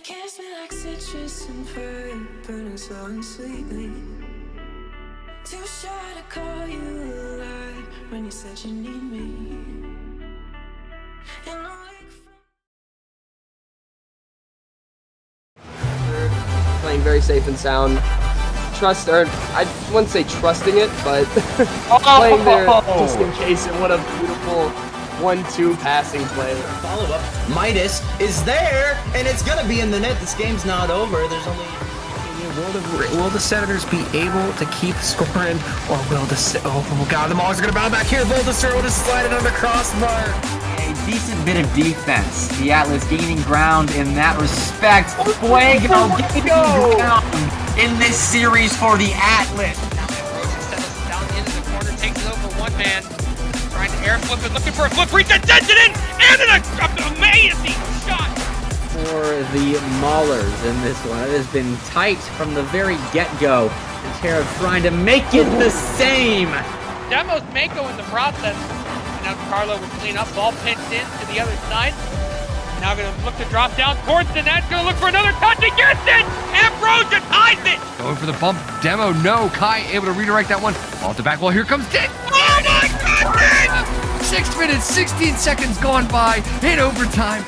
Kiss me like citrus and fire, burning so sweetly. Too shy to call you alive when you said you need me. And playing very safe and sound. I wouldn't say trusting it, but playing there just in case it would have beautiful 1-2 passing play. Follow-up. Midas is there, and it's gonna be in the net. This game's not over. There's only... Will the Senators be able to keep scoring, or will the... Oh, God, the Mauls are gonna bounce back here. Voltasur just slide it on the crossbar. A decent bit of defense. The Atlas gaining ground in that respect. Fuego gaining ground in this series for the Atlas. Down into the corner, takes it over one man. Trying to air flip it, looking for a flip, reset, sends it in, and an amazing shot! For the Maulers in this one, it has been tight from the very get-go. And Terra trying to make it the same! Demo's Mako in the process. And now Carlo will clean up, ball pinched in to the other side. Now gonna look to drop down towards the net, gonna look for another touch, he gets it! Ambrosia ties it! Going for the bump, Demo, no. Kai able to redirect that one. Off the back wall, here comes Dick! Oh my goodness! 6 minutes, 16 seconds gone by in overtime.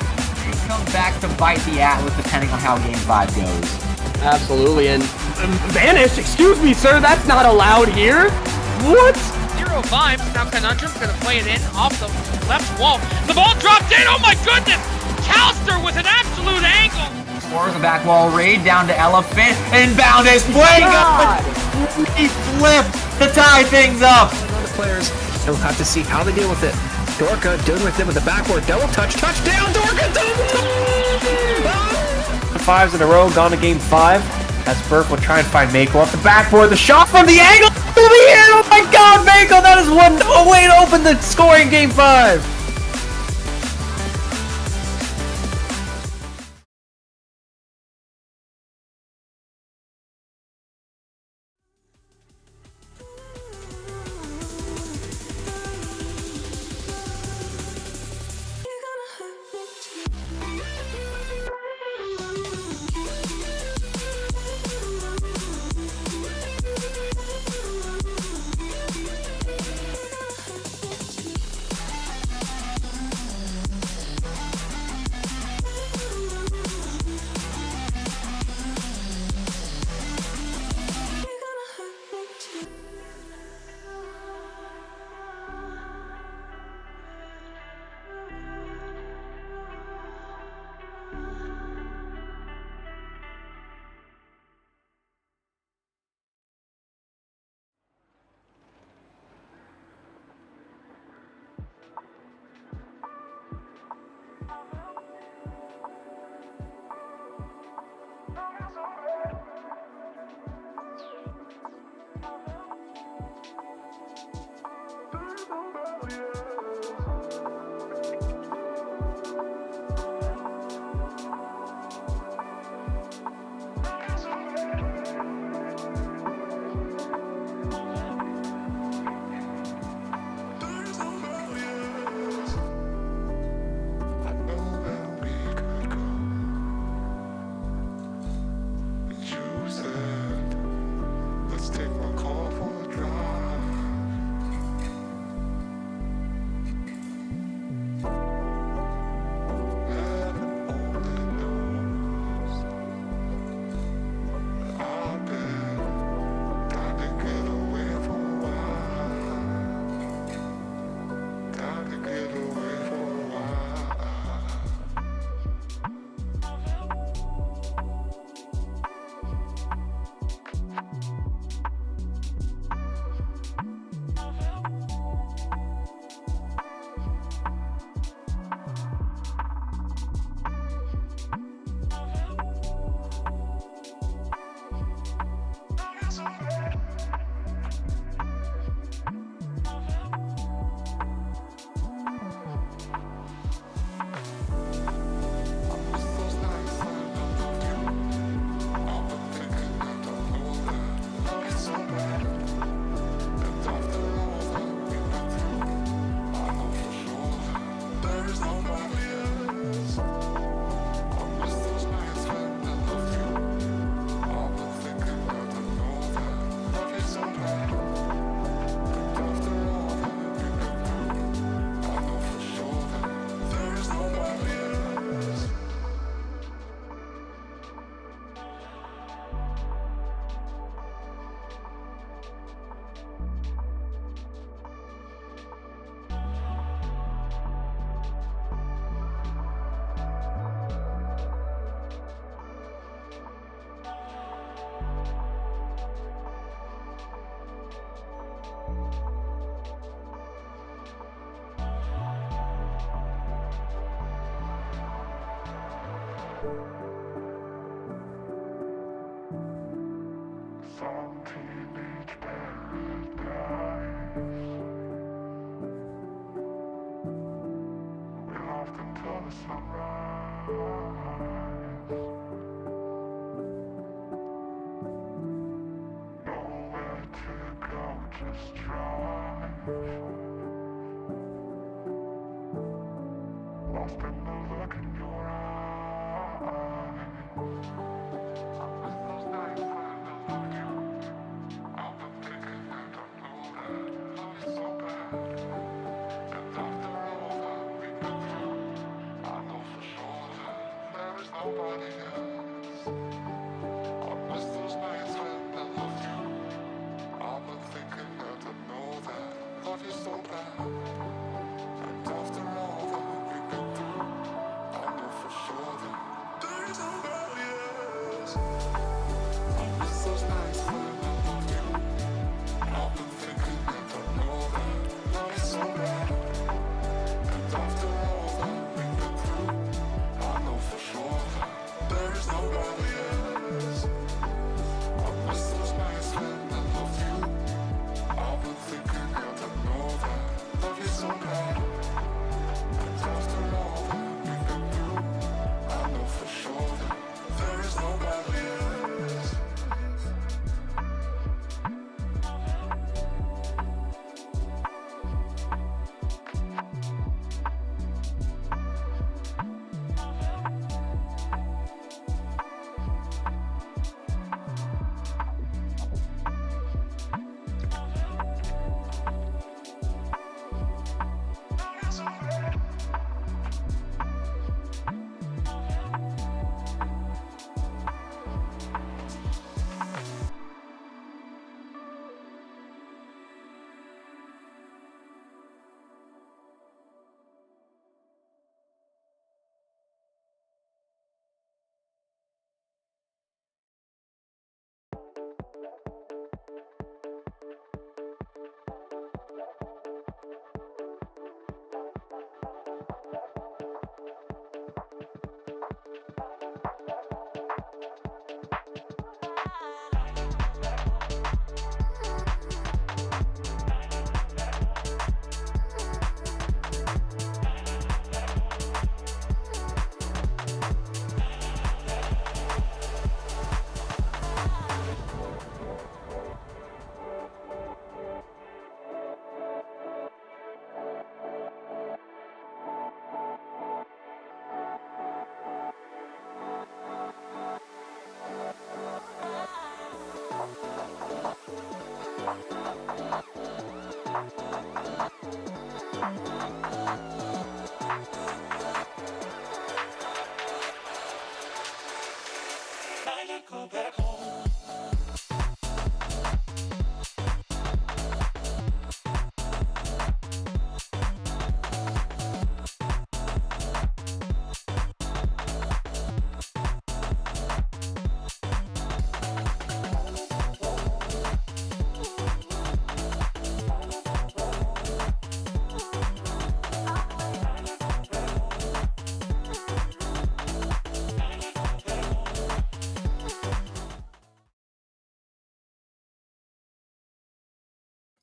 It comes back to bite the Atlas depending on how game 5 goes. Absolutely, and Vanish, excuse me, sir, that's not allowed here. What? 0-5, now Conundrum's gonna play it in off the left wall. The ball dropped in, oh my goodness! Calster with an absolute angle! Towards the back wall raid down to Elephant. Inbound is Fuego! He flipped to tie things up! The players, and we'll have to see how they deal with it. Dorka dealing with it with the backward double touch. Touchdown, Dorka! Double touch! 5s in a row, gone to game 5. As Burke will try and find Mako off the backboard. The shot from the angle! To the end! Oh my God, Mako! That is one way to open the scoring game 5!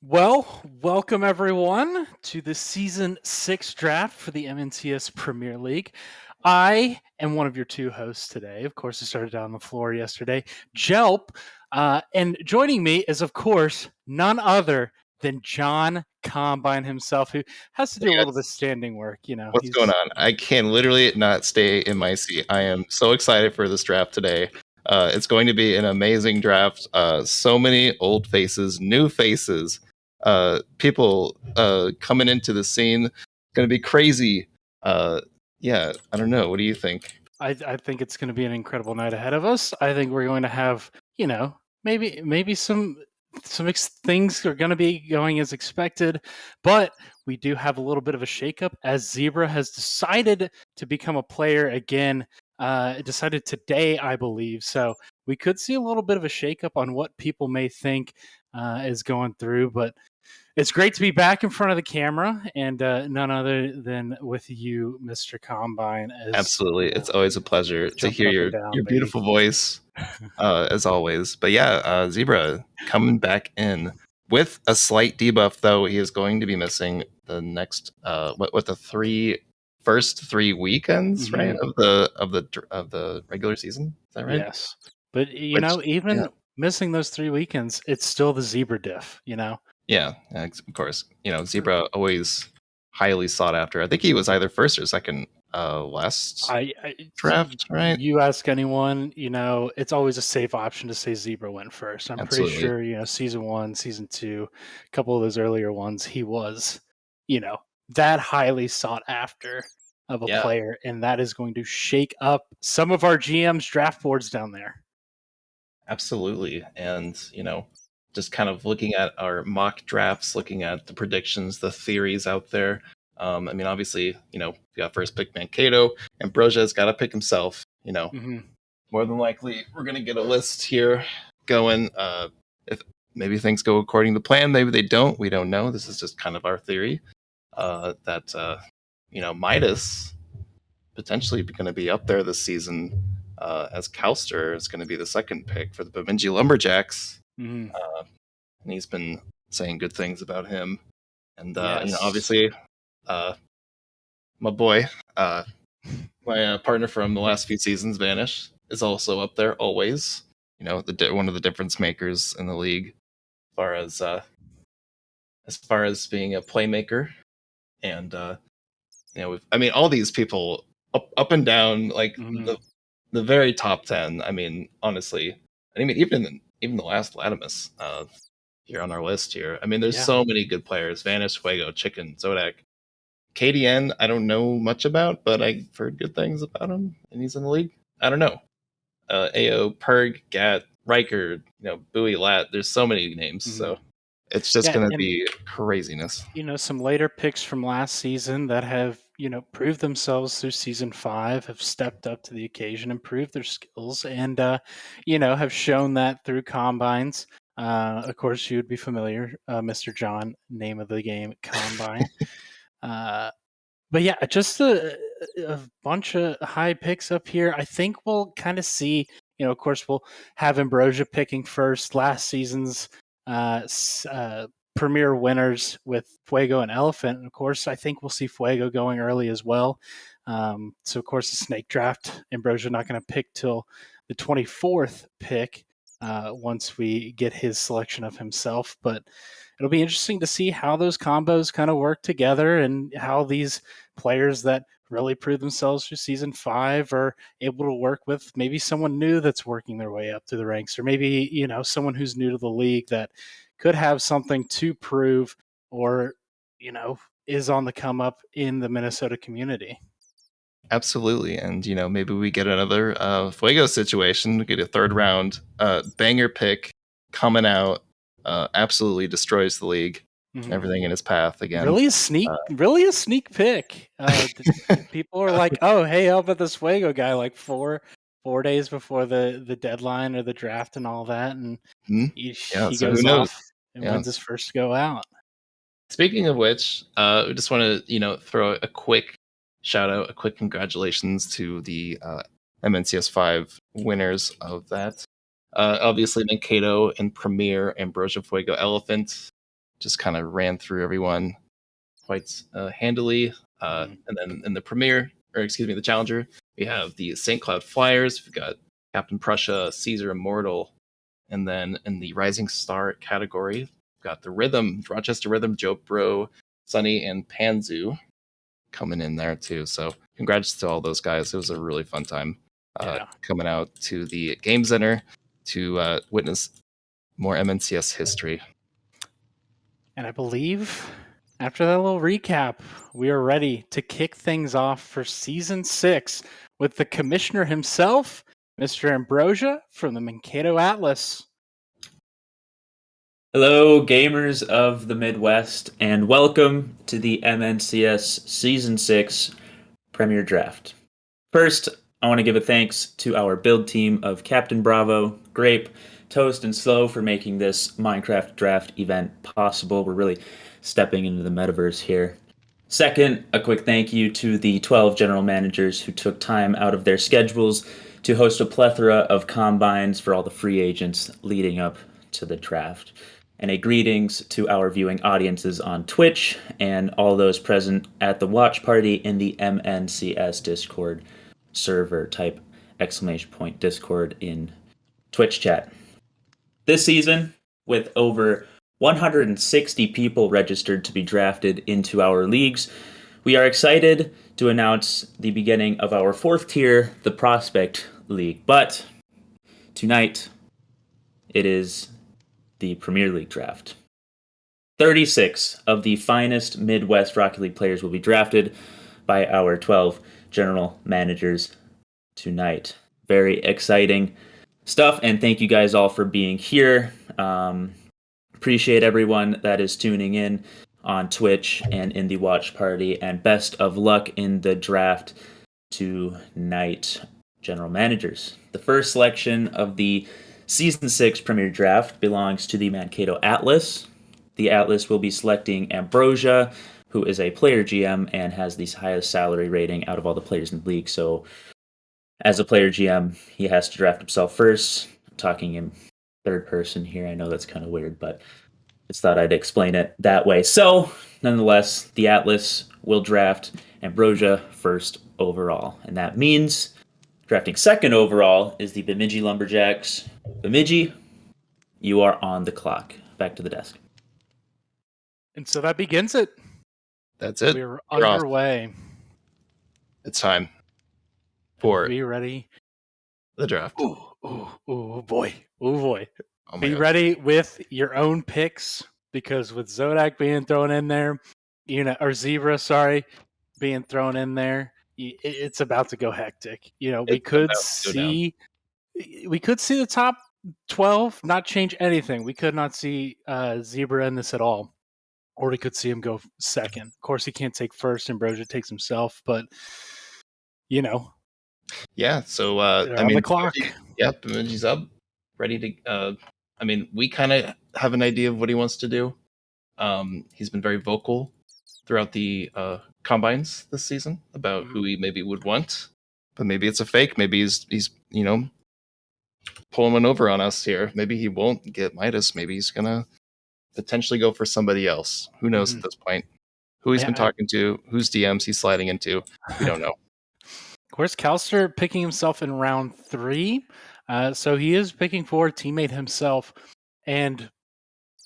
Well, welcome everyone to the Season 6 draft for the MNCS Premier League. I am one of your two hosts today. Of course, I started down on the floor yesterday, Jelp. And joining me is, of course, none other than John Combine himself, who has to do a little bit of standing work. You know, What's going on? I can literally not stay in my seat. I am so excited for this draft today. It's going to be an amazing draft. So many old faces, new faces, people coming into the scene. Going to be crazy. Yeah, I don't know. What do you think? I think it's going to be an incredible night ahead of us. I think we're going to have, you know, maybe some things are going to be going as expected, but we do have a little bit of a shakeup as Zebra has decided to become a player again. Decided today, I believe. So we could see a little bit of a shakeup on what people may think is going through. But it's great to be back in front of the camera, and none other than with you, Mr. Combine. Absolutely, it's always a pleasure to hear your beautiful voice, as always. But yeah, Zebra coming back in with a slight debuff, though he is going to be missing the next what the first 3 weekends, right, of the regular season. Is that right? Yes, but even missing those 3 weekends, it's still the Zebra diff. Yeah, of course. Zebra always highly sought after. I think he was either first or second last draft, right? You ask anyone, it's always a safe option to say Zebra went first. I'm Absolutely. pretty sure, season 1, season 2, a couple of those earlier ones, he was, that highly sought after of a player, and that is going to shake up some of our GM's draft boards down there. Absolutely. And, just kind of looking at our mock drafts, looking at the predictions, the theories out there. Obviously, we got first pick Mankato. Ambrosia's got to pick himself. More than likely, we're going to get a list here going. If maybe things go according to plan, maybe they don't. We don't know. This is just kind of our theory that, Midas potentially going to be up there this season as Calster is going to be the second pick for the Bemidji Lumberjacks. And he's been saying good things about him. And, obviously, my boy, my partner from the last few seasons, Vanish, is also up there always. One of the difference makers in the league as far as being a playmaker. And, all these people up and down, like the very top 10. Honestly, even the last Latimus here on our list here. There's so many good players: Vanish, Fuego, Chicken, Zodak, KDN. I don't know much about, but I've heard good things about him, and he's in the league. I don't know. AO, Perg, Gat, Riker, Bowie, Lat. There's so many names, so it's just going to be craziness. Some later picks from last season that have proved themselves through season 5, have stepped up to the occasion, improved their skills, and have shown that through combines. Of course, you would be familiar, Mr. John, name of the game, Combine. But yeah, just a bunch of high picks up here. I think we'll kind of see, of course, we'll have Ambrosia picking first. Last season's premier winners with Fuego and Elephant. And of course, I think we'll see Fuego going early as well. So, of course, the snake draft, Ambrosia not going to pick till the 24th pick once we get his selection of himself. But it'll be interesting to see how those combos kind of work together and how these players that really prove themselves through season 5 are able to work with maybe someone new that's working their way up through the ranks, or maybe, someone who's new to the league that could have something to prove or, is on the come up in the Minnesota community. Absolutely. And, maybe we get another Fuego situation. We get a third round banger pick coming out, absolutely destroys the league, everything in his path again. Really a sneak pick. People are like, oh, hey, how about this Fuego guy? Like 4 days before the deadline or the draft and all that. And he goes off and wins his first go out. Speaking of which, we just want to, throw a quick shout out, a quick congratulations to the MNCS 5 winners of that. Obviously, Mankato and Premier, Ambrosia, Fuego, Elephant just kind of ran through everyone quite handily. And then in the Premier, the Challenger, we have the St. Cloud Flyers. We've got Captain Prussia, Caesar Immortal. And then in the Rising Star category, we've got the Rhythm, Rochester Rhythm, Joe Bro, Sunny, and Panzu coming in there too. So congrats to all those guys. It was a really fun time coming out to the Game Center to witness more MNCS history. And I believe after that little recap, we are ready to kick things off for season 6 with the commissioner himself, Mr. Ambrosia from the Mankato Atlas. Hello, gamers of the Midwest, and welcome to the MNCS Season 6 Premier Draft. First, I want to give a thanks to our build team of Captain Bravo, Grape, Toast and Slow for making this Minecraft draft event possible. We're really stepping into the metaverse here. Second, a quick thank you to the 12 general managers who took time out of their schedules to host a plethora of combines for all the free agents leading up to the draft. And a greetings to our viewing audiences on Twitch and all those present at the watch party in the MNCS Discord server. Type ! Discord in Twitch chat. This season, with over 160 people registered to be drafted into our leagues, we are excited to announce the beginning of our fourth tier, the Prospect League. But tonight, it is the Premier League draft. 36 of the finest Midwest Rocket League players will be drafted by our 12 general managers tonight. Very exciting stuff, and thank you guys all for being here. Appreciate everyone that is tuning in on Twitch and in the watch party, and best of luck in the draft tonight, general managers. The first selection of the Season 6 Premier Draft belongs to the Mankato Atlas. The Atlas will be selecting Ambrosia, who is a player GM and has the highest salary rating out of all the players in the league. So as a player GM, he has to draft himself first. I'm talking in third person here. I know that's kind of weird, but I just thought I'd explain it that way. So nonetheless, the Atlas will draft Ambrosia first overall. And that means drafting second overall is the Bemidji Lumberjacks. Bemidji, you are on the clock. Back to the desk. And so that begins it. That's it. We're You're off. underway. It's time for Be ready. the draft. Ooh, boy. Oh, boy. Oh my Be God. ready with your own picks, because with Zodak being thrown in there, or Zebra, being thrown in there, it's about to go hectic. We could see the top 12 not change anything. We could not see Zebra in this at all, or we could see him go second. Of course, he can't take first. Ambrosia takes himself, but Yeah, so they're on the clock. Yep, Bemidji's up, ready to. We kind of have an idea of what he wants to do. He's been very vocal throughout the combines this season about who he maybe would want, but maybe it's a fake. Maybe he's pulling one over on us here. Maybe he won't get Midas. Maybe he's gonna potentially go for somebody else. Who knows at this point? Who he's been talking to, whose DMs he's sliding into, we don't know. Of course, Calster picking himself in round 3. So he is picking for a teammate himself. And,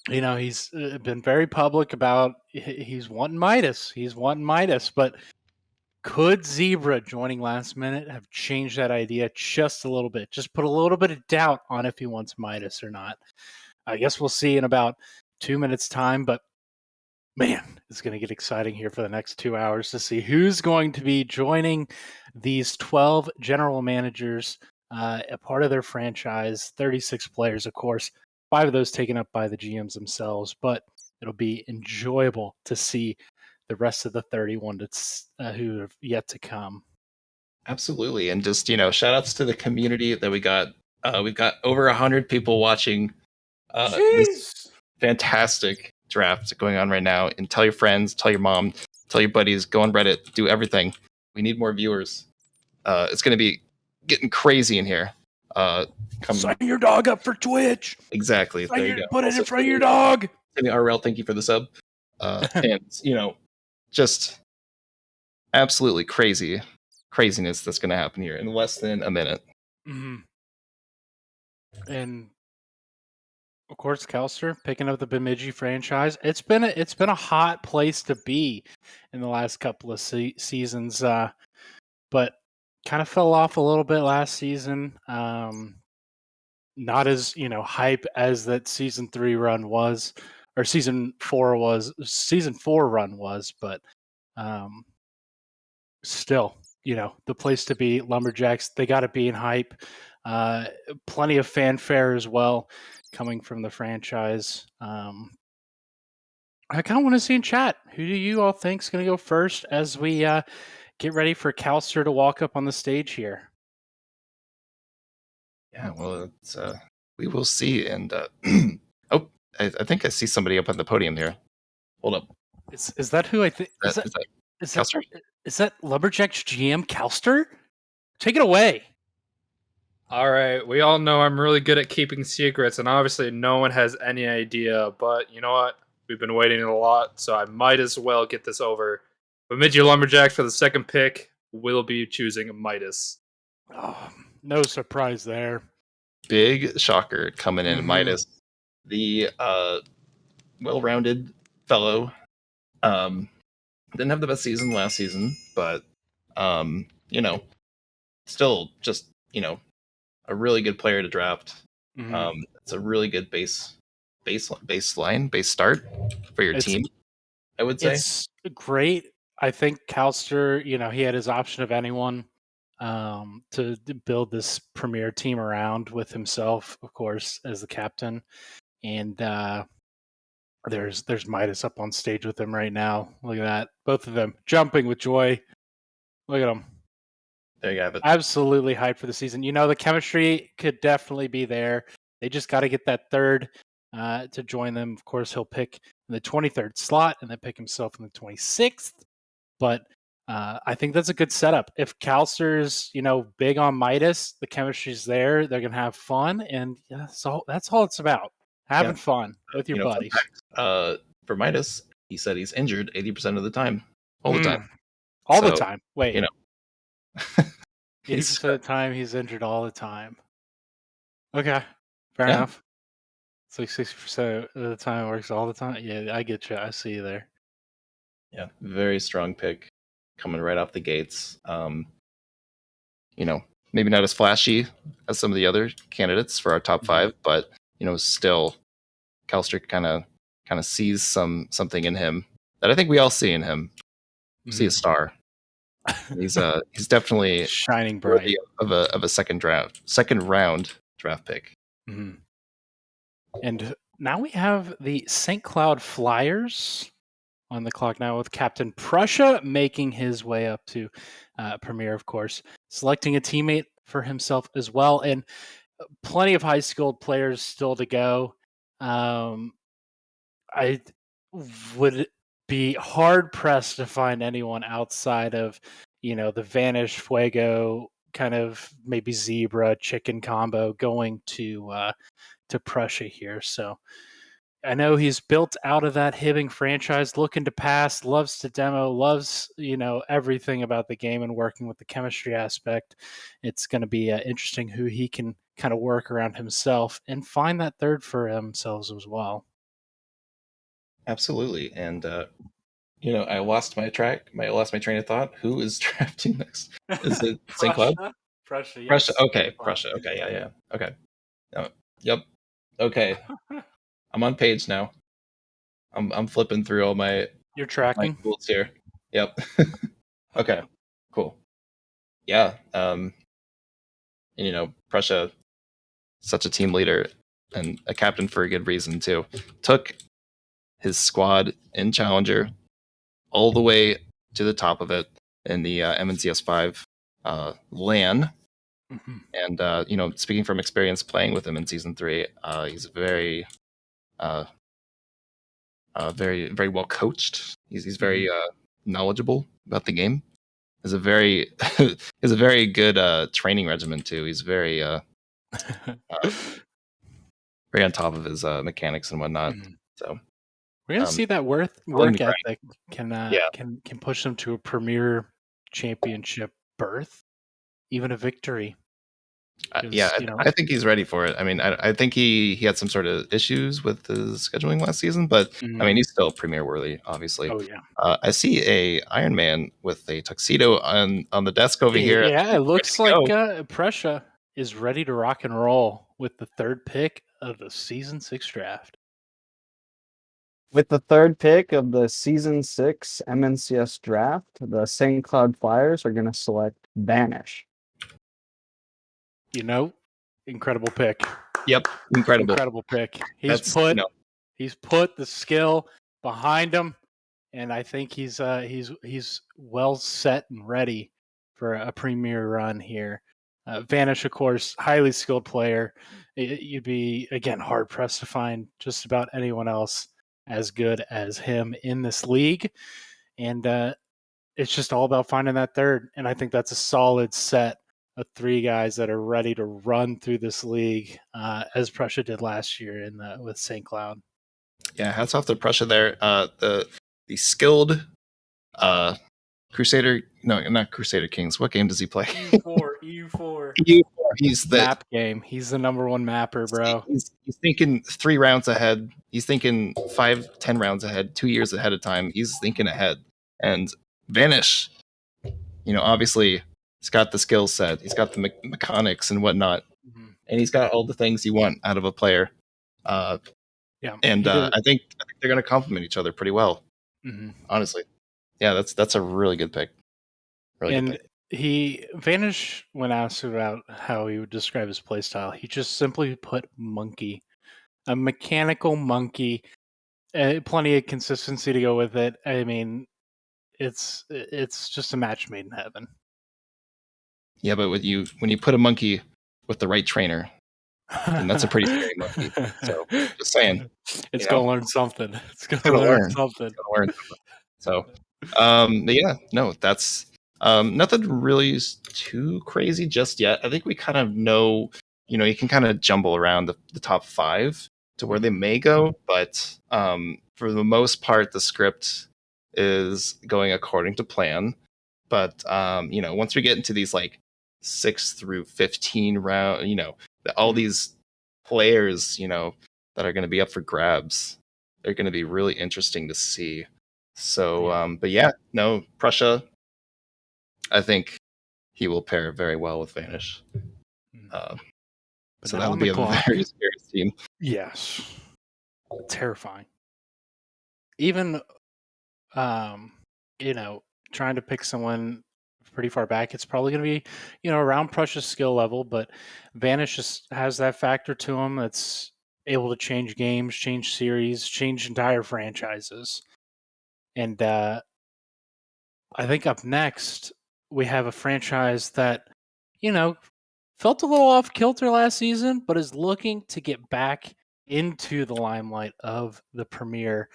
he's been very public about he's wanting Midas. But could Zebra joining last minute have changed that idea just a little bit? Just put a little bit of doubt on if he wants Midas or not. I guess we'll see in about 2 minutes' time. But, man, it's going to get exciting here for the next 2 hours to see who's going to be joining these 12 general managers, a part of their franchise. 36 players, of course, 5 of those taken up by the GMs themselves, but it'll be enjoyable to see the rest of the 31 who have yet to come. Absolutely, and just shout outs to the community that we got. We've got over 100 people watching this fantastic draft going on right now. And tell your friends, tell your mom, tell your buddies, go on Reddit, do everything. We need more viewers. It's going to be getting crazy in here. Sign your dog up for Twitch. Exactly. There you go. Put it in front of your dog. RL, thank you for the sub. And just absolutely craziness that's going to happen here in less than a minute. Mm-hmm. And of course, Calster picking up the Bemidji franchise. It's been a hot place to be in the last couple of seasons, but kind of fell off a little bit last season. Not as hype as that season 3 run was, or season 4 was. Season 4 run was, but still, the place to be. Lumberjacks, they got to be in hype. Plenty of fanfare as well coming from the franchise. I kind of want to see in chat, who do you all think is going to go first as we get ready for Calster to walk up on the stage here? Yeah, well, it's we will see. And oh, I think I see somebody up on the podium here. Hold up. Is that who I think? Is that Calster? Is that Lumberjacks GM Calster? Take it away. All right, we all know I'm really good at keeping secrets, and obviously no one has any idea, but you know what? We've been waiting a lot, so I might as well get this over. Bemidji Lumberjacks for the second pick will be choosing Midas. Oh, no surprise there. Big shocker coming in. Midas, the well-rounded fellow. Didn't have the best season last season, but still just a really good player to draft. It's a really good base start for your team, I would say. It's great. I think Calster, he had his option of anyone to build this premier team around with himself, of course, as the captain. And there's Midas up on stage with him right now. Look at that. Both of them jumping with joy. Look at them. There you have it. Absolutely hyped for the season. The chemistry could definitely be there. They just got to get that third to join them. Of course, he'll pick in the 23rd slot and then pick himself in the 26th. But I think that's a good setup. If Calster's, big on Midas, the chemistry's there. They're going to have fun. And that's all it's about. Having fun with your buddies. For Midas, he said he's injured 80% of the time. All the time. All the time. Wait. 80% of the time he's injured all the time. Okay. Fair enough. It's like 60% of the time it works all the time. Yeah, I get you. I see you there. Yeah. Very strong pick coming right off the gates. Maybe not as flashy as some of the other candidates for our top five, but still Calster kind of sees something in him that I think we all see in him. We see a star. He's definitely shining bright of a second round draft pick. And now we have the St. Cloud Flyers on the clock now with Captain Prussia making his way up to Premier, of course, selecting a teammate for himself as well, and plenty of high-skilled players still to go. I would be hard-pressed to find anyone outside of, the Vanish, Fuego, kind of maybe Zebra, Chicken combo going to Prussia here. So I know he's built out of that Hibbing franchise, looking to pass, loves to demo, loves, everything about the game and working with the chemistry aspect. It's going to be interesting who he can kind of work around himself and find that third for themselves as well. Absolutely. And, I lost my train of thought. Who is drafting next? Is it St. Cloud? Prussia, yes. Prussia. Okay. Prussia. Okay. Yeah. Okay. Yep. Okay. I'm on page now. I'm flipping through all my. You're tracking. My tools here. Yep. Okay. Cool. Yeah. Prussia, such a team leader and a captain for a good reason too. Took his squad in Challenger all the way to the top of it in the MNCS 5 LAN. And speaking from experience playing with him in season 3, he's very very well coached. He's very knowledgeable about the game. Has a very good training regimen too. He's very very on top of his mechanics and whatnot. So we're gonna see that work ethic can push them to a premier championship berth, even a victory. I think he's ready for it. I mean, I think he had some sort of issues with his scheduling last season, but I mean, he's still premier worthy, obviously. Oh yeah. I see a Iron Man with a tuxedo on the desk over here. Yeah, it looks like Prussia is ready to rock and roll with the third pick of the season 6 draft. With the third pick of the season 6 MNCS draft, the St. Cloud Flyers are going to select Vanish. Incredible pick. Yep, incredible pick. He's put the skill behind him, and I think he's well set and ready for a premier run here. Vanish, of course, highly skilled player. You'd be, again, hard pressed to find just about anyone else as good as him in this league. And it's just all about finding that third. And I think that's a solid set of 3 guys that are ready to run through this league, as Prussia did last year with St. Cloud. Yeah, hats off to Prussia there. The skilled Crusader, no, not Crusader Kings. What game does he play? EU4. He's the map game. He's the number 1 mapper, bro. He's thinking 3 rounds ahead. He's thinking 5, 10 rounds ahead, 2 years ahead of time. He's thinking ahead. And Vanish, obviously he's got the skill set. He's got the mechanics and whatnot. Mm-hmm. And he's got all the things you want out of a player. Yeah. And I think they're going to complement each other pretty well. Mm-hmm. Honestly. Yeah, that's a really good pick. Good pick. Vanish, when asked about how he would describe his playstyle, he just simply put monkey. A mechanical monkey. Plenty of consistency to go with it. I mean, it's just a match made in heaven. Yeah, but when you put a monkey with the right trainer, and that's a pretty scary monkey. So just saying. It's gonna learn something. It's gonna learn something. So but yeah, no, that's nothing really too crazy just yet. I think we kind of know, you can kind of jumble around the top 5 to where they may go, but for the most part, the script is going according to plan. But once we get into these like 6 through 15 round, all these players, that are going to be up for grabs, they're going to be really interesting to see. So, but yeah, no, Prussia, I think he will pair very well with Vanish. So that would be a very serious team. Yes. Terrifying. Even, trying to pick someone pretty far back, it's probably going to be, around Prussia's skill level, but Vanish just has that factor to him that's able to change games, change series, change entire franchises. And I think up next, we have a franchise that, felt a little off kilter last season, but is looking to get back into the limelight of the Premier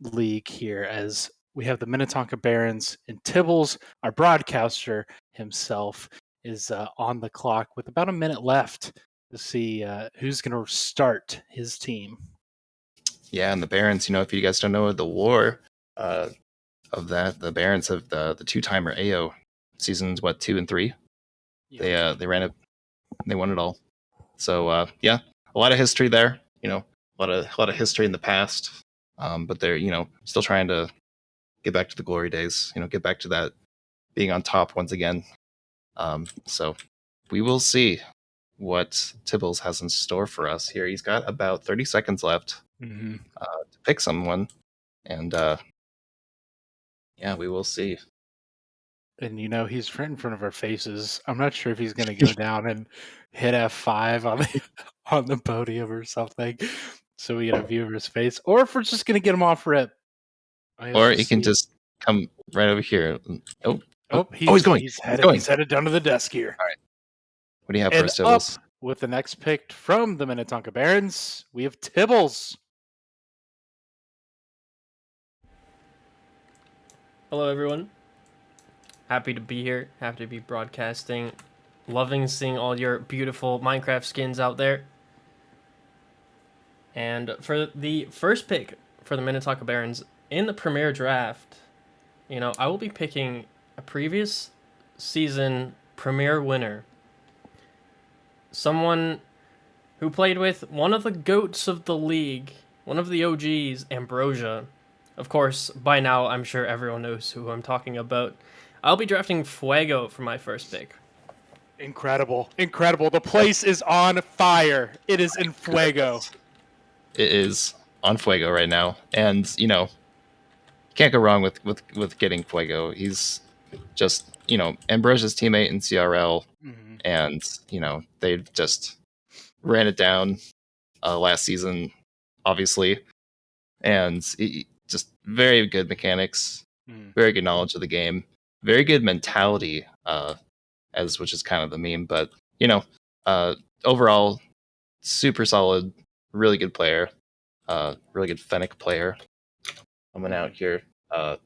League here, as we have the Minnetonka Barons, and Tibbles, our broadcaster himself, is on the clock with about a minute left to see who's going to start his team. Yeah, and the Barons, if you guys don't know the lore of that, the Barons have the 2-timer AO seasons 2 and 3. Yeah. They ran it, they won it all. So yeah, a lot of history there. A lot of history in the past. But they're still trying to get back to the glory days. Get back to that being on top once again. So we will see what Tibbles has in store for us here. He's got about 30 seconds left. Mm-hmm. To pick someone, and yeah, we will see. And he's right in front of our faces. I'm not sure if he's going to go down and hit F5 on the podium or something, so we get a view of his face, or if we're just going to get him off rip. Or he can just come right over here. He's going. He's headed down to the desk here. All right. What do you have for us, Tibbles? With the next pick from the Minnetonka Barons, we have Tibbles. Hello, everyone. Happy to be here. Happy to be broadcasting. Loving seeing all your beautiful Minecraft skins out there. And for the first pick for the Minnetonka Barons in the Premier Draft, I will be picking a previous season Premier winner. Someone who played with one of the GOATs of the league, one of the OGs, Ambrosia. Of course, by now, I'm sure everyone knows who I'm talking about. I'll be drafting Fuego for my first pick. Incredible. The place is on fire. It is in Fuego. It is on Fuego right now. And, can't go wrong with getting Fuego. He's just, Ambrosia's teammate in CRL. Mm-hmm. And, they just ran it down last season, obviously. And just very good mechanics, very good knowledge of the game, very good mentality which is kind of the meme. But overall, super solid, really good player, really good Fennec player. Coming out here, I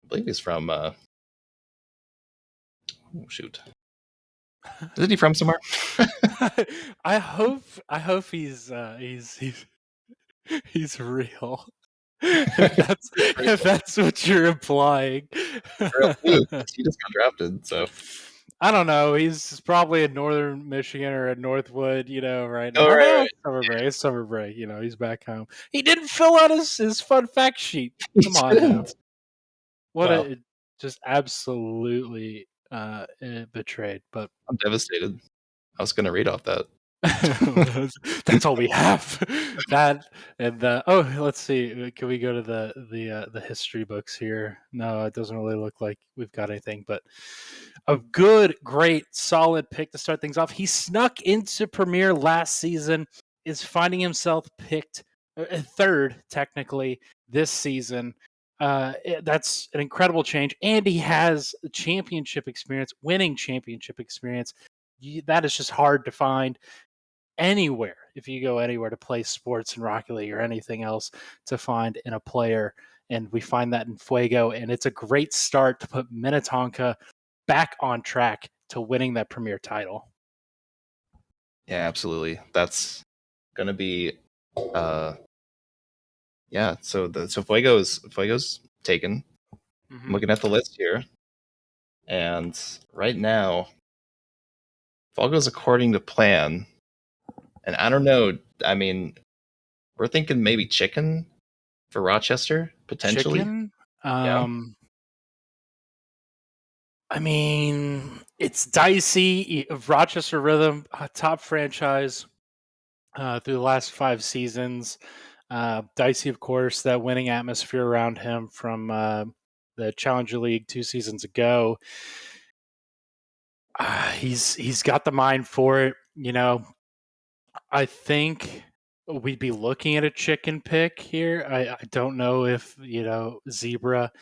believe he's from. Shoot, isn't he from somewhere? I hope he's real. If that's what you're implying. He just got drafted, so I don't know. He's probably in Northern Michigan or at Northwood, right now. Oh, right. Summer break. He's back home. He didn't fill out his fun fact sheet. Come on now. Just absolutely betrayed. But I'm devastated. I was going to read off that. That's all we have. That and let's see. Can we go to the history books here? No, it doesn't really look like we've got anything. But a good, great, solid pick to start things off. He snuck into Premier last season. Is finding himself picked third technically this season. That's an incredible change, and he has championship experience, winning championship experience. That is just hard to find anywhere. If you go anywhere to play sports in Rocket League or anything else, to find in a player, and we find that in Fuego, and it's a great start to put Minnetonka back on track to winning that Premier title. Yeah, absolutely. That's gonna be yeah, so Fuego's taken. Mm-hmm. I'm looking at the list here, and right now, if all goes according to plan, and I don't know, I mean, we're thinking maybe Chicken for Rochester potentially. Chicken? Yeah. I mean, it's dicey. Rochester Rhythm, a top franchise through the last 5 seasons. Dicey, of course, that winning atmosphere around him from the Challenger League 2 seasons ago. He's got the mind for it. I think we'd be looking at a Chicken pick here. I don't know if Zebra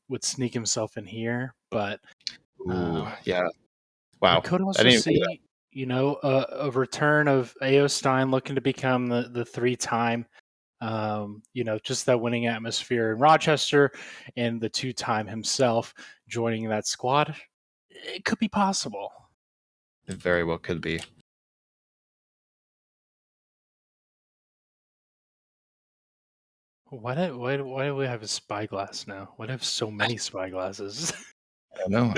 would sneak himself in here, but yeah, wow. We could also see a return of A.O. Stein looking to become the 3-time, just that winning atmosphere in Rochester, and the 2-time himself joining that squad. It could be possible. It very well could be. Why do we have a spyglass now? Why do we have so many spyglasses? I don't know.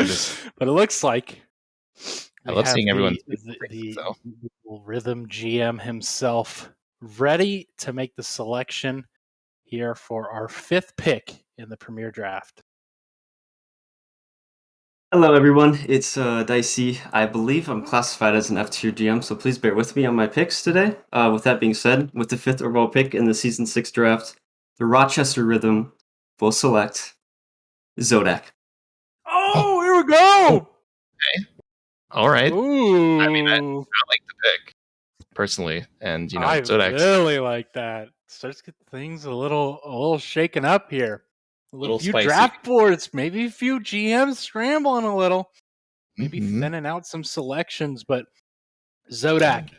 But it looks like I love seeing everyone. The Rhythm GM himself ready to make the selection here for our 5th pick in the Premier Draft. Hello, everyone. It's Dicey. I believe I'm classified as an F-tier GM, so please bear with me on my picks today. With that being said, with the 5th overall pick in the Season 6 draft, the Rochester Rhythm will select Zodak. Oh, here we go! Okay. All right. Ooh. I mean, I like the pick personally, and I Zodak really like that. Starts to get things a little shaken up here. A little few spicy. Draft boards, maybe a few GMs scrambling a little, maybe thinning out some selections, but Zodak,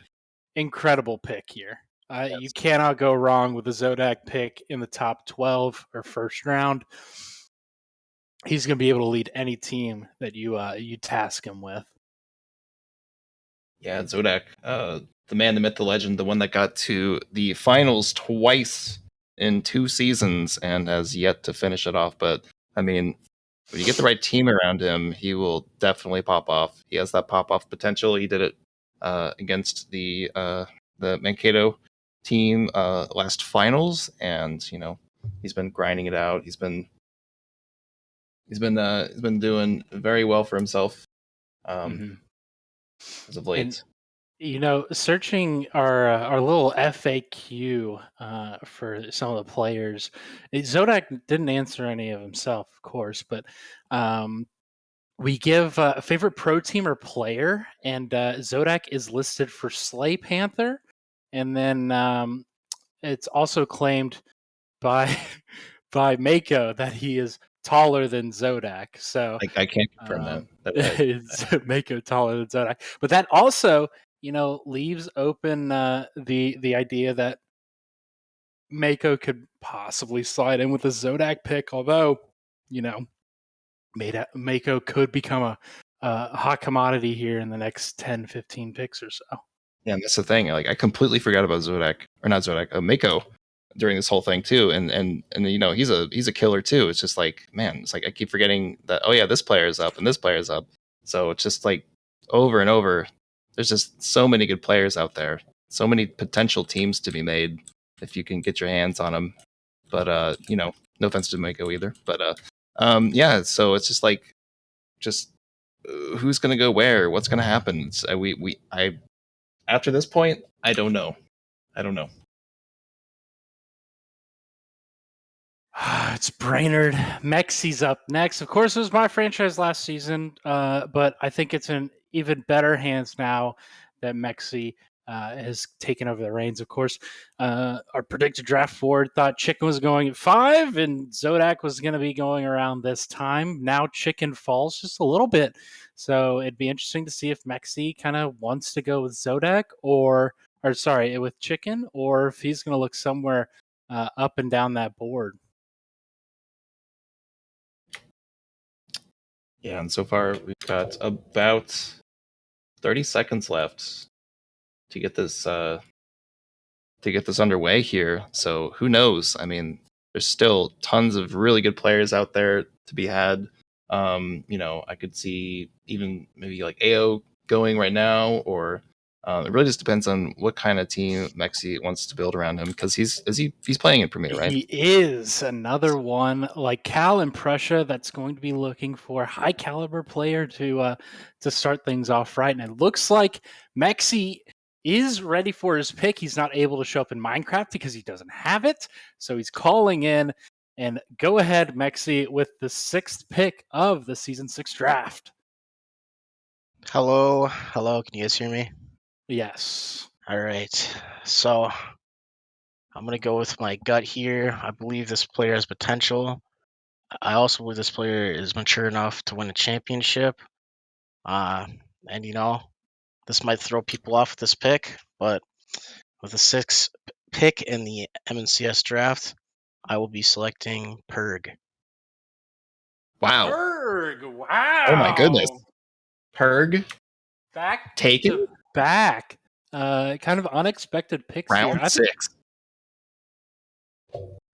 incredible pick here. You cannot go wrong with a Zodak pick in the top 12 or first round. He's going to be able to lead any team that you task him with. Yeah, Zodak, the man, the myth, the legend, the one that got to the finals twice in 2 seasons and has yet to finish it off. But I mean, if you get the right team around him, he will definitely pop off. He has that pop off potential. He did it against the Mankato team last finals, and he's been grinding it out. He's been doing very well for himself as of late. And, searching our little FAQ for some of the players, Zodak didn't answer any of himself, of course, but we give a favorite pro team or player, and Zodak is listed for Slay Panther, and then it's also claimed by Mako that he is taller than Zodak. So I can't confirm that. it's Mako taller than Zodak. But that also, leaves open the idea that Mako could possibly slide in with a Zodak pick, although, Mako could become a hot commodity here in the next 10, 15 picks or so. Yeah, and that's the thing. Like, I completely forgot about Mako during this whole thing too, and he's a killer too. It's just like, man, it's like I keep forgetting that. Oh yeah, this player is up and this player is up. So it's just like over and over. There's just so many good players out there, so many potential teams to be made if you can get your hands on them. But no offense to Mako either. But yeah. So it's just like, who's gonna go where? What's gonna happen? After this point, I don't know. It's Brainerd. Mexi's up next. Of course, it was my franchise last season, but I think it's in even better hands now that Mexi has taken over the reins. Of course, our predicted draft board thought Chicken was going at 5 and Zodak was going to be going around this time. Now Chicken falls just a little bit. So it'd be interesting to see if Mexi kind of wants to go with Zodak with Chicken, or if he's going to look somewhere up and down that board. Yeah, and so far we've got about 30 seconds left to get this underway here. So who knows? I mean, there's still tons of really good players out there to be had. I could see even maybe like AO going right now, or it really just depends on what kind of team Mexi wants to build around him, because he's playing in Premier, right? He is another one like Cal and Prussia that's going to be looking for a high caliber player to start things off right. And it looks like Mexi is ready for his pick. He's not able to show up in Minecraft because he doesn't have it. So he's calling in, and go ahead, Mexi, with the 6th pick of the Season 6 draft. Hello. Can you guys hear me? Yes. All right. So I'm going to go with my gut here. I believe this player has potential. I also believe this player is mature enough to win a championship. And, this might throw people off with this pick, but with the 6th pick in the MNCS draft, I will be selecting Purg. Wow. Purg. Wow. Oh my goodness. Purg. Back. Taken? Back. Kind of unexpected picks Round here. 6.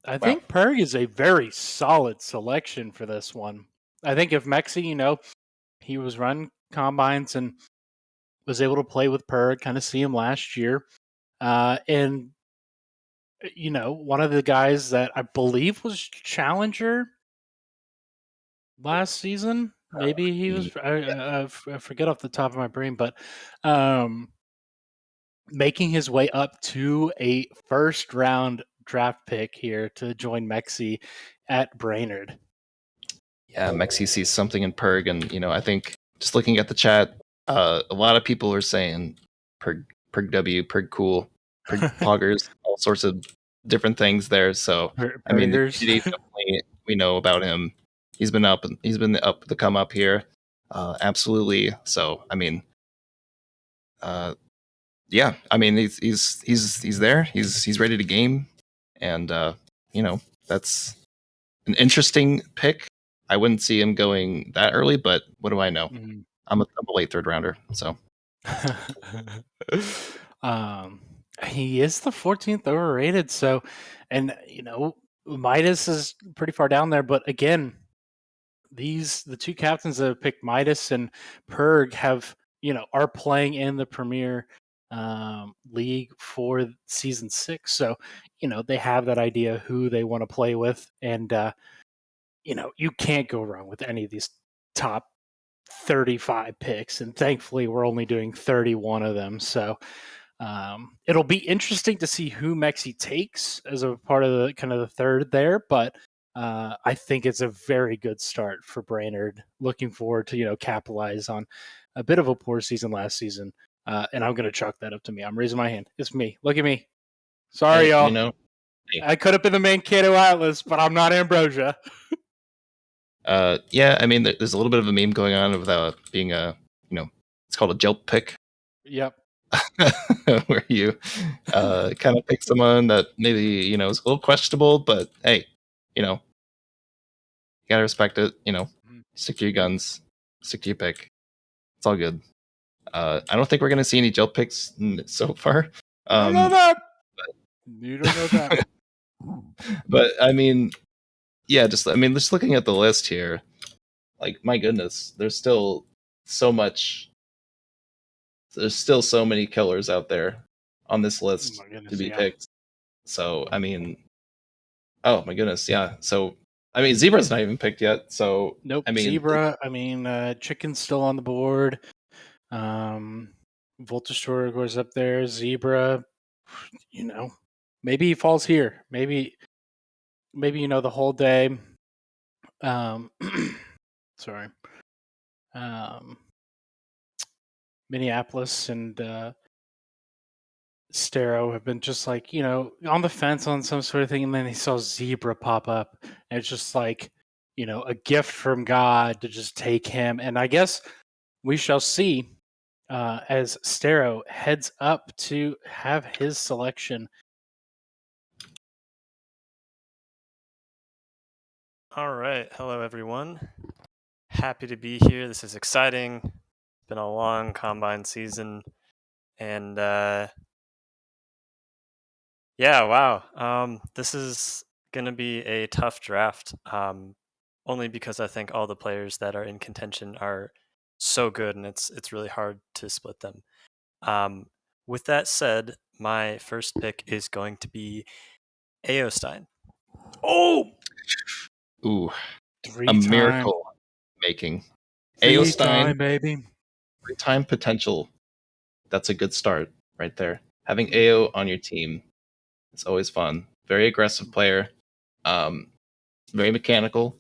I think Purg is a very solid selection for this one. I think if Mexi, he was running combines and was able to play with Purg, kind of see him last year. And, one of the guys that I believe was Challenger last season. Maybe he was, I forget off the top of my brain, but making his way up to a first-round draft pick here to join Mexi at Brainerd. Yeah, Mexi sees something in Purg, and I think just looking at the chat, a lot of people are saying Purg W, Purg cool, Purg poggers, all sorts of different things there. So I mean, definitely, we know about him. He's been the come up here, absolutely. So I mean, yeah, I mean he's there. He's ready to game, and that's an interesting pick. I wouldn't see him going that early, but what do I know? Mm-hmm. I'm a late 3rd rounder, so. He is the 14th overrated. So, and Midas is pretty far down there. But again, the 2 captains that have picked Midas and Purg are playing in the Premier League for Season 6. So, they have that idea who they want to play with, and you can't go wrong with any of these top 35 picks, and thankfully we're only doing 31 of them. So it'll be interesting to see who Mexi takes as a part of the kind of the 3rd there, but I think it's a very good start for Brainerd. Looking forward to capitalize on a bit of a poor season last season, and I'm going to chalk that up to me. I'm raising my hand. It's me. Look at me. Sorry, y'all. I could have been the main Kato Atlas, but I'm not Ambrosia. Yeah, I mean, there's a little bit of a meme going on without being it's called a jelp pick, Yep. where you kind of pick someone that maybe is a little questionable, but hey, you gotta respect it. Stick to your guns, stick to your pick. It's all good. I don't think we're gonna see any jelp picks so far. You don't know that. You don't know that. But I mean, yeah, just looking at the list here, like my goodness, there's still so much. There's still so many killers out there on this list to be picked. So I mean, oh my goodness, yeah. So I mean, Zebra's not even picked yet. So Nope. I mean, Zebra. I mean, Chicken's still on the board. Voltastor goes up there. Zebra. Maybe he falls here. Maybe the whole day. Sorry. Minneapolis and Stero have been just like, on the fence on some sort of thing, and then he saw Zebra pop up, and it's just like, a gift from God to just take him. And I guess we shall see as Stero heads up to have his selection. All right. Hello, everyone. Happy to be here. This is exciting. It's been a long combine season. And yeah, wow. This is going to be a tough draft. Only because I think all the players that are in contention are so good, and it's really hard to split them. With that said, my first pick is going to be Aostein. Oh! Ooh, Three-time. Miracle making. Three-time, Aostein, baby. 3-time potential. That's a good start right there. Having AO on your team, it's always fun. Very aggressive player, very mechanical,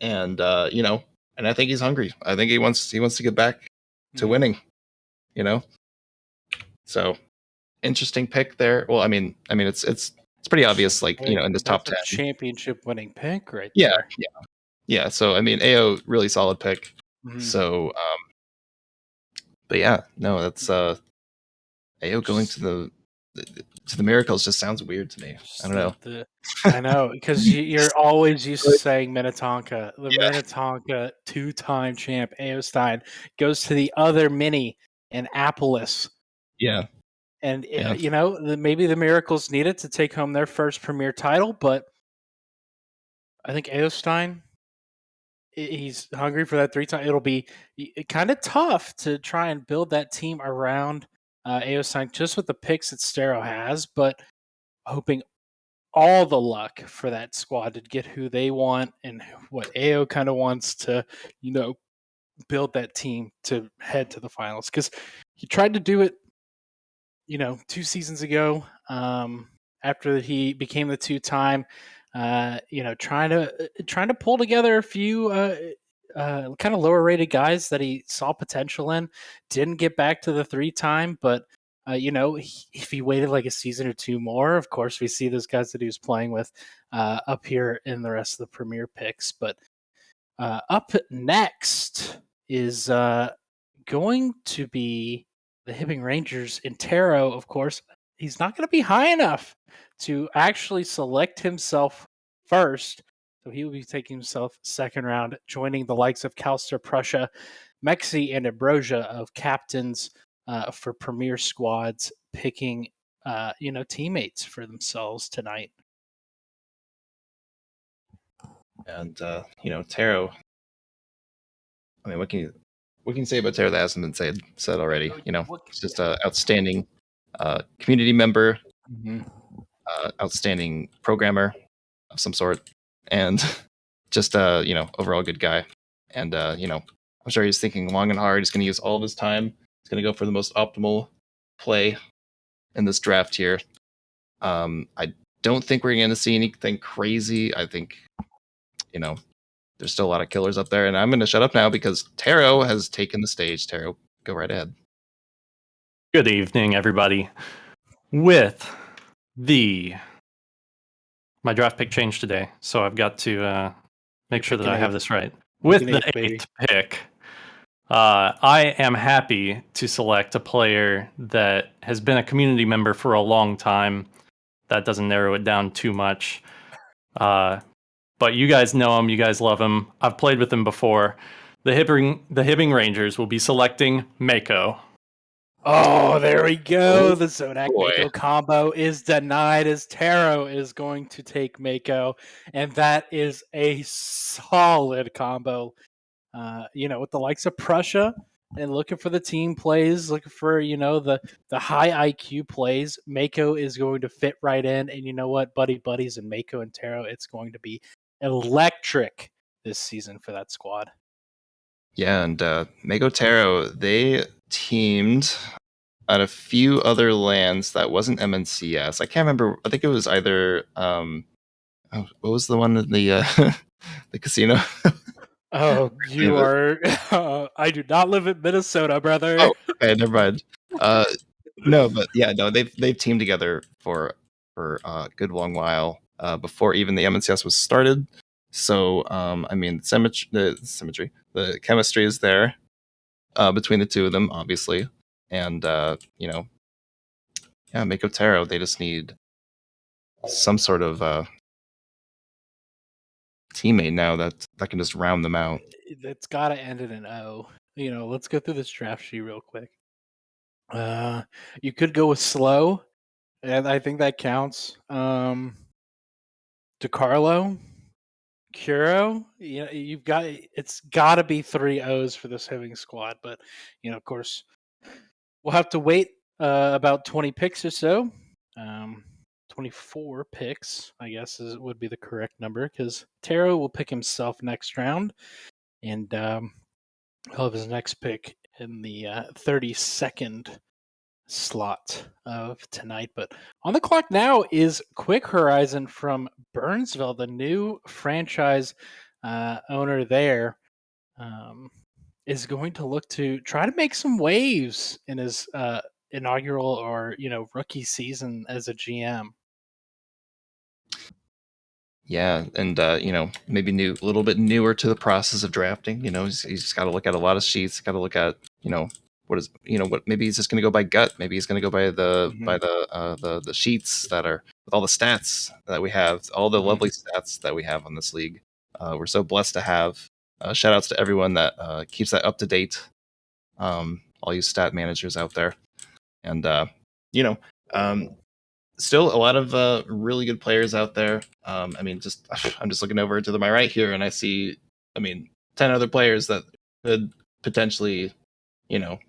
and and I think he's hungry. I think he wants to get back to winning. So interesting pick there. Well, I mean, it's pretty obvious, like in this top 10, championship winning pick, right? Yeah, yeah. So I mean, AO really solid pick. Mhm. So, but yeah, no, that's AO going to the Miracles just sounds weird to me. I don't know. I know, because you're always used to saying Minnetonka. The Minnetonka 2-time champ Aostein goes to the other mini in Annapolis. Yeah. And, maybe the Miracles need it to take home their first premier title, but I think Aostein, he's hungry for that 3-time. It'll be kind of tough to try and build that team around Aostein just with the picks that Stero has, but hoping all the luck for that squad to get who they want and what AO kind of wants to, build that team to head to the finals. Because he tried to do it, 2 seasons ago, after he became the 2-time, trying to pull together a few kind of lower rated guys that he saw potential in. Didn't get back to the 3-time, but if he waited like a season or 2 more, of course we see those guys that he was playing with up here in the rest of the premier picks. But up next is going to be the Hibbing Rangers. Intero, of course, he's not going to be high enough to actually select himself first. So he will be taking himself second round, joining the likes of Calster, Prussia, Mexi, and Ambrosia of captains for premier squads, picking teammates for themselves tonight. And Taro. I mean, what can you say about Taro that hasn't been said already? He's just an outstanding community member, outstanding programmer of some sort, and just overall good guy. And I'm sure he's thinking long and hard. He's going to use all of his time. He's going to go for the most optimal play in this draft here. I don't think we're going to see anything crazy. I think there's still a lot of killers up there, and I'm going to shut up now because Taro has taken the stage. Taro, go right ahead. Good evening, everybody. With my draft pick changed today, so I've got to make sure that picking I have eighth. this right. With Picking the eighth, baby. eighth pick, I am happy to select a player that has been a community member for a long time. That doesn't narrow it down too much. But you guys know him. You guys love him. I've played with him before. The Hibbing Rangers will be selecting Mako. Oh, there we go. Oh, The Zodak boy. Mako combo is denied as Taro is going to take Mako, and that is a solid combo. With the likes of Prussia and looking for the team plays, looking for the high IQ plays. Mako is going to fit right in, and you know what, buddies and Mako and Taro, it's going to be electric this season for that squad. Yeah, and Mako Taro, they teamed at a few other lands that wasn't MNCS. I can't remember. I think it was either what was the one in the the casino? Oh, you are. I do not live in Minnesota, brother. Oh, okay, never mind. No, but yeah, no, they've teamed together for a good long while before even the MNCS was started. So I mean, the chemistry is there between the two of them, obviously, and Mako Taro, they just need some sort of teammate now that can just round them out. It's got to end in an O. Let's go through this draft sheet real quick. You could go with Slow, and I think that counts. DeCarlo, Curo, it's got to be 3 O's for this Hibbing squad, but of course, we'll have to wait about 20 picks or so. 24 picks, I guess, would be the correct number, because Taro will pick himself next round, and he'll have his next pick in the 32nd slot of tonight. But on the clock now is Quick Horizon from Burnsville, the new franchise owner there. Is going to look to try to make some waves in his inaugural or rookie season as a GM. Yeah, and maybe a little bit newer to the process of drafting. He's just got to look at a lot of sheets. Got to look at what maybe he's just going to go by gut. Maybe he's going to go by the sheets that are with all the stats that we have, all the lovely stats that we have on this league. We're so blessed to have. Shout outs to everyone that keeps that up to date. All you stat managers out there, and still a lot of really good players out there. I'm just looking over to my right here, and I see, 10 other players that could potentially,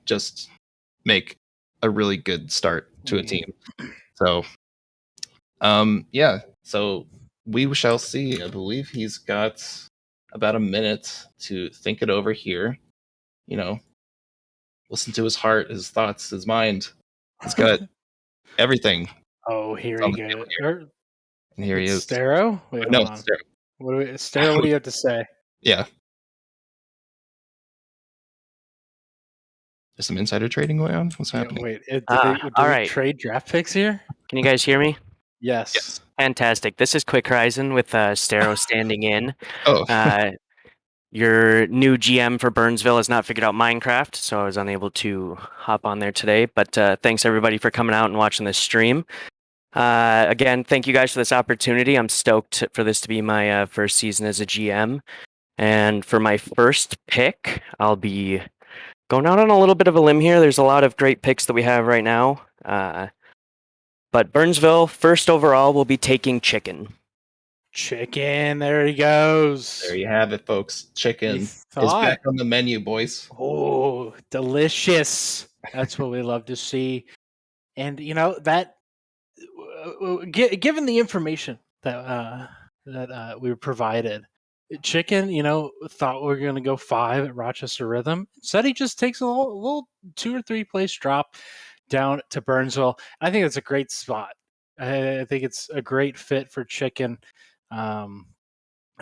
just make a really good start to a team. So, so we shall see. I believe he's got about a minute to think it over here. Listen to his heart, his thoughts, his mind. He's got everything. Oh, here he goes. And here he is. Stero? Wait, No, hold on. Stero. Stero, what do you have to say? Yeah. There's some insider trading going on? What's happening? Wait, did all right. we trade draft picks here? Can you guys hear me? Yes. Fantastic. This is Quick Horizon with Stero standing in. Oh. Your new GM for Burnsville has not figured out Minecraft, so I was unable to hop on there today. But thanks everybody for coming out and watching this stream. Again, thank you guys for this opportunity. I'm stoked for this to be my first season as a GM. And for my first pick, I'll be going out on a little bit of a limb here. There's a lot of great picks that we have right now. But Burnsville, first overall, will be taking Chicken. Chicken, there he goes. There you have it, folks. Chicken is back on the menu, boys. Oh, delicious. That's what we love to see. And, that, given the information that we were provided, Chicken, thought we were going to go 5 at Rochester Rhythm. Instead, he just takes a little 2 or 3 place drop down to Burnsville. I think that's a great spot. I think it's a great fit for Chicken. And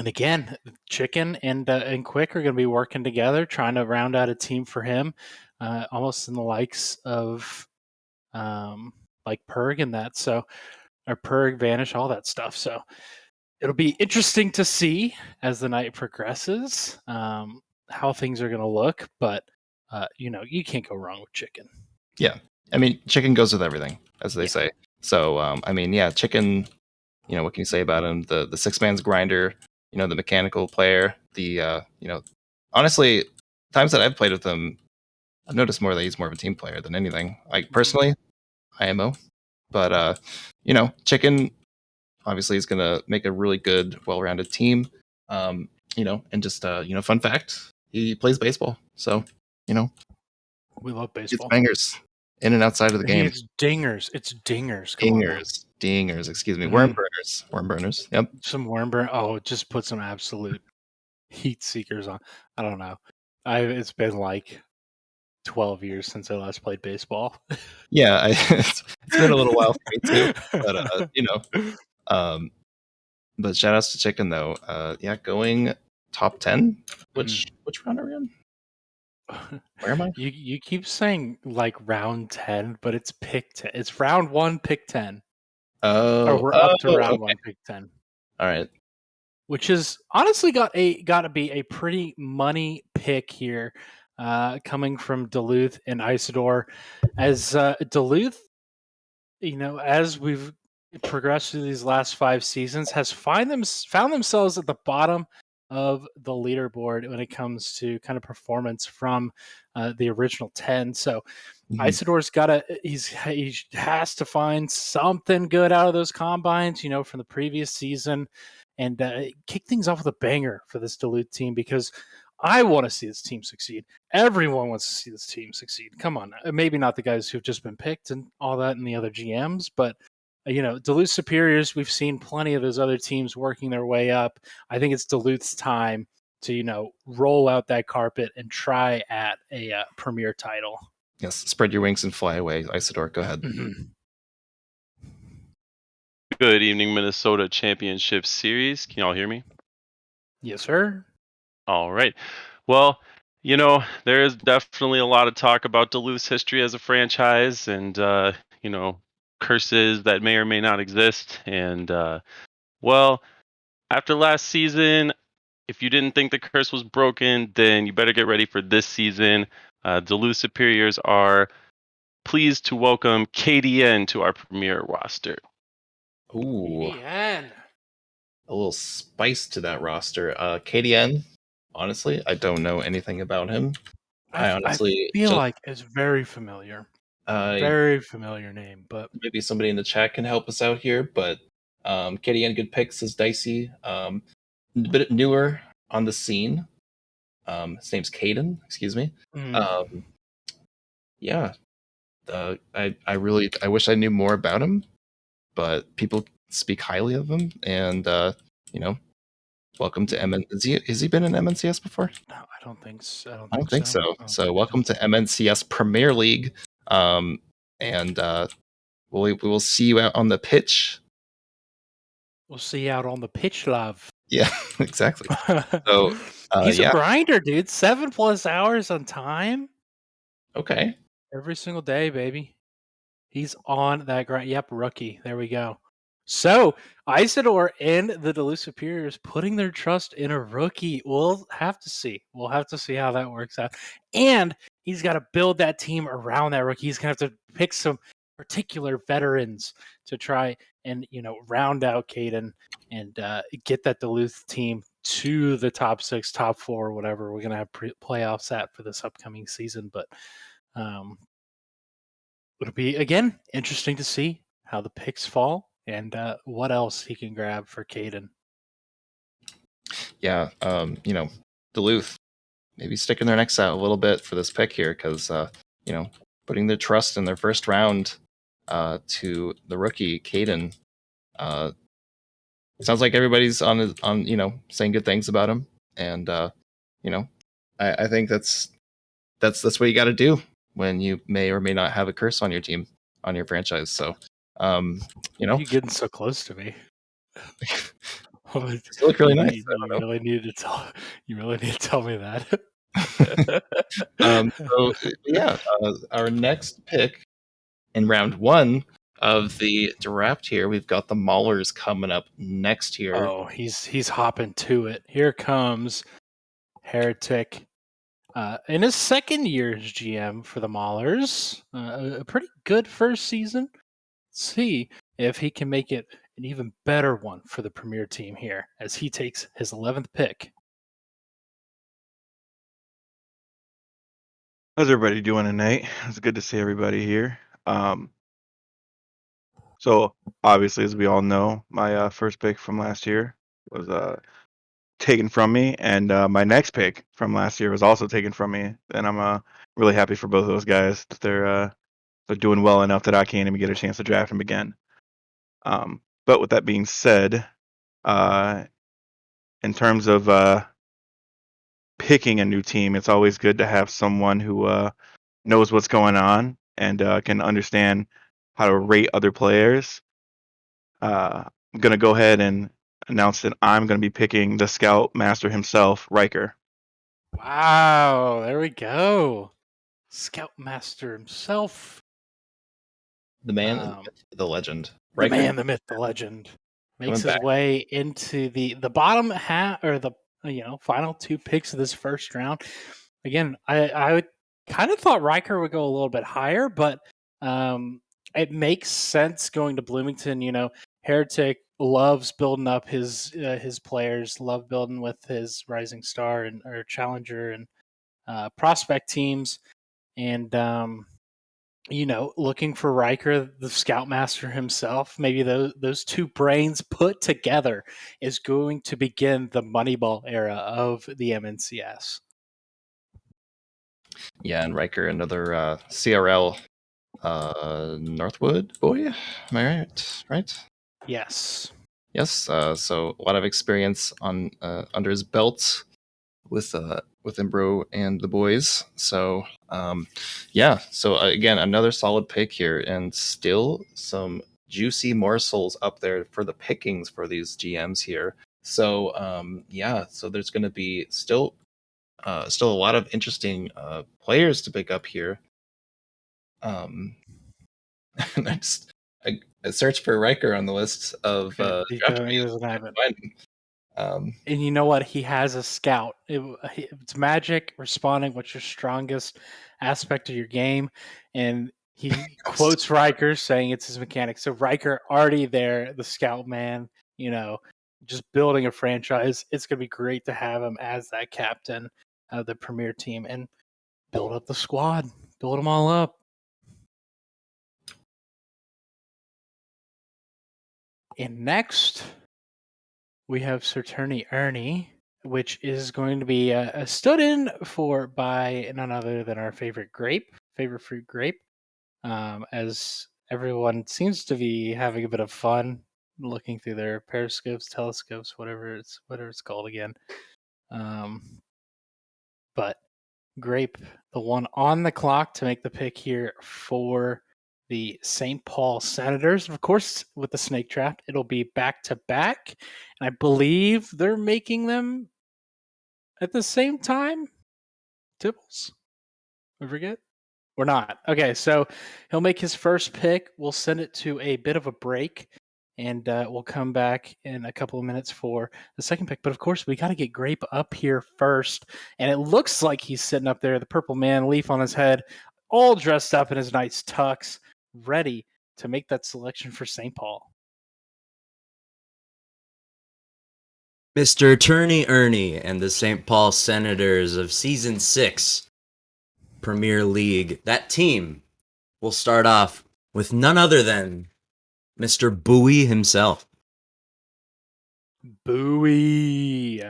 again, Chicken and Quick are going to be working together, trying to round out a team for him, almost in the likes of like Perg and that. So, or Perg, Vanish, all that stuff. So, it'll be interesting to see as the night progresses how things are going to look. But you can't go wrong with chicken. Yeah, I mean, chicken goes with everything, as they say. So, I mean, yeah, chicken. What can you say about him? The six man's grinder. The mechanical player. Honestly, times that I've played with him, I've noticed more that he's more of a team player than anything. Like personally, IMO, but chicken obviously is gonna make a really good, well-rounded team. And just fun fact, he plays baseball, so we love baseball. It's bangers in and outside of the game. It's dingers. It's dingers. Come on now. Dingers. Excuse me. Worm burners. Yep. Some worm burn. Oh, just put some absolute heat seekers on. I don't know. It's been like 12 years since I last played baseball. Yeah, it's been a little while for me too. But but shout outs to chicken though. Going top 10. Which round are we in? Where am I? You keep saying like round 10, but it's pick 10. It's round 1, pick 10. We're up to round 1, pick 10. All right. Which is honestly got to be a pretty money pick here, coming from Duluth and Isidore, as Duluth, as we've progressed through these last 5 seasons, has found themselves at the bottom of the leaderboard when it comes to kind of performance from the original 10. So Isidore's he has to find something good out of those combines, from the previous season, and kick things off with a banger for this Duluth team, because I want to see this team succeed. Everyone wants to see this team succeed. Come on, maybe not the guys who've just been picked and all that and the other GMs, but Duluth Superiors, we've seen plenty of those other teams working their way up. I think it's Duluth's time to, roll out that carpet and try at a premier title. Yes, spread your wings and fly away. Isidore, go ahead. Good evening, Minnesota Championship Series. Can y'all hear me? Yes, sir. All right. Well, there is definitely a lot of talk about Duluth's history as a franchise and, curses that may or may not exist. And, after last season, if you didn't think the curse was broken, then you better get ready for this season. Duluth Superiors are pleased to welcome KDN to our premier roster. Ooh. KDN. A little spice to that roster. KDN, honestly, I don't know anything about him. I feel like it's very familiar. Very familiar name, but maybe somebody in the chat can help us out here. But KDN, good picks, is Dicey. A bit newer on the scene. His name's Caden. Excuse me. I wish I knew more about him, but people speak highly of him, and welcome to MN. Has he been in MNCS before? No, I don't think so. I don't think so. So welcome to MNCS Premier League. We will see you out on the pitch. We'll see you out on the pitch, love. Yeah, exactly. So he's a grinder, dude. 7+ hours on time. Okay. Every single day, baby. He's on that grind. Yep, rookie. There we go. So Isidore and the Duluth Superiors putting their trust in a rookie. We'll have to see. We'll have to see how that works out. And he's got to build that team around that rookie. He's going to have to pick some particular veterans to try and, round out Caden and get that Duluth team to the top 6, top 4, whatever we're going to have playoffs at for this upcoming season. But it'll be, again, interesting to see how the picks fall and what else he can grab for Caden. Yeah, Duluth maybe sticking their necks out a little bit for this pick here, because putting their trust in their first round to the rookie Caden. Sounds like everybody's on saying good things about him, and I think that's what you got to do when you may or may not have a curse on your team, on your franchise. So you're getting so close to me. You look really nice. You really need to tell me that. Our next pick in round 1 of the draft here. We've got the Maulers coming up next here. Oh, he's hopping to it. Here comes Heretic. In his second year as GM for the Maulers, a pretty good first season. Let's see if he can make it an even better one for the Premier team here as he takes his 11th pick. How's everybody doing tonight? It's good to see everybody here. So obviously, as we all know, my first pick from last year was taken from me, and my next pick from last year was also taken from me. And I'm really happy for both of those guys that they're doing well enough that I can't even get a chance to draft them again. But with that being said, in terms of picking a new team, it's always good to have someone who knows what's going on and can understand how to rate other players. I'm going to go ahead and announce that I'm going to be picking the Scout Master himself, Riker. Wow, there we go. Scoutmaster himself. The man, the legend. The man, the myth, the legend. Makes his way into the bottom half, or the final two picks of this first round. Again, I would kind of thought Riker would go a little bit higher, but it makes sense going to Bloomington. Heretic loves building up his players, love building with his Rising Star or Challenger and prospect teams, and looking for Riker, the Scoutmaster himself. Maybe those two brains put together is going to begin the Moneyball era of the MNCS. Yeah, and Riker, another CRL Northwood boy. Am I right? Yes. Yes. So a lot of experience on under his belt with Imbro and the boys. So yeah. So again, another solid pick here, and still some juicy morsels up there for the pickings for these GMs here. So yeah. So there's going to be still a lot of interesting players to pick up here. And I searched for Riker on the list of and you know what? He has a scout. It's magic, responding. What's your strongest aspect of your game? And he quotes Riker saying it's his mechanic. So Riker already there, the scout man, just building a franchise. It's going to be great to have him as that captain of the Premier team and build up the squad, build them all up. And next, we have Saturni Ernie, which is going to be stood in for by none other than our favorite fruit grape, as everyone seems to be having a bit of fun looking through their periscopes, telescopes, whatever it's called again. But Grape, the one on the clock to make the pick here for the St. Paul Senators. Of course, with the snake draft, it'll be back-to-back. And I believe they're making them at the same time. Tibbles? I forget? Or not. Okay, so he'll make his first pick. We'll send it to a bit of a break. And we'll come back in a couple of minutes for the second pick. But of course, we got to get Grape up here first. And it looks like he's sitting up there, the purple man, leaf on his head, all dressed up in his nice tux, ready to make that selection for St. Paul. Mr. Attorney Ernie and the St. Paul Senators of Season 6 Premier League. That team will start off with none other than Mr. Bowie himself. Bowie.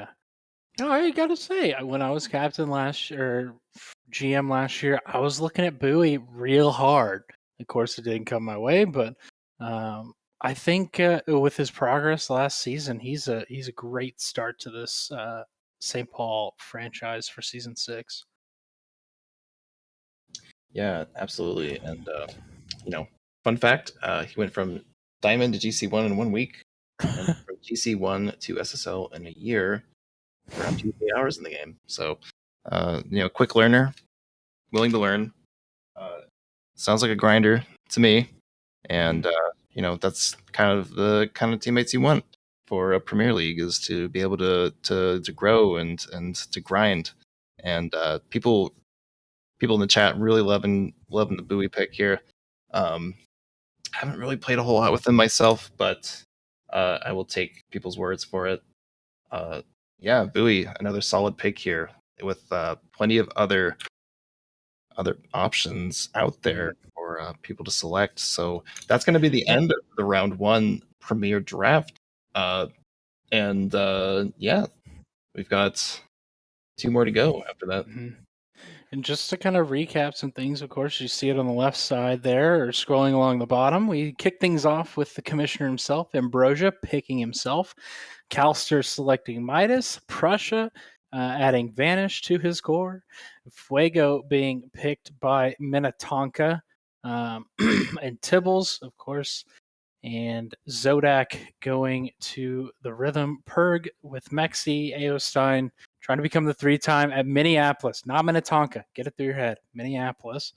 I gotta say, when I was captain GM last year, I was looking at Bowie real hard. Of course, it didn't come my way, but I think with his progress last season, he's a great start to this St. Paul franchise for Season 6. Yeah, absolutely. And fun fact, he went from Diamond to GC1 in 1 week, and from GC1 to SSL in a year, around 2 hours in the game. So, quick learner, willing to learn. Sounds like a grinder to me. and that's kind of the kind of teammates you want for a Premier League, is to be able to grow and to grind. And people in the chat really loving the Bowie pick here. Haven't really played a whole lot with him myself, but I will take people's words for it. Yeah, Bowie, another solid pick here with plenty of other options out there for people to select. So that's going to be the end of the round 1 Premier Draft. And yeah, we've got 2 more to go after that. And just to kind of recap some things, of course, you see it on the left side there, or scrolling along the bottom. We kick things off with the commissioner himself, Ambrosia, picking himself. Calster selecting Midas. Prussia adding Vanish to his core. Fuego being picked by Minnetonka. And Tibbles, of course. And Zodak going to the Rhythm. Perg with Mexi, Aostein, trying to become the 3-time at Minneapolis, not Minnetonka. Get it through your head. Minneapolis.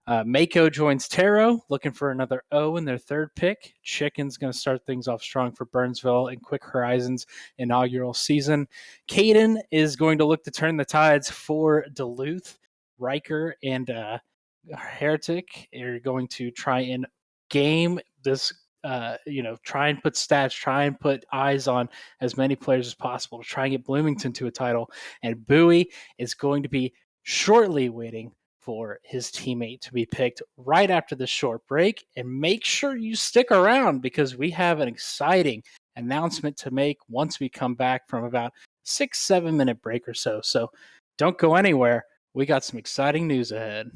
Mako joins Taro, looking for another O in their 3rd pick. Chicken's going to start things off strong for Burnsville in Quick Horizons inaugural season. Caden is going to look to turn the tides for Duluth. Riker and Heretic are going to try and game this, try and put stats, try and put eyes on as many players as possible to try and get Bloomington to a title. And Bowie is going to be shortly waiting for his teammate to be picked right after this short break. And make sure you stick around, because we have an exciting announcement to make once we come back from about 6-7 minute break or so. So don't go anywhere. We got some exciting news ahead.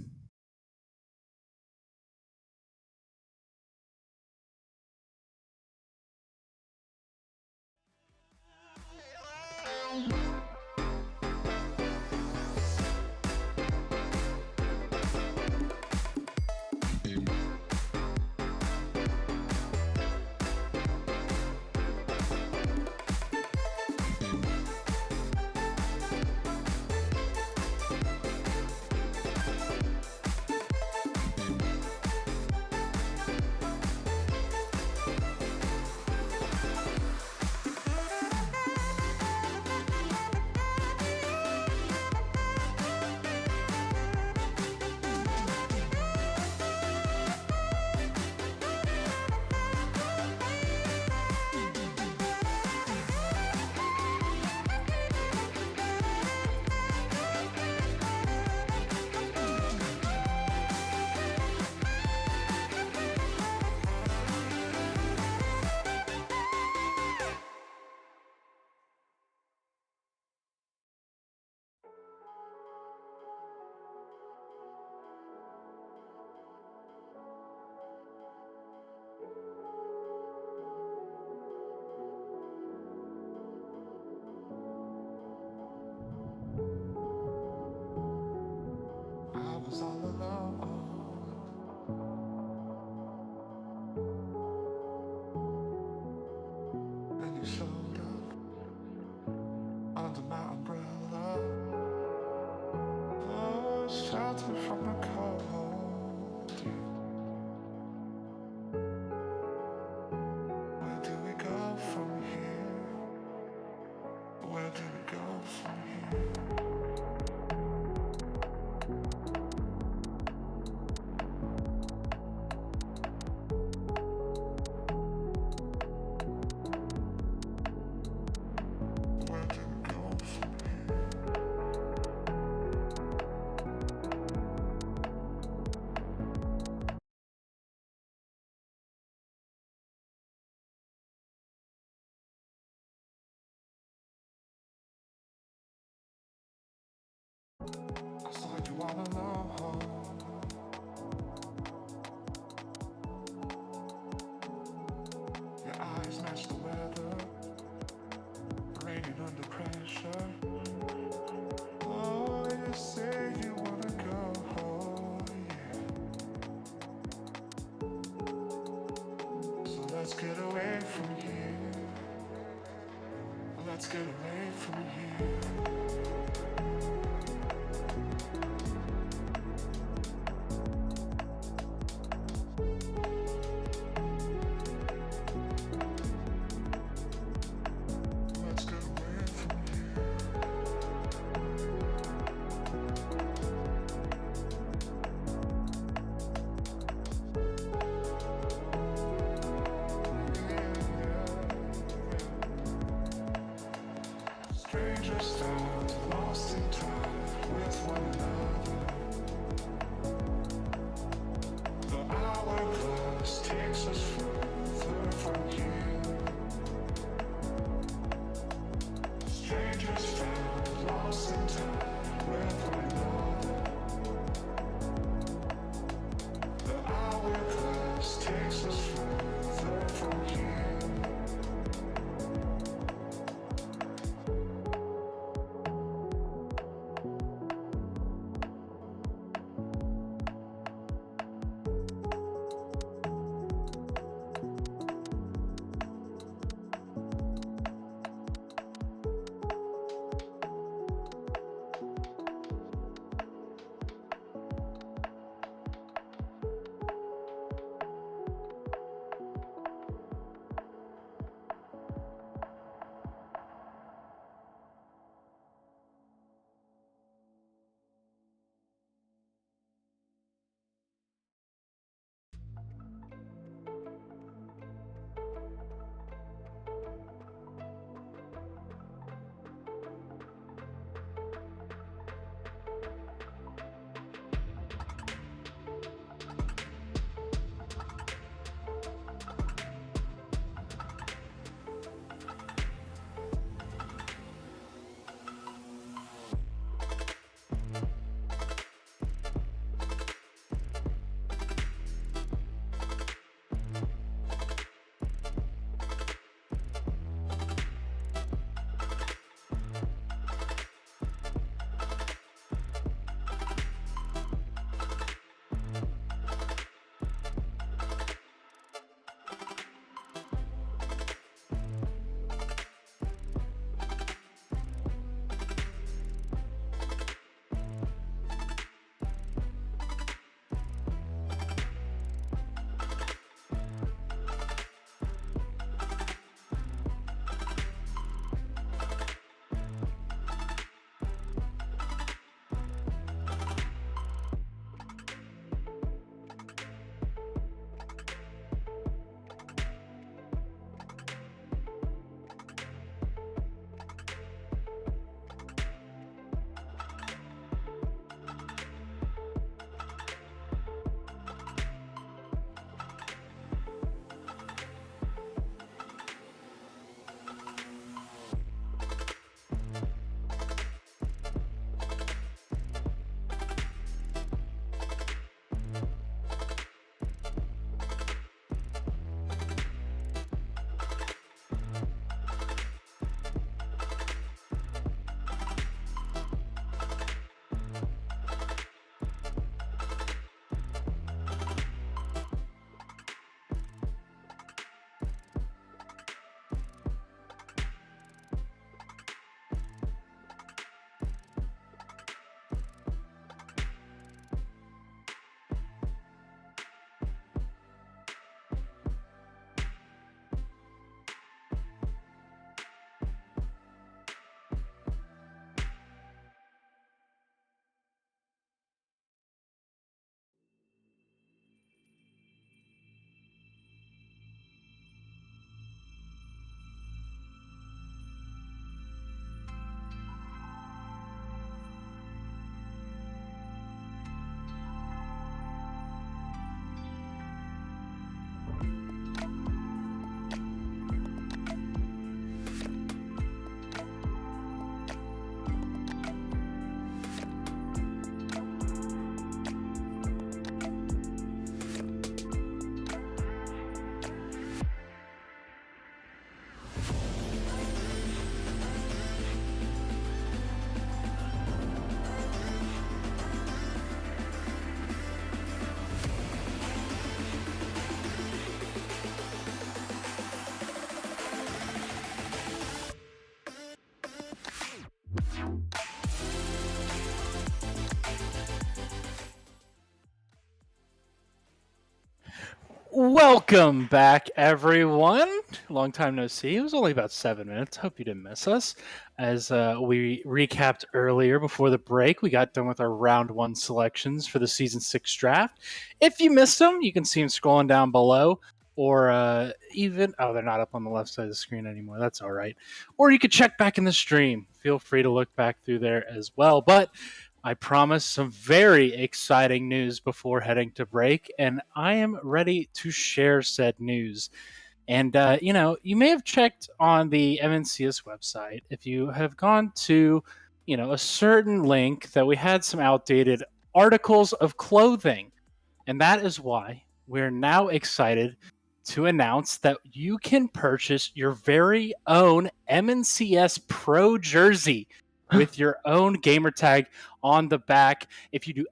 Let's get away from here. Let's get away from here. Welcome back, everyone. Long time no see. It was only about 7 minutes. Hope you didn't miss us. As we recapped earlier before the break, we got done with our round 1 selections for the Season 6 draft. If you missed them, you can see them scrolling down below. Or even, oh, they're not up on the left side of the screen anymore. That's all right. Or you could check back in the stream. Feel free to look back through there as well. But I promise some very exciting news before heading to break, and I am ready to share said news. And, you may have checked on the MNCS website. If you have gone to, a certain link that we had some outdated articles of clothing. And that is why we're now excited to announce that you can purchase your very own MNCS Pro jersey with your own gamer tag on the back. If you do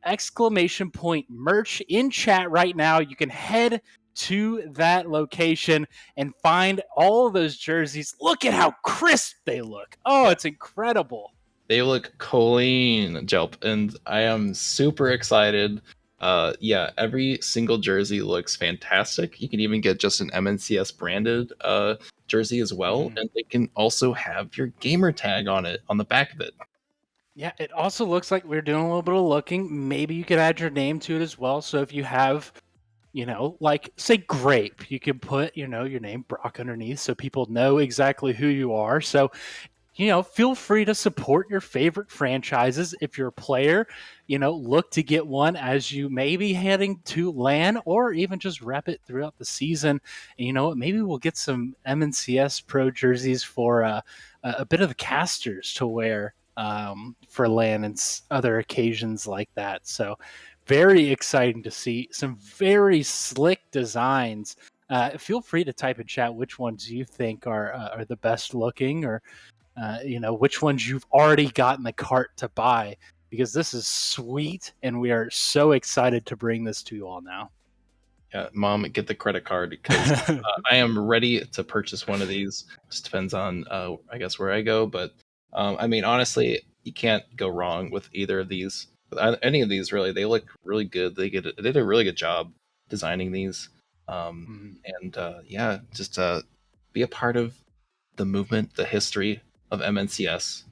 !merch in chat right now, you can head to that location and find all of those jerseys. Look at how crisp they look. Oh, it's incredible. They look clean, Jelp, and I am super excited. Every single jersey looks fantastic. You can even get just an MNCS branded jersey as well, and they can also have your gamer tag on it, on the back of it. Yeah, it also looks like we're doing a little bit of looking. Maybe you could add your name to it as well. So if you have, like say Grape, you can put, your name Brock underneath so people know exactly who you are. So, feel free to support your favorite franchises. If you're a player, look to get one as you may be heading to LAN or even just rep it throughout the season. And maybe we'll get some MNCS Pro jerseys for a bit of the casters to wear for LAN and other occasions like that. So very exciting to see some very slick designs. Feel free to type in chat which ones you think are the best looking, or which ones you've already got in the cart to buy, because this is sweet and we are so excited to bring this to you all now. Yeah, Mom, get the credit card because I am ready to purchase one of these. Just depends on, I guess, where I go. But honestly, you can't go wrong with either of these. Any of these, really. They look really good. They did a really good job designing these. Just be a part of the movement, the history of MNCS.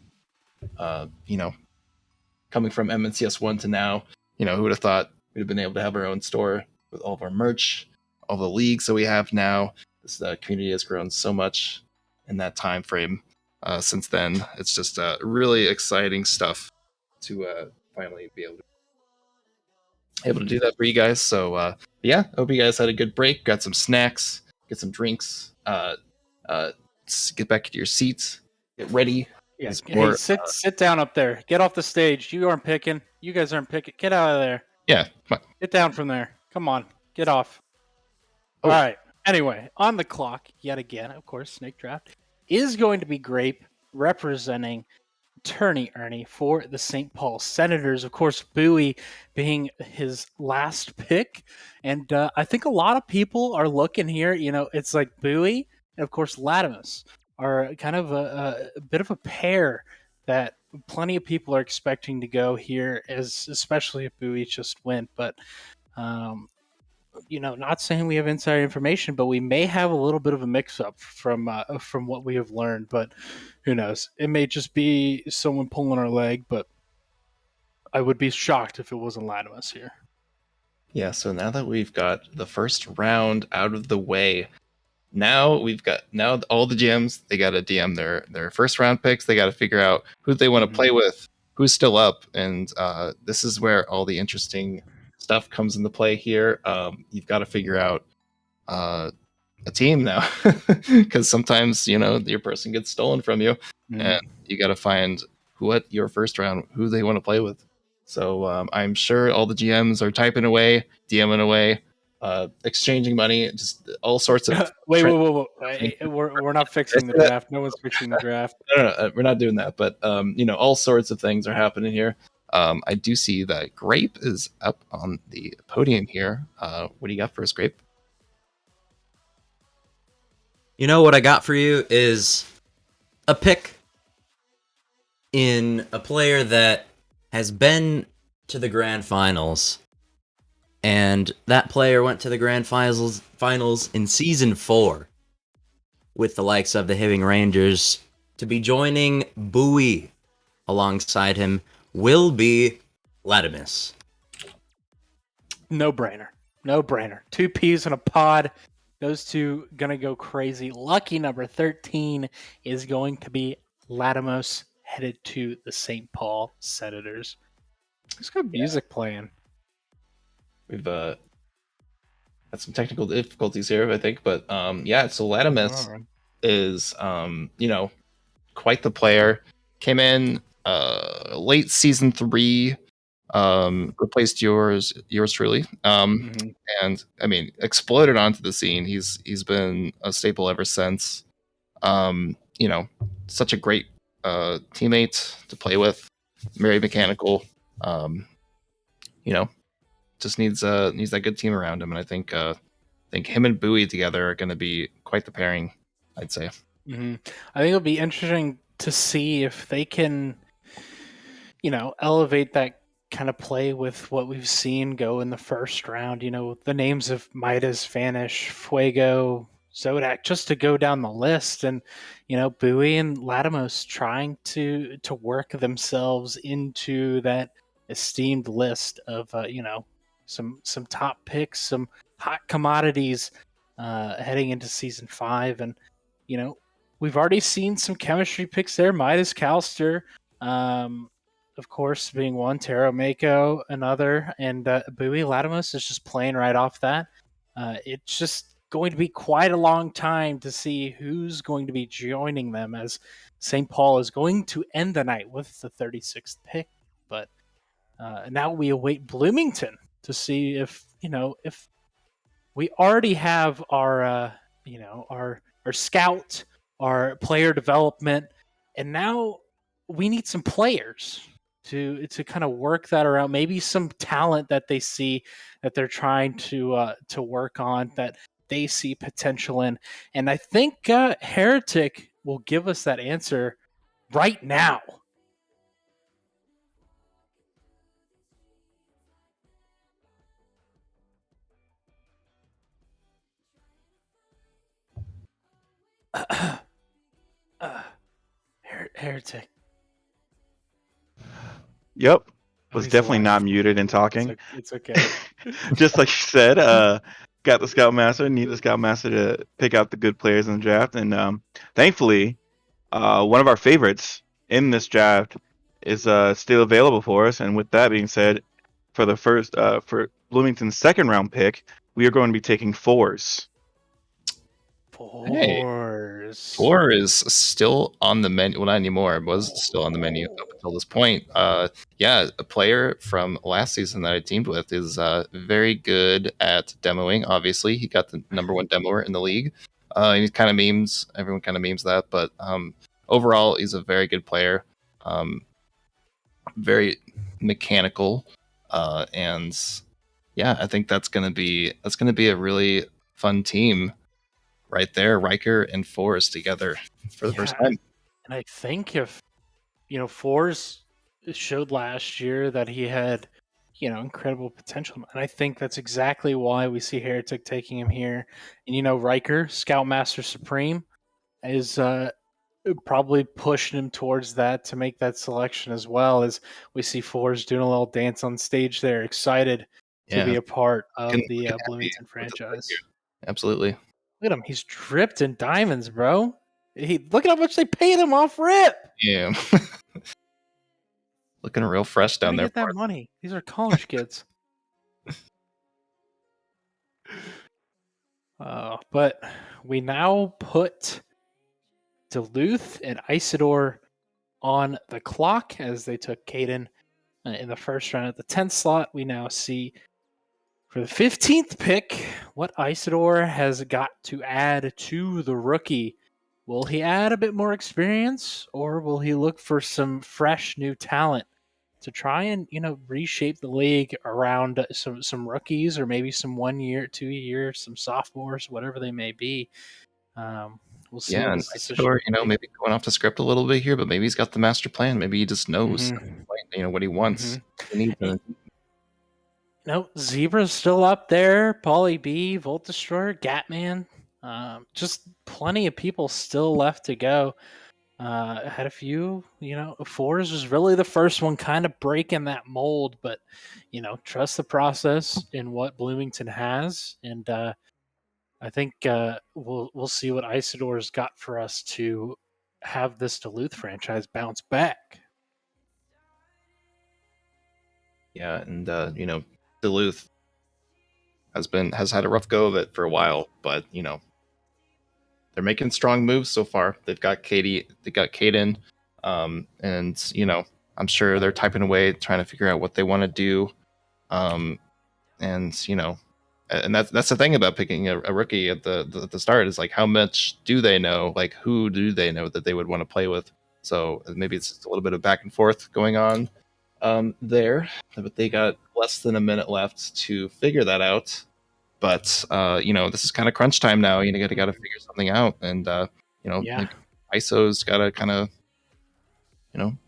Coming from MNCS 1 to now, who would have thought we'd have been able to have our own store with all of our merch, all the leagues that we have now. This community has grown so much in that time frame. Since then, it's just really exciting stuff to finally be able to do that for you guys. So hope you guys had a good break, got some snacks, get some drinks, get back to your seats, get ready. Yeah, hey, sit down up there. Get off the stage. You aren't picking. You guys aren't picking. Get out of there. Yeah, come on. Get down from there. Come on. Get off. All right. Anyway, on the clock, yet again, of course, Snake Draft is going to be Grape representing Attorney Ernie for the St. Paul Senators. Of course, Bowie being his last pick. And I think a lot of people are looking here. It's like Bowie and, of course, Latimus are kind of a bit of a pair that plenty of people are expecting to go here, especially if Bowie just went. But, not saying we have insider information, but we may have a little bit of a mix-up from what we have learned. But who knows? It may just be someone pulling our leg, but I would be shocked if it wasn't Latimus here. Yeah, so now that we've got the first round out of the way, now all the GMs, they got to DM their first round picks. They got to figure out who they want to play with, who's still up, and this is where all the interesting stuff comes into play here. You've got to figure out a team now, because sometimes your person gets stolen from you, and you got to find your first round who they want to play with. So I'm sure all the GMs are typing away, DMing away, exchanging money, just all sorts of. Wait. We're not fixing the draft. No one's fixing the draft. No, we're not doing that. But all sorts of things are happening here. I do see that Grape is up on the podium here. What do you got for us, Grape? What I got for you is a pick in a player that has been to the grand finals And that player went to the grand finals in season 4 with the likes of the Hibbing Rangers. To be joining Bowie alongside him will be Latimus. No brainer. No brainer. 2 peas in a pod. Those two gonna go crazy. Lucky number 13 is going to be Latimus, headed to the St. Paul Senators. Let's go music playing. We've had some technical difficulties here, I think, but yeah. So Latimus is quite the player. Came in late season 3, replaced yours truly, and I mean exploded onto the scene. He's been a staple ever since. Such a great teammate to play with, very mechanical. Just needs that good team around him, and I think him and Bowie together are going to be quite the pairing, I'd say. I think it'll be interesting to see if they can, elevate that kind of play with what we've seen go in the first round. The names of Midas, Vanish, Fuego, Zodak, just to go down the list, and Bowie and Latimus trying to work themselves into that esteemed list of some top picks, some hot commodities heading into season 5, and we've already seen some chemistry picks there. Midas, Calster, of course, being one, Taro Mako another, and Bowie. Latimus is just playing right off that. It's just going to be quite a long time to see who's going to be joining them, as St. Paul is going to end the night with the 36th pick. But now we await Bloomington to see if we already have our scout, our player development, and now we need some players to kind of work that around. Maybe some talent that they see that they're trying to work on, that they see potential in. And I think Heretic will give us that answer right now. Heretic. Yep. Was definitely not muted and talking. It's okay. Just like you said, got the Scoutmaster, need the Scoutmaster to pick out the good players in the draft. And thankfully, one of our favorites in this draft is still available for us. And with that being said, for the for Bloomington's second round pick, we are going to be taking 4s. Hey, 4 is still on the menu. Well, not anymore. It was still on the menu up until this point. Yeah, a player from last season that I teamed with is very good at demoing. Obviously, he got the #1 demoer in the league. He kind of memes. Everyone kind of memes that, but overall, he's a very good player. Very mechanical, and yeah, I think that's gonna be a really fun team. Right there, Riker and Forrest together for the first time. And I think if, Forrest showed last year that he had, incredible potential. And I think that's exactly why we see Heretic taking him here. And, Riker, Scoutmaster Supreme, is probably pushing him towards that to make that selection, as well as we see Forrest doing a little dance on stage there, excited to be a part of the Bloomington franchise. Absolutely. Look at him. He's dripped in diamonds, bro. Look at how much they paid him off rip. Yeah. Looking real fresh down there. Get that money. These are college kids. But we now put Duluth and Isidore on the clock, as they took Caden in the first round at the 10th slot. We now see, for the 15th pick, what Isidore has got to add to the rookie. Will he add a bit more experience, or will he look for some fresh new talent to try and, reshape the league around some rookies, or maybe some 1 year, 2 year, some sophomores, whatever they may be? We'll see. Yeah, and Isidore, maybe going off the script a little bit here, but maybe he's got the master plan. Maybe he just knows, what he wants. No, Zebra's still up there. Polly B, Volt Destroyer, Gatman. Just plenty of people still left to go. Had a few, Fours was really the first one kind of breaking that mold, but trust the process in what Bloomington has, and I think we'll see what Isidore's got for us to have this Duluth franchise bounce back. Yeah, and Duluth has had a rough go of it for a while, but they're making strong moves so far. They've got Caden, and I'm sure they're typing away trying to figure out what they want to do, and that's the thing about picking a rookie at the start is like how much do they know, like who do they know that they would want to play with. So maybe it's just a little bit of back and forth going on there, but they got less than a minute left to figure that out. But this is kind of crunch time now. You got to figure something out, and like ISO's got to kind of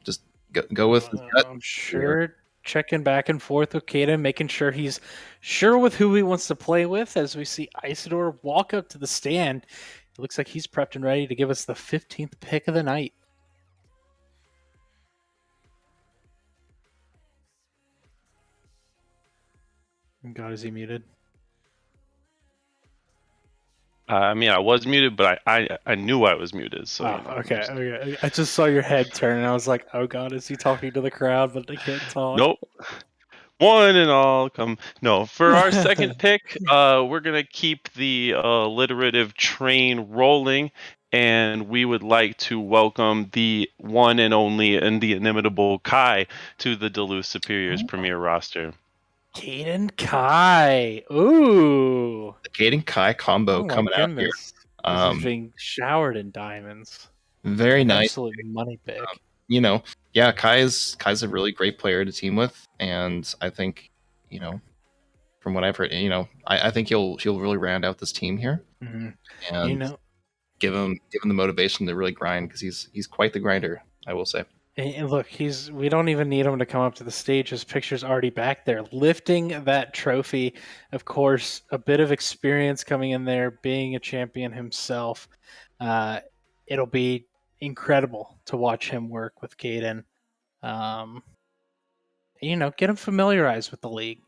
just go with his gut. I'm sure checking back and forth with Caden, making sure he's sure with who he wants to play with. As we see Isidore walk up to the stand, it looks like he's prepped and ready to give us the 15th pick of the night. God, is he muted? I mean, I was muted, but I knew I was muted. So Okay. I just saw your head turn, and I was like, "Oh God, is he talking to the crowd?" But they can't talk. Nope. One and all come. No, for our second pick, we're gonna keep the alliterative train rolling, and we would like to welcome the one and only and the inimitable Kai to the Duluth Superiors Premier roster. Caden Kai. Ooh. The Caden Kai combo coming out here. This is being showered in diamonds. Very nice. Absolute money pick. Kai's a really great player to team with, and I think, from what I've heard, I think he'll really round out this team here, and give him the motivation to really grind, because he's quite the grinder, I will say. And look, we don't even need him to come up to the stage. His picture's already back there, lifting that trophy. Of course, a bit of experience coming in there, being a champion himself. It'll be incredible to watch him work with Caden. Get him familiarized with the league.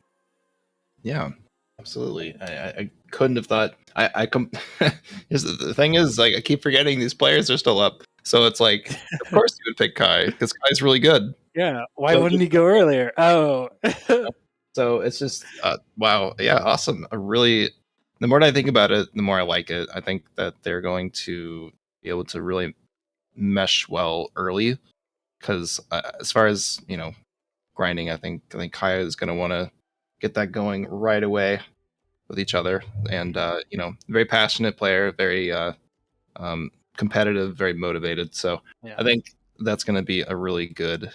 Yeah, absolutely. I couldn't have thought. The thing is, like, I keep forgetting these players are still up. So it's like, of course you would pick Kai, because Kai's really good. Yeah, why wouldn't he go earlier? Oh. So it's just, wow. Yeah, awesome. The more I think about it, the more I like it. I think that they're going to be able to really mesh well early, because as far as, grinding, I think Kai is going to want to get that going right away with each other. And, very passionate player, very competitive, very motivated. So I think that's going to be a really good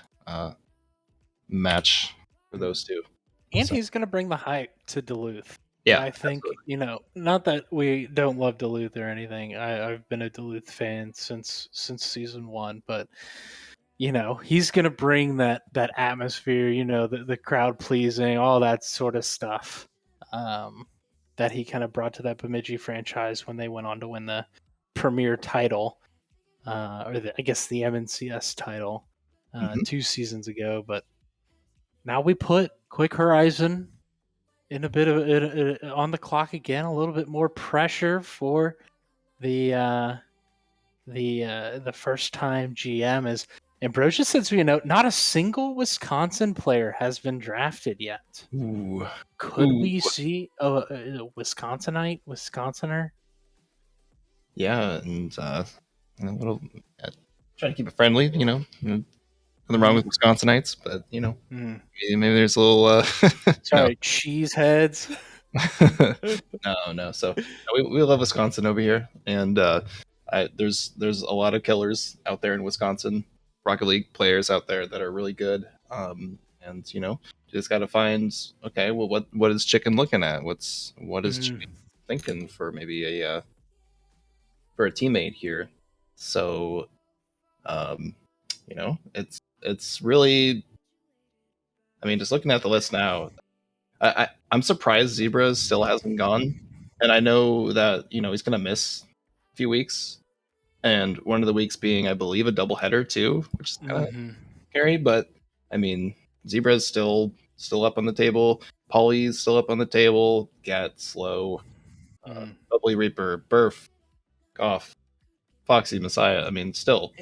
match for those two. And he's going to bring the hype to Duluth. Yeah, I think, not that we don't love Duluth or anything. I've been a Duluth fan since season 1, but he's going to bring that atmosphere, the crowd pleasing, all that sort of stuff that he kind of brought to that Bemidji franchise when they went on to win the Premier title, I guess the MNCS title 2 seasons ago. But now we put Quick Horizon in a bit of on the clock again, a little bit more pressure for the first time GM. As Ambrosia says, not a single Wisconsin player has been drafted yet. Ooh. Could we see a Wisconsinner? Yeah, and a little try to keep it friendly. Nothing wrong with Wisconsinites, but maybe there's a little. Sorry, cheeseheads. No. So we love Wisconsin over here, and there's a lot of killers out there in Wisconsin, Rocket League players out there that are really good. And you just got to find, okay, well, what is Chicken looking at? What is Chicken thinking for maybe for a teammate here? So, it's really, I mean, just looking at the list now, I'm surprised Zebra still hasn't gone, and I know that he's gonna miss a few weeks, and one of the weeks being, I believe, a doubleheader too, which is kind of Mhm. scary. But I mean, Zebra's still up on the table. Polly's still up on the table. Gat, Slow, Bubbly Reaper, Burf, Goff, Foxy, Messiah. I mean, still.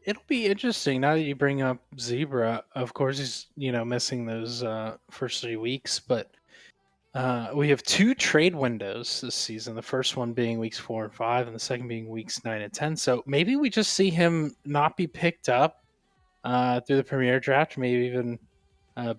It'll be interesting now that you bring up Zebra. Of course, he's missing those first 3 weeks, but we have 2 trade windows this season. The first one being weeks 4 and 5, and the second being weeks 9 and 10. So maybe we just see him not be picked up through the Premier Draft, maybe even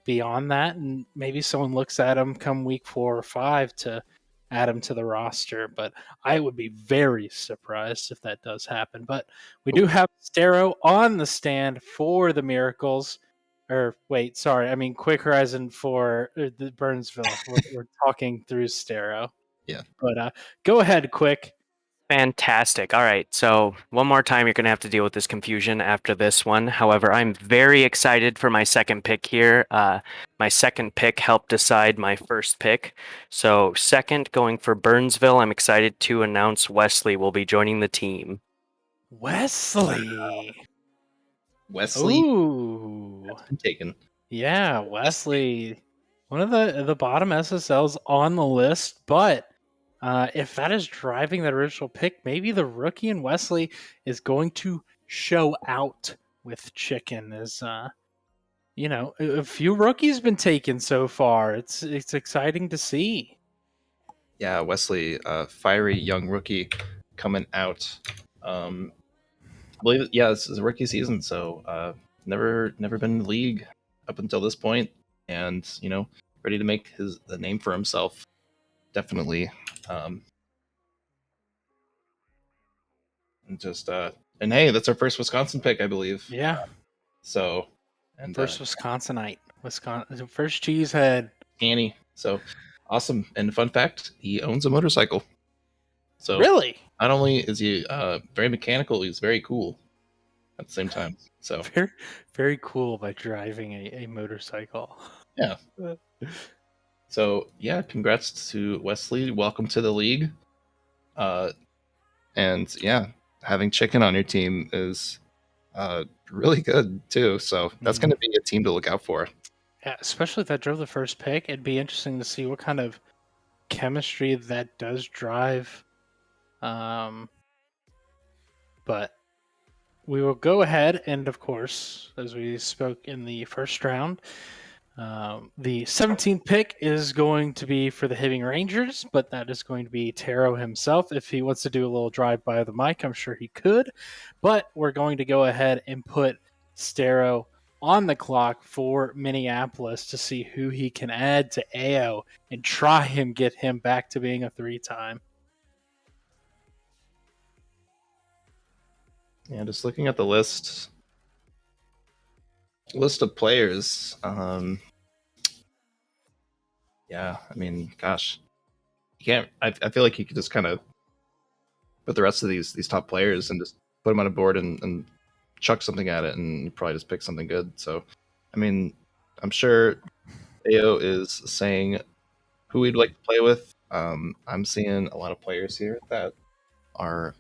beyond that, and maybe someone looks at him come week 4 or 5 to add him to the roster. But I would be very surprised if that does happen. But we do have Stero on the stand for the Miracles. Or wait, sorry, I mean Quick Horizon for the Burnsville. We're talking through Stero. Yeah. But go ahead, Quick. Fantastic. All right. So one more time, you're going to have to deal with this confusion after this one. However, I'm very excited for my second pick here. My second pick helped decide my first pick. So second, going for Burnsville, I'm excited to announce Wesley will be joining the team. Wesley. Wesley. Ooh. That's been taken. Yeah, Wesley. One of the bottom SSLs on the list, but if that is driving that original pick, maybe the rookie in Wesley is going to show out with Chicken. As a few rookies been taken so far. It's exciting to see. Yeah, Wesley, fiery young rookie coming out. I believe this is a rookie season, so never been in the league up until this point, and ready to make the name for himself. Definitely. And hey, that's our first Wisconsin pick, I believe. Yeah. So First Wisconsinite. First cheesehead. Annie. So awesome. And fun fact, he owns a motorcycle. So Really? not only is he very mechanical, he's very cool at the same time. So Very, very cool by driving a motorcycle. Yeah. So yeah, congrats to Wesley. Welcome to the league. And yeah, having Chicken on your team is really good too. So that's going to be a team to look out for. Yeah, especially if that drove the first pick. It'd be interesting to see what kind of chemistry that does drive. But we will go ahead and, of course, as we spoke in the first round, the 17th pick is going to be for the Hibbing Rangers, but that is going to be Taro himself. If he wants to do a little drive-by of the mic, I'm sure he could. But we're going to go ahead and put Stero on the clock for Minneapolis to see who he can add to AO and try and get him back to being a 3-time. Yeah, just looking at the list of players. Yeah, I mean, gosh, you can't. I feel like you could just kind of put the rest of these top players and just put them on a board and chuck something at it, and you probably just pick something good. So, I mean, I'm sure AO is saying who we'd like to play with. I'm seeing a lot of players here that are,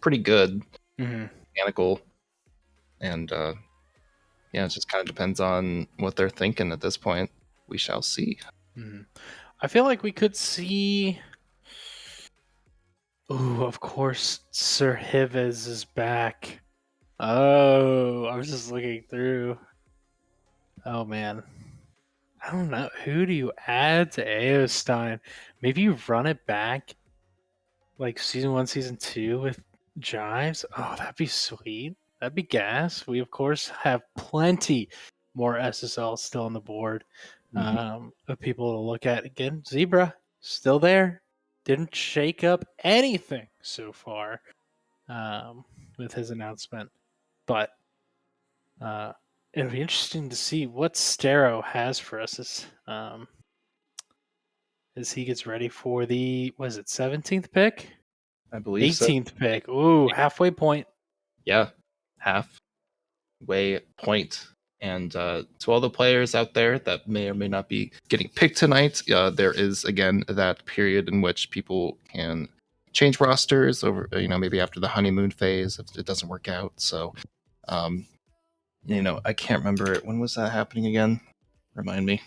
pretty good, mechanical, and yeah, it just kind of depends on what they're thinking at this point. We shall see. I feel like we could see. Ooh, of course, Sir Hivez is back. Oh, I was just looking through. Oh man, I don't know. Who do you add to Aostein? Maybe you run it back, like season 1, season 2 with Jives. Oh, that'd be sweet. That'd be gas. We of course have plenty more SSL still on the board of people to look at. Again, Zebra still there. Didn't shake up anything so far with his announcement, but it'll be interesting to see what Stero has for us as he gets ready for the 17th pick. I believe 18th pick. Ooh, halfway point. Yeah, halfway point. And to all the players out there that may or may not be getting picked tonight, there is again that period in which people can change rosters over, maybe after the honeymoon phase if it doesn't work out. So, I can't remember when was that happening again. Remind me.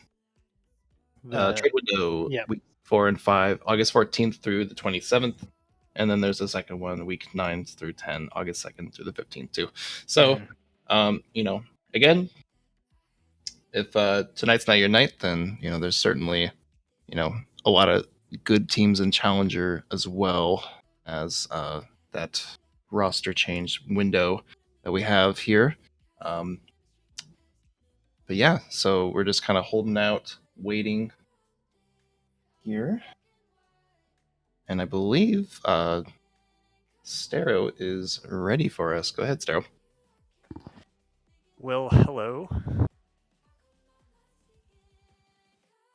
Trade window week 4 and 5, August 14th through the 27th. And then there's the second one, week 9 through 10, August 2nd through the 15th too. So, again, if tonight's not your night, then there's certainly a lot of good teams in Challenger as well as that roster change window that we have here. But yeah, so we're just kind of holding out, waiting here. And I believe Stero is ready for us. Go ahead, Stero. Well, hello.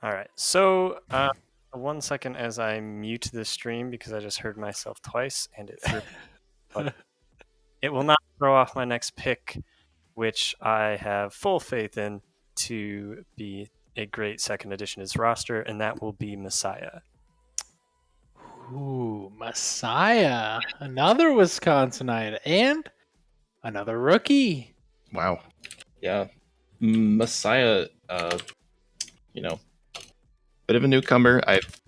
All right, so 1 second as I mute the stream because I just heard myself twice and it threw. But it will not throw off my next pick, which I have full faith in to be a great second addition to this roster, and that will be Messiah. Ooh, Messiah. Another Wisconsinite and another rookie. Wow. Yeah. Messiah, bit of a newcomer. I've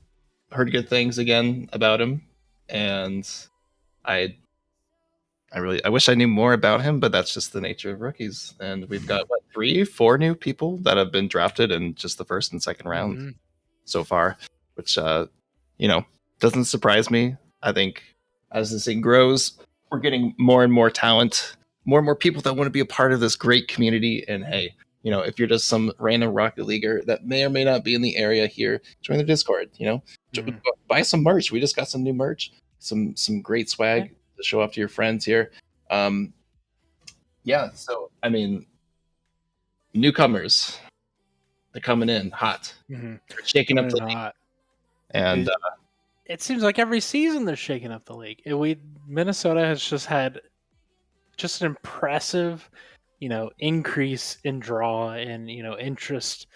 heard good things again about him, and I wish I knew more about him, but that's just the nature of rookies. And we've got 3-4 new people that have been drafted in just the first and second round so far, which doesn't surprise me. I think as this thing grows, we're getting more and more talent, more and more people that want to be a part of this great community. And hey, if you're just some random Rocket Leaguer that may or may not be in the area here, join the Discord. Buy some merch. We just got some new merch, some great swag to show off to your friends here. Yeah. So I mean, newcomers, they're coming in hot, they're shaking up the league. And it seems like every season they're shaking up the league. Minnesota has just had just an impressive, increase in draw and interest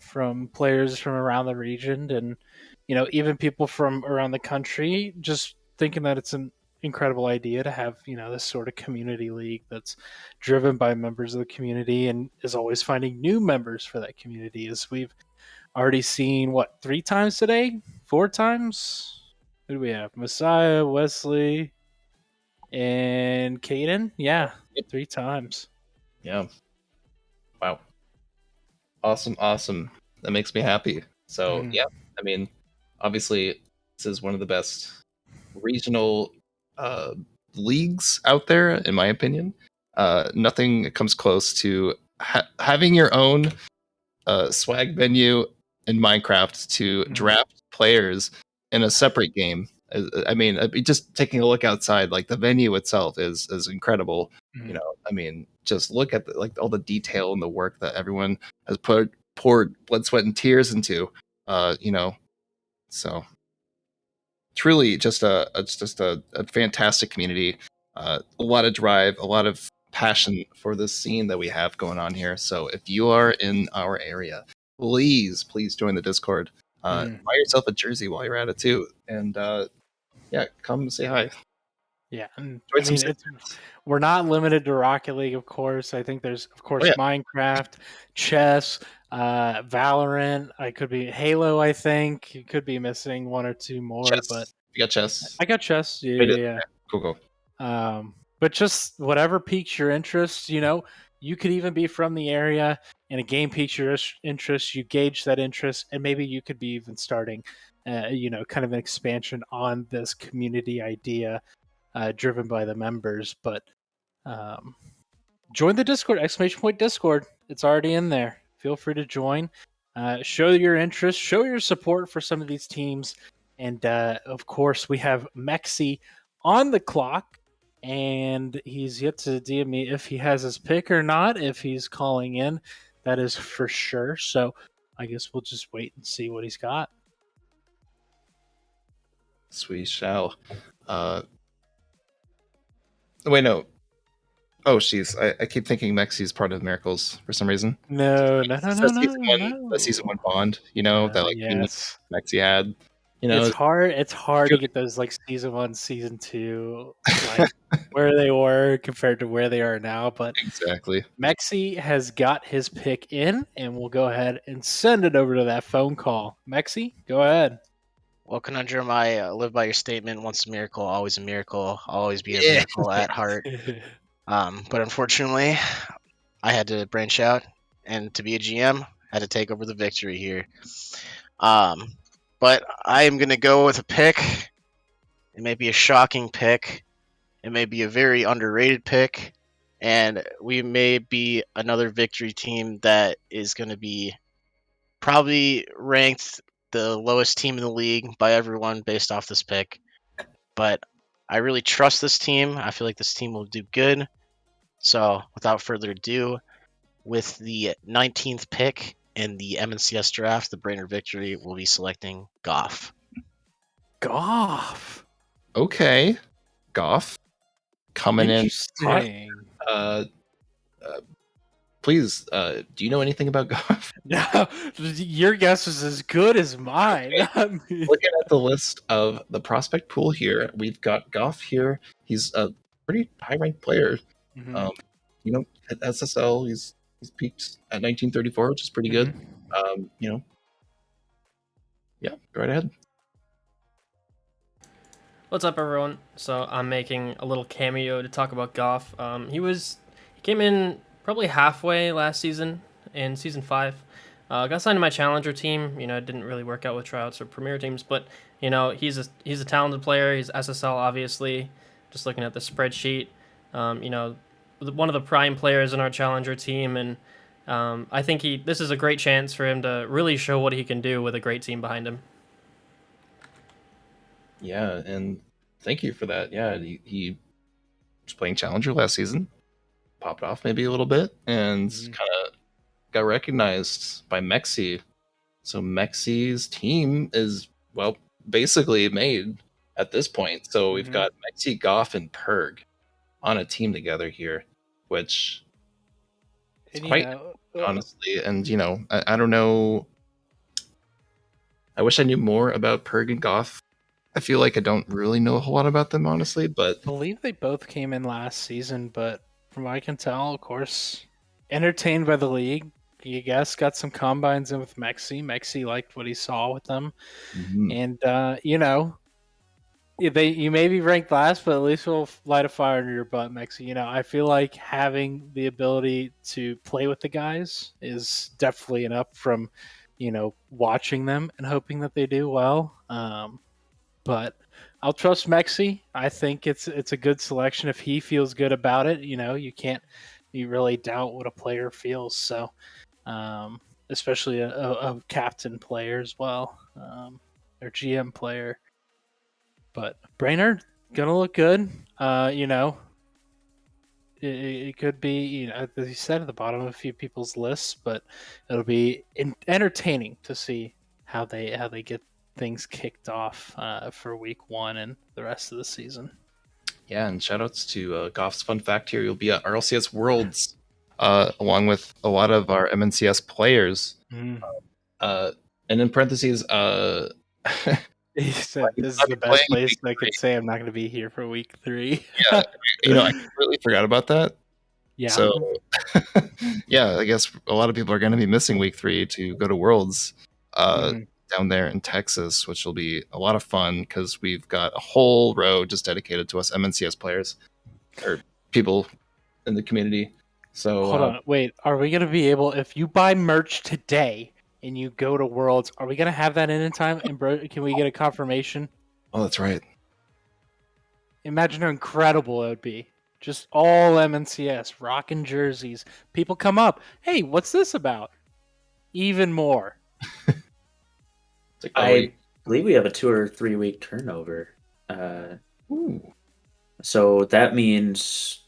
from players from around the region, and even people from around the country just thinking that it's an incredible idea to have this sort of community league that's driven by members of the community and is always finding new members for that community. As we've already seen 3 times today, 4 times. Who do we have? Messiah, Wesley, and Caden. Yeah, 3 times. Yeah. Wow. Awesome. That makes me happy. So yeah, I mean, obviously this is one of the best regional leagues out there, in my opinion. Nothing comes close to having your own swag venue in Minecraft to draft players in a separate game. I mean, just taking a look outside, like the venue itself is incredible. I mean, just look at all the detail and the work that everyone has poured blood, sweat, and tears into. So truly just a fantastic community. A lot of drive, a lot of passion for this scene that we have going on here. So if you are in our area, please join the Discord. Buy yourself a jersey while you're at it too, and come say hi. Yeah, and we're not limited to Rocket League, of course. I think there's, of course, Minecraft, chess, Valorant. I could be Halo. I think you could be missing 1 or 2 more, chess. But you got chess. I got chess. Yeah. Cool. But just whatever piques your interest, you could even be from the area and a game piques your interest. You gauge that interest, and maybe you could be even starting, kind of an expansion on this community idea driven by the members. But join the Discord, !Discord. It's already in there. Feel free to join. Show your interest. Show your support for some of these teams. And, of course, we have Mexi on the clock. And he's yet to DM me if he has his pick or not, if he's calling in. That is for sure. So I guess we'll just wait and see what he's got. We shall. Wait, no. Oh, jeez. I keep thinking Mexi's part of Miracles for some reason. No, no, no, It's no, that no, that season one bond, that like yes. Mexi had. It's hard. It's hard to get those like season 1, season 2, like where they were compared to where they are now. But exactly, Mexi has got his pick in, and we'll go ahead and send it over to that phone call. Mexi, go ahead. Well, Conundrum, I live by your statement: once a miracle, always a miracle. I'll always be a miracle at heart. But unfortunately, I had to branch out, and to be a GM, I had to take over the victory here. But I am going to go with a pick. It may be a shocking pick. It may be a very underrated pick. And we may be another victory team that is going to be probably ranked the lowest team in the league by everyone based off this pick. But I really trust this team. I feel like this team will do good. So without further ado, with the 19th pick in the MNCS draft, the Brainerd Victory will be selecting Goff. Goff. Okay, Goff coming in hot. Interesting. Please, do you know anything about Goff? No, your guess is as good as mine. Looking at the list of the prospect pool here, we've got Goff here. He's a pretty high-ranked player. Mhm. At SSL, he's peaked at 1934, which is pretty good. Yeah, go right ahead. What's up, everyone? So I'm making a little cameo to talk about Goff. He came in probably halfway last season in season 5. Got signed to my challenger team. It didn't really work out with tryouts or premier teams, but he's a talented player. He's SSL, obviously. Just looking at the spreadsheet, one of the prime players in our challenger team, and I think this is a great chance for him to really show what he can do with a great team behind him. Yeah, and thank you for that. Yeah, he was playing Challenger last season, popped off maybe a little bit, and kind of got recognized by Mexi. So Mexi's team is, well, basically made at this point. So we've got Mexi, Goff, and Perg on a team together here, which is quite honestly. And I don't know. I wish I knew more about Perg and Goff. I feel like I don't really know a whole lot about them, honestly, but I believe they both came in last season, but from what I can tell, of course, entertained by the league. You guess got some combines in with Mexi. Mexi liked what he saw with them, and you may be ranked last, but at least we'll light a fire under your butt, Mexi. I feel like having the ability to play with the guys is definitely enough from watching them and hoping that they do well. But I'll trust Mexi. I think it's a good selection if he feels good about it. You really doubt what a player feels. So, especially a captain player as well, or GM player. But Brainerd gonna look good. It could be, as you said, at the bottom of a few people's lists, but it'll be entertaining to see how they get things kicked off for week 1 and the rest of the season. Yeah, and shoutouts to Goff's fun fact here. You'll be at RLCS Worlds along with a lot of our MNCS players. And in parentheses, he said this is the best place I could say I'm not going to be here for week 3. Yeah, I completely forgot about that. Yeah. So, yeah, I guess a lot of people are going to be missing week 3 to go to Worlds down there in Texas, which will be a lot of fun because we've got a whole row just dedicated to us MNCS players or people in the community. So hold on, wait, are we going to be able, if you buy merch today and you go to Worlds, are we going to have that in time? And can we get a confirmation? Oh, that's right. Imagine how incredible it would be. Just all MNCS, rocking jerseys. People come up, hey, what's this about? Even more. I believe we have a 2 or 3 week turnover. So that means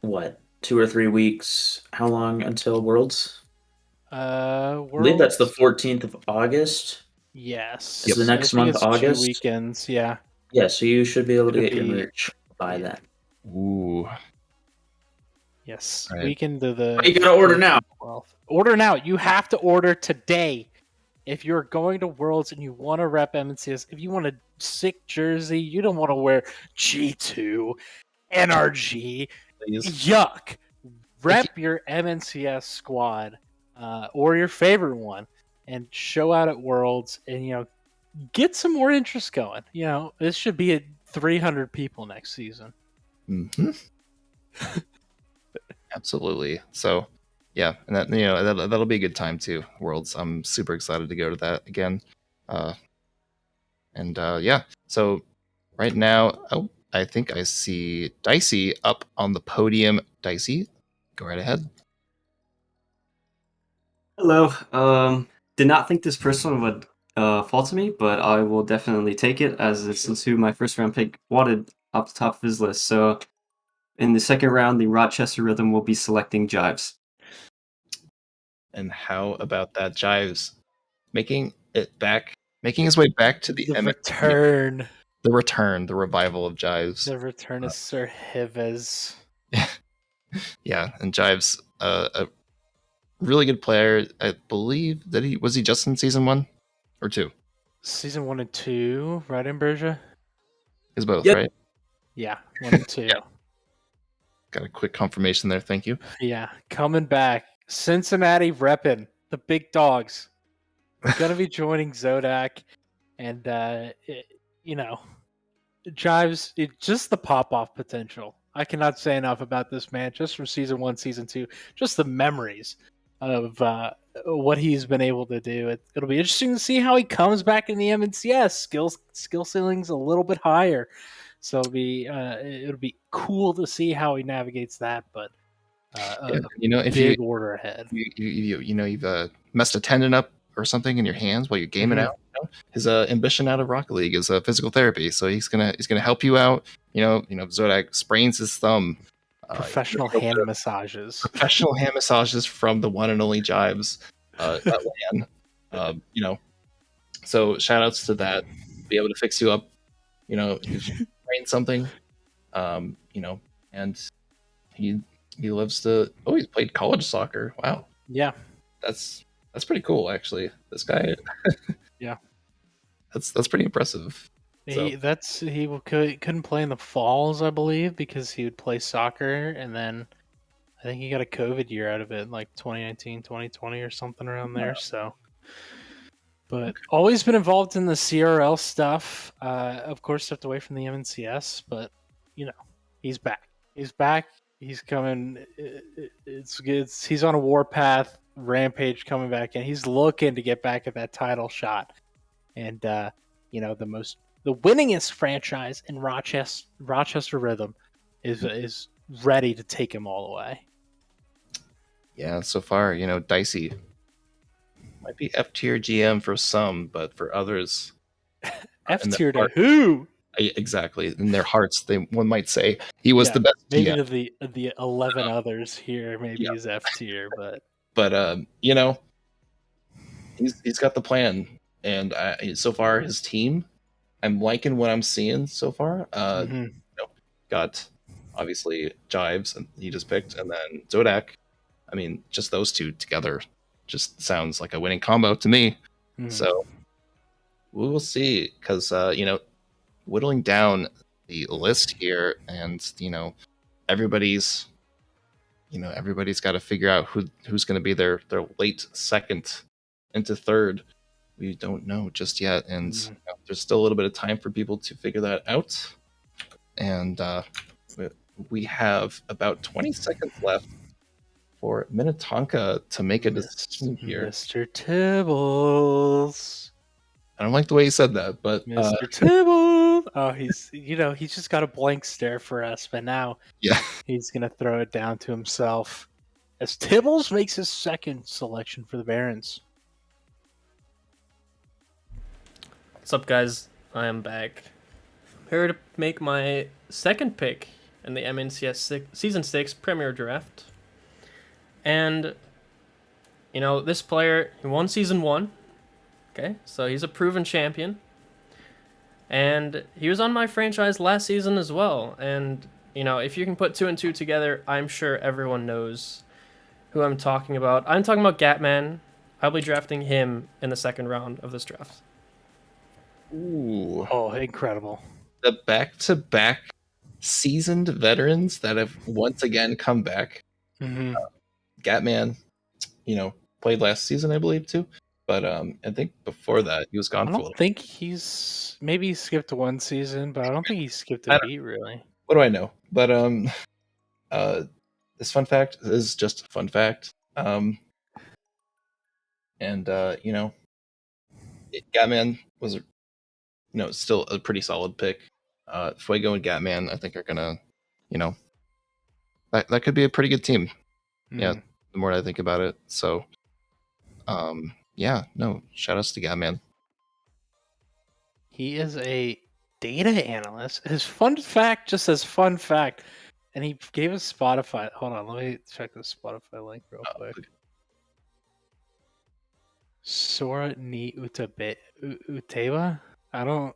what? 2 or 3 weeks? How long until Worlds? I believe that's the 14th of August. Yes. It's the next month, August. 2 weekends, yeah. Yeah, so you should be able to get your merch by then. Ooh. Yes, All right. weekend of the. You gotta order now. 12th. Order now. You have to order today. If you're going to Worlds and you want to rep MNCS, if you want a sick jersey, you don't want to wear G2, NRG, yuck. Rep your MNCS squad or your favorite one and show out at Worlds and, get some more interest going. This should be at 300 people next season. Mm-hmm. Absolutely. So, yeah, and that'll be a good time too. Worlds. I'm super excited to go to that again. Yeah. So right now, I think I see Dicey up on the podium. Dicey, go right ahead. Hello. Did not think this person would fall to me, but I will definitely take it as this is who my first round pick wanted off the top of his list. So in the second round, the Rochester Rhythm will be selecting Jives. And how about that Jives making his way back to the return. The return, the revival of Jives. The return of Sir Hivez. Yeah, and Jives, a really good player. I believe that he just in season 1 or 2? Season 1 and 2, right, Ambrosia? Is both, Yep. right? Yeah, 1 and 2. Got a quick confirmation there. Thank you. Yeah, coming back. Cincinnati repping the big dogs. Gonna be joining Zodak, and Jives. Just the pop-off potential. I cannot say enough about this man. Just from season 1, season 2, just the memories of what he's been able to do. It'll be interesting to see how he comes back in the MNCS. Skill ceiling's a little bit higher, so it'll be cool to see how he navigates that. But if big order ahead. You've messed a tendon up or something in your hands while you're gaming Mhm. out. His ambition out of Rocket League is physical therapy, so he's gonna help you out. Zodak sprains his thumb. Professional hand massages. Professional hand massages from the one and only Jives at LAN. So shout outs to that. Be able to fix you up. If you sprain something. And he lives to. Oh, he's played college soccer. Wow. Yeah. That's pretty cool, actually. This guy. Yeah. That's pretty impressive. He couldn't play in the falls, I believe, because he would play soccer, and then I think he got a COVID year out of it, like 2019, 2020 or something around there. So, but always been involved in the CRL stuff. Of course, stepped away from the MNCS, but he's back. He's back. He's coming. He's on a warpath. Rampage coming back, and he's looking to get back at that title shot. And the winningest franchise in Rochester Rhythm is ready to take him all the way. Yeah, so far, Dicey might be F tier GM for some, but for others, F tier to who? Exactly, in their hearts, one might say he was the best. Maybe GM. to the 11 others here, maybe he's F tier, but he's got the plan, and so far his team, I'm liking what I'm seeing so far. Got obviously Jives, and he just picked, and then Zodak. I mean, just those two together just sounds like a winning combo to me. So we will see, because whittling down the list here, and everybody's got to figure out who's going to be their late second into third. We don't know just yet, and there's still a little bit of time for people to figure that out. And we have about 20 seconds left for Minnetonka to make a decision here. Mr. Tibbles. I don't like the way he said that, but Mr. Tibbles. Oh, he's just got a blank stare for us, but now he's gonna throw it down to himself as Tibbles makes his second selection for the Barons. What's up, guys? I am back. Here to make my second pick in the MNCS Season 6 Premier Draft. And, this player, he won Season 1. Okay, so he's a proven champion. And he was on my franchise last season as well. And You know, if you can put 2 and 2 together, I'm sure everyone knows who I'm talking about. I'm talking about Gatman. I'll be drafting him in the second round of this draft. Ooh. Oh, incredible. The back-to-back seasoned veterans that have once again come back. Mhm. Gatman, played last season, I believe, too. But I think before that, he was gone I for a don't little. think maybe he skipped one season, but I don't think he skipped a beat really. What do I know? But this fun fact is just a fun fact. Gatman was still a pretty solid pick. Fuego and Gatman, I think, are gonna, that could be a pretty good team. Yeah, the more I think about it. So, shout outs to Gatman. He is a data analyst. His fun fact just says fun fact, and he gave us Spotify. Hold on, let me check the Spotify link real quick. Sora ni Uteba? I don't.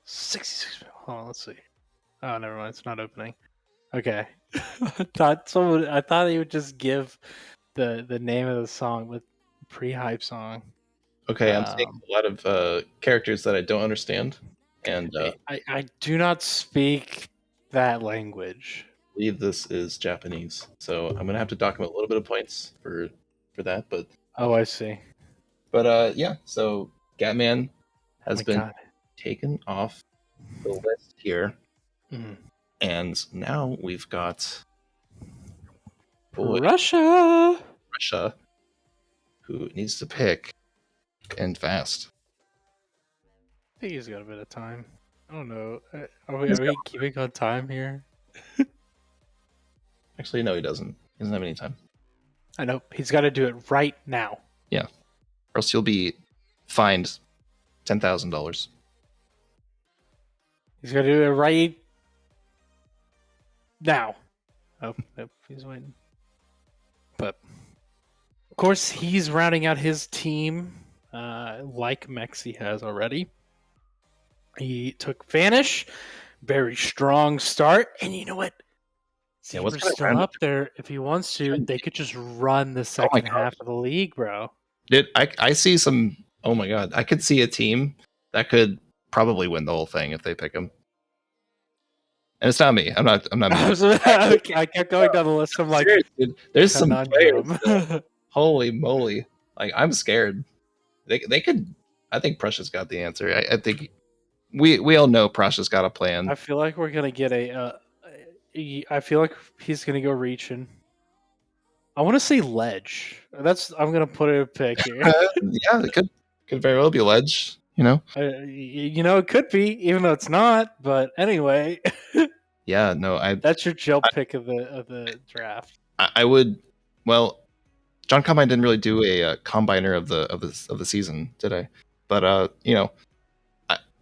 66. Hold on, let's see. Oh, never mind. It's not opening. Okay. I thought he would just give the name of the song with pre-hype song. Okay, I'm seeing a lot of characters that I don't understand, and I do not speak that language. I believe this is Japanese, so I'm gonna have to dock him a little bit of points for that. But oh, I see. But so Gatman has been God. taken off the list here, Mhm. and now we've got Russia, who needs to pick and fast. I think he's got a bit of time. I don't know. Are we keeping on time here? Actually, no, he doesn't. He doesn't have any time. I know. He's got to do it right now. Yeah, or else you'll be fined $10,000. He's got to do it right now. Oh, nope, he's waiting. But, of course, he's rounding out his team like Mexi has already. He took Vanish. Very strong start. And you know what? Yeah, what's Zebra's gonna still round up there. If he wants to, they could just run the second half of the league, bro. I see some. Oh my god, I could see a team that could probably win the whole thing if they pick him. And it's not me. I'm not. I kept going down the list. I'm like, Serious, dude. There's some players. conundrum. Holy moly! Like, I'm scared. They could. I think Prussia's got the answer. I think we all know Prussia's got a plan. I feel like we're gonna get I feel like he's gonna go reaching. I want to say Ledge. I'm gonna put a pick here. Yeah, it could very well be Ledge. It could be, even though it's not. But anyway, Yeah, no, that's your Jill pick of the draft. I would. Well, John Combine didn't really do a combiner of the season, did I? But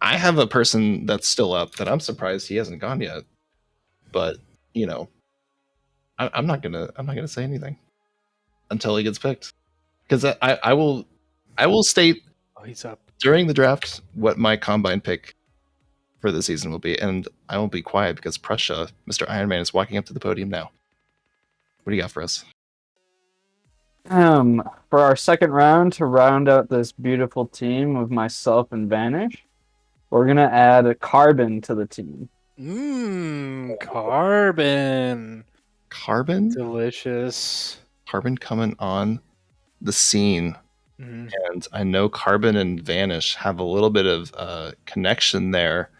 I have a person that's still up that I'm surprised he hasn't gone yet. But I'm not gonna say anything until he gets picked, because I will state he's up during the draft what my combine pick for the season will be, and I won't be quiet because Prussia, Mr. Iron Man, is walking up to the podium now. What do you got for us? For our second round, to round out this beautiful team of myself and Vanish, we're gonna add a Carbon to the team. Carbon. Carbon? Delicious. Carbon coming on the scene. Mhm. And I know Carbon and Vanish have a little bit of connection there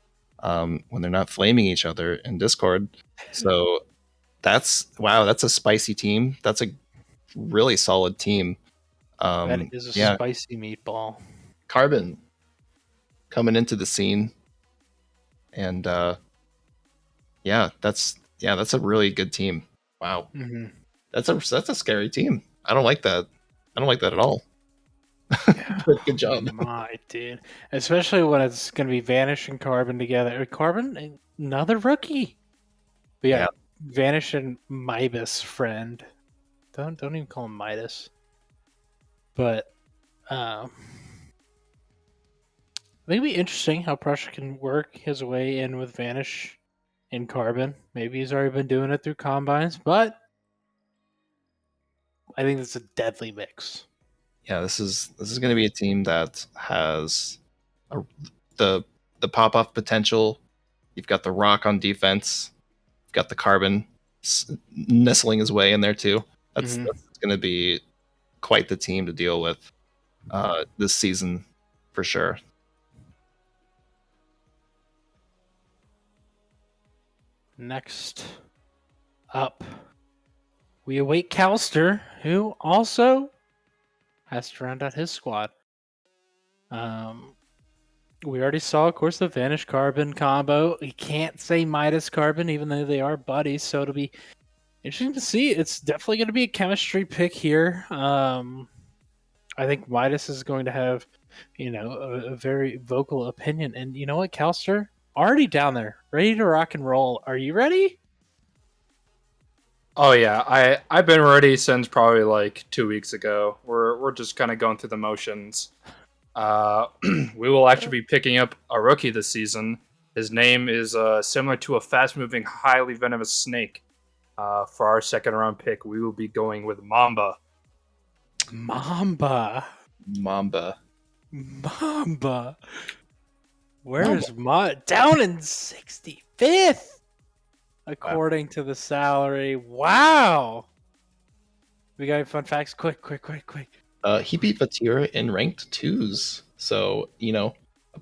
when they're not flaming each other in Discord. So that's a spicy team. That's a really solid team. That is a spicy meatball. Carbon coming into the scene, and that's a really good team. Wow, Mhm. that's a scary team. I don't like that. I don't like that at all. Good job. My dude, especially when it's gonna be Vanish and Carbon together. Carbon, another rookie. But yeah, Vanish and Mibus friend. Don't even call him Midas. But I think it'd be interesting how Prussia can work his way in with Vanish in Carbon. Maybe he's already been doing it through combines, but I think it's a deadly mix. Yeah, this is going to be a team that has the pop off potential. You've got the Rock on defense. You've got the Carbon nestling his way in there too. That's going to be quite the team to deal with this season for sure. Next up, we await Calster, who also has to round out his squad. We already saw, of course, the Vanish Carbon combo. You can't say Midas Carbon, even though they are buddies, so it'll be interesting to see. It's definitely going to be a chemistry pick here. I think Midas is going to have, a very vocal opinion. And you know what, Calster? Already down there, ready to rock and roll. Are you ready? Oh yeah, I've been ready since probably like 2 weeks ago. We're just kind of going through the motions. We will actually be picking up a rookie this season. His name is similar to a fast-moving, highly venomous snake. For our second round pick, we will be going with Mamba. Mamba. Where's down in 65th, according to the salary. Wow. We got any fun facts? Quick. He beat Vatira in ranked 2s. So, a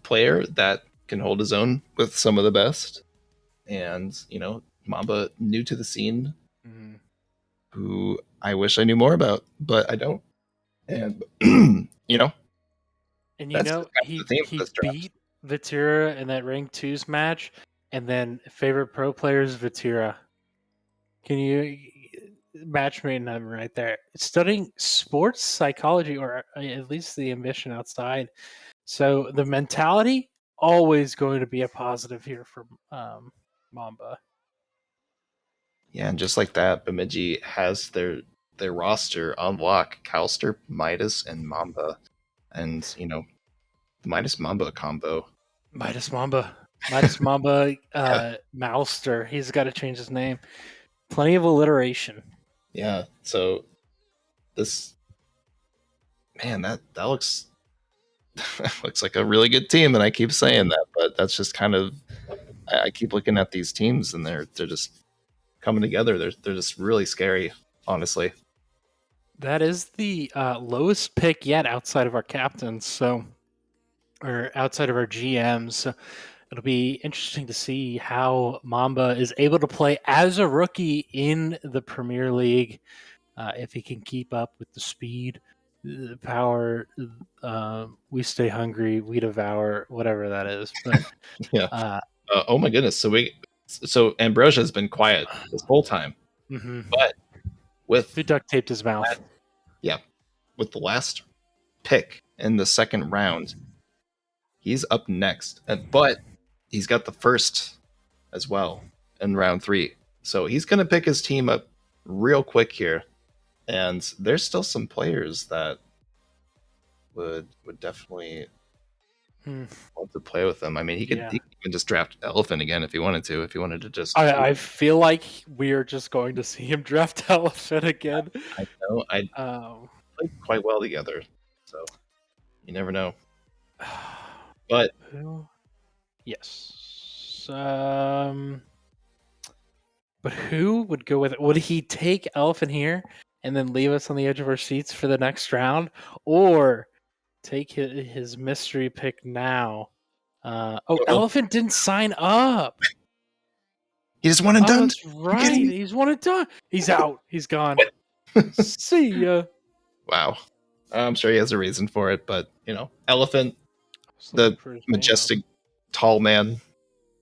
player that can hold his own with some of the best. And, Mamba, new to the scene, who I wish I knew more about, but I don't. And, And that's he the theme of this draft. beat Vatira in that rank 2s match, and then favorite pro players Vatira. Can you match made in heaven right there? Studying sports psychology, or at least the ambition outside. So the mentality always going to be a positive here for Mamba. Yeah, and just like that, Bemidji has their roster on lock: Calster, Midas, and Mamba. And the Midas Mamba combo. Midas Mamba, Mouster. He's got to change his name. Plenty of alliteration. Yeah, so this that looks looks like a really good team, and I keep saying that, but that's just kind of I keep looking at these teams, and they're just coming together. They're just really scary, honestly. That is the lowest pick yet outside of our captains, or outside of our GMs. So it'll be interesting to see how Mamba is able to play as a rookie in the Premier League, if he can keep up with the speed, the power. We stay hungry, we devour, whatever that is. But, yeah. Oh my goodness! So Ambrosia has been quiet this whole time, but who duct taped his mouth? With the last pick in the second round, he's up next, but he's got the first as well in round 3. So he's going to pick his team up real quick here, and there's still some players that would definitely want to play with him. I mean, he could even just draft Elephant again if he wanted to. If he wanted to just, I feel like we are just going to see him draft Elephant again. I know. I play quite well together, so you never know. But yes, but who would go with it? Would he take Elephant here and then leave us on the edge of our seats for the next round, or take his mystery pick now? Elephant didn't sign up. He just one and done. That's right. He's one and done. He's out. He's gone. See ya. Wow. I'm sure he has a reason for it, but Elephant, the majestic tall man,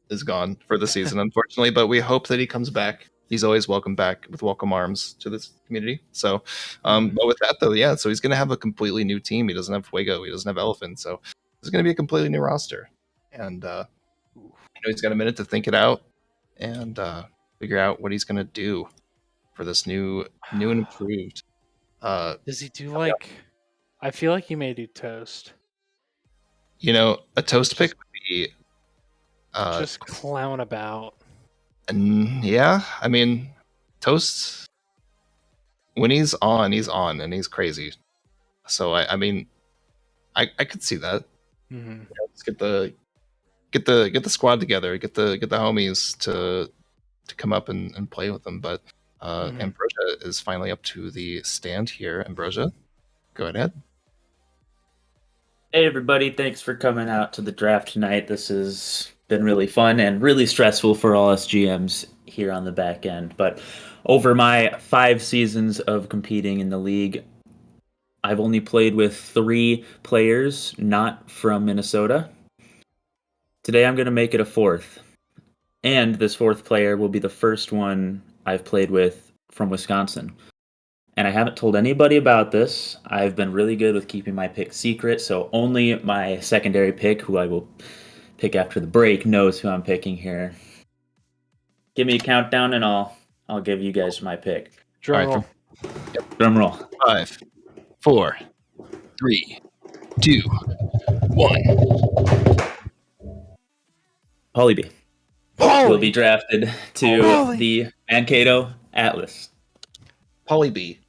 is gone for the season, unfortunately. But we hope that he comes back. He's always welcome back with welcome arms to this community. So, but with that though, so he's going to have a completely new team. He doesn't have Fuego. He doesn't have Elephant. So it's going to be a completely new roster. And he's got a minute to think it out and figure out what he's going to do for this new and improved. Does he do like? I feel like he may do toast. A toast pick would be just clown about. And yeah, I mean, Toast, when he's on, and he's crazy. So I mean, I could see that. Mhm. Let's get the squad together, get the homies to come up and play with them. But Mhm. Ambrosia is finally up to the stand here. Ambrosia, go ahead. Hey everybody, thanks for coming out to the draft tonight. This has been really fun and really stressful for all us GMs here on the back end. But over my 5 seasons of competing in the league, I've only played with 3 players not from Minnesota. Today I'm going to make it a 4th. And this 4th player will be the first one I've played with from Wisconsin. And I haven't told anybody about this. I've been really good with keeping my pick secret, so only my secondary pick, who I will pick after the break, knows who I'm picking here. Give me a countdown and I'll give you guys my pick. Drum roll. Drum roll. 5, 4, 3, 2, 1. Paulie B. Will be drafted to Paulie. the Mankato Atlas. Paulie B.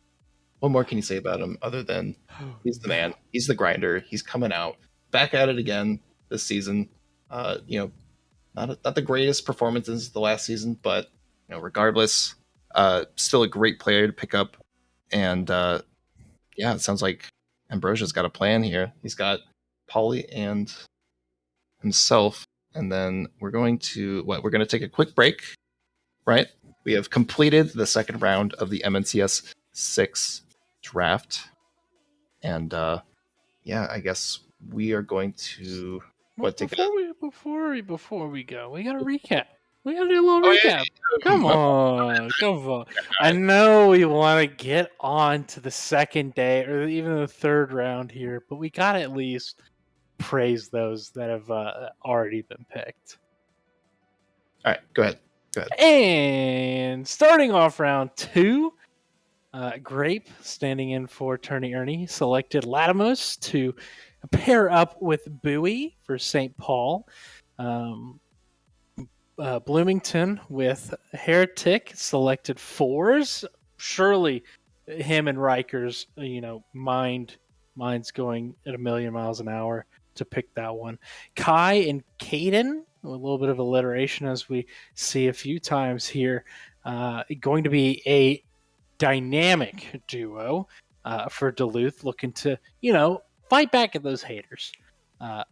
What more can you say about him other than he's the man, he's the grinder, he's coming out back at it again this season. Not the greatest performances the last season, but regardless, still a great player to pick up. And it sounds like Ambrosia's got a plan here. He's got Paulie and himself, and then we're going to take a quick break, right? We have completed the second round of the MNCS 6 draft, and I guess we are going to Before we go, we gotta recap. We gotta do a little recap. Come on. I know we want to get on to the second day or even the third round here, but we gotta at least praise those that have already been picked. All right, go ahead. And starting off round 2, Grape, standing in for Turney Ernie, selected Latimus to pair up with Bowie for St. Paul. Bloomington with Heretic selected Fours. Surely him and Rikers, mind's going at 1,000,000 miles an hour to pick that one. Kai and Caden, a little bit of alliteration as we see a few times here, going to be a dynamic duo for Duluth, looking to, fight back at those haters.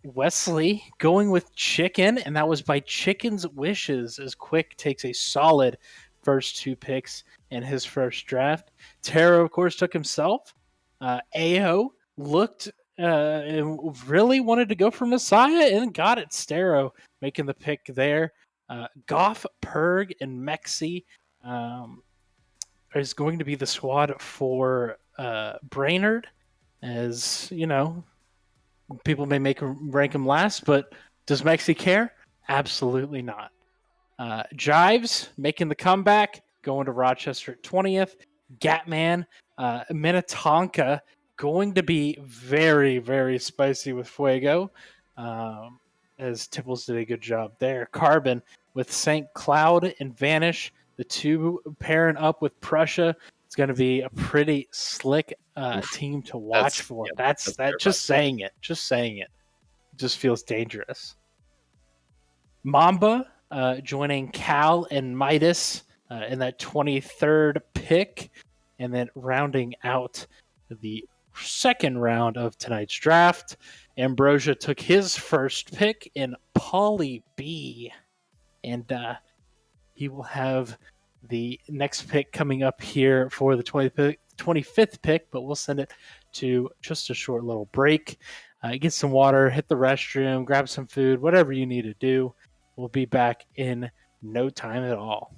Wesley going with Chicken, and that was by Chicken's wishes, as Quick takes a solid first 2 picks in his first draft. Taro, of course, took himself. Aho looked and really wanted to go for Messiah and got it. Stero making the pick there. Goff, Perg, and Mexi is going to be the squad for Brainerd, as people may rank him last, but does Mexi care? Absolutely not. Jives making the comeback, going to Rochester at 20th. Gatman, Minnetonka going to be very, very spicy with Fuego, as Tipples did a good job there. Carbon with St. Cloud and Vanish, the 2 pairing up with Prussia. It's going to be a pretty slick team to watch for. That's just saying it. Just saying it. Just feels dangerous. Mamba joining Cal and Midas in that 23rd pick, and then rounding out the second round of tonight's draft, Ambrosia took his first pick in Paulie B, and he will have the next pick coming up here for the 25th pick, but we'll send it to just a short little break. Get some water, hit the restroom, grab some food, whatever you need to do. We'll be back in no time at all.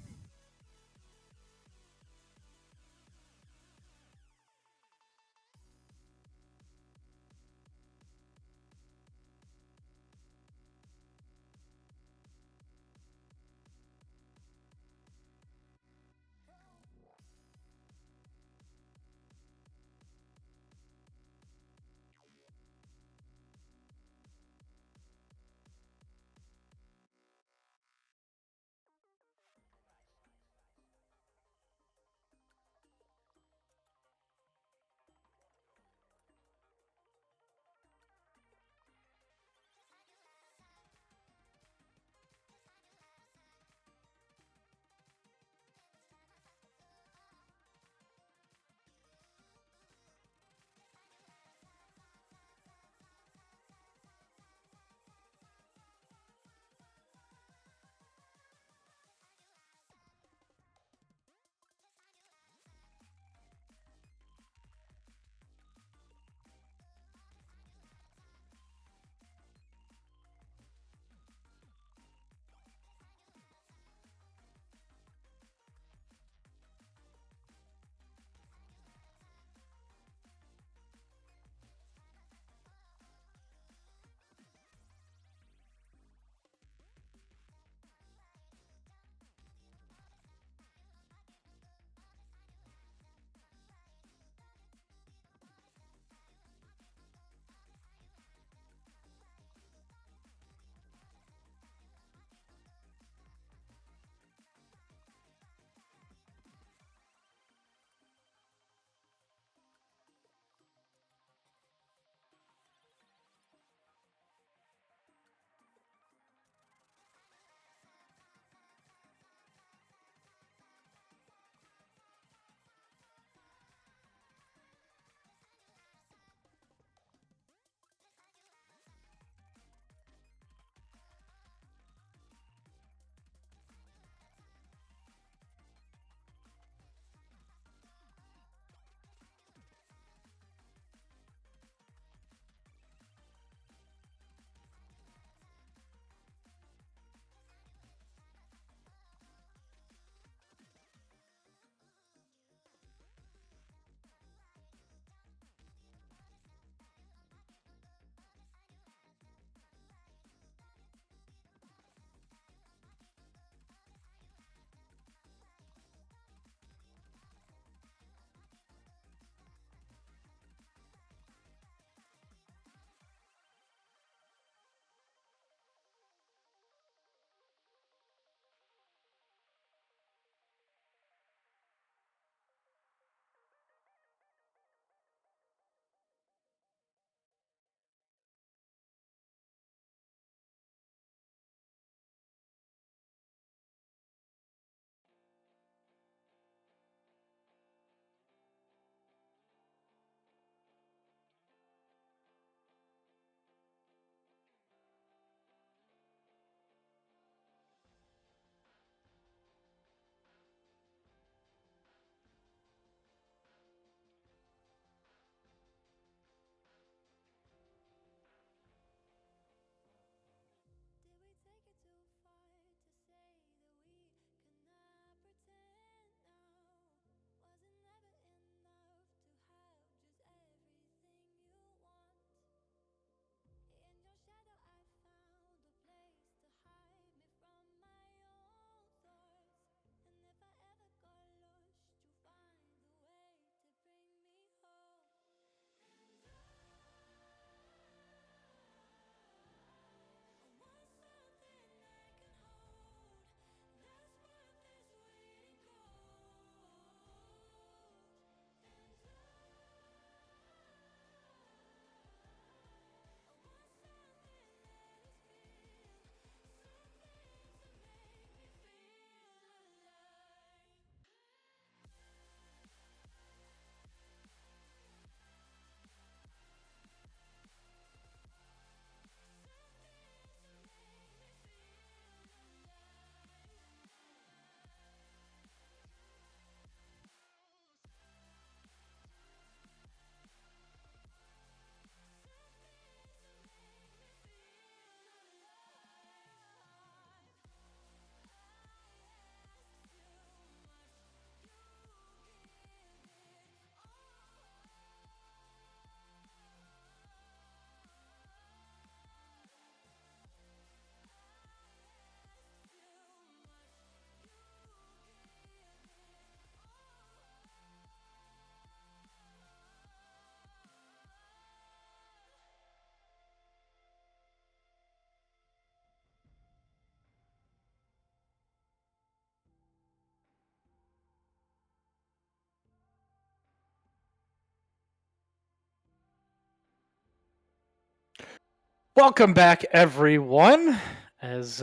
Welcome back, everyone. As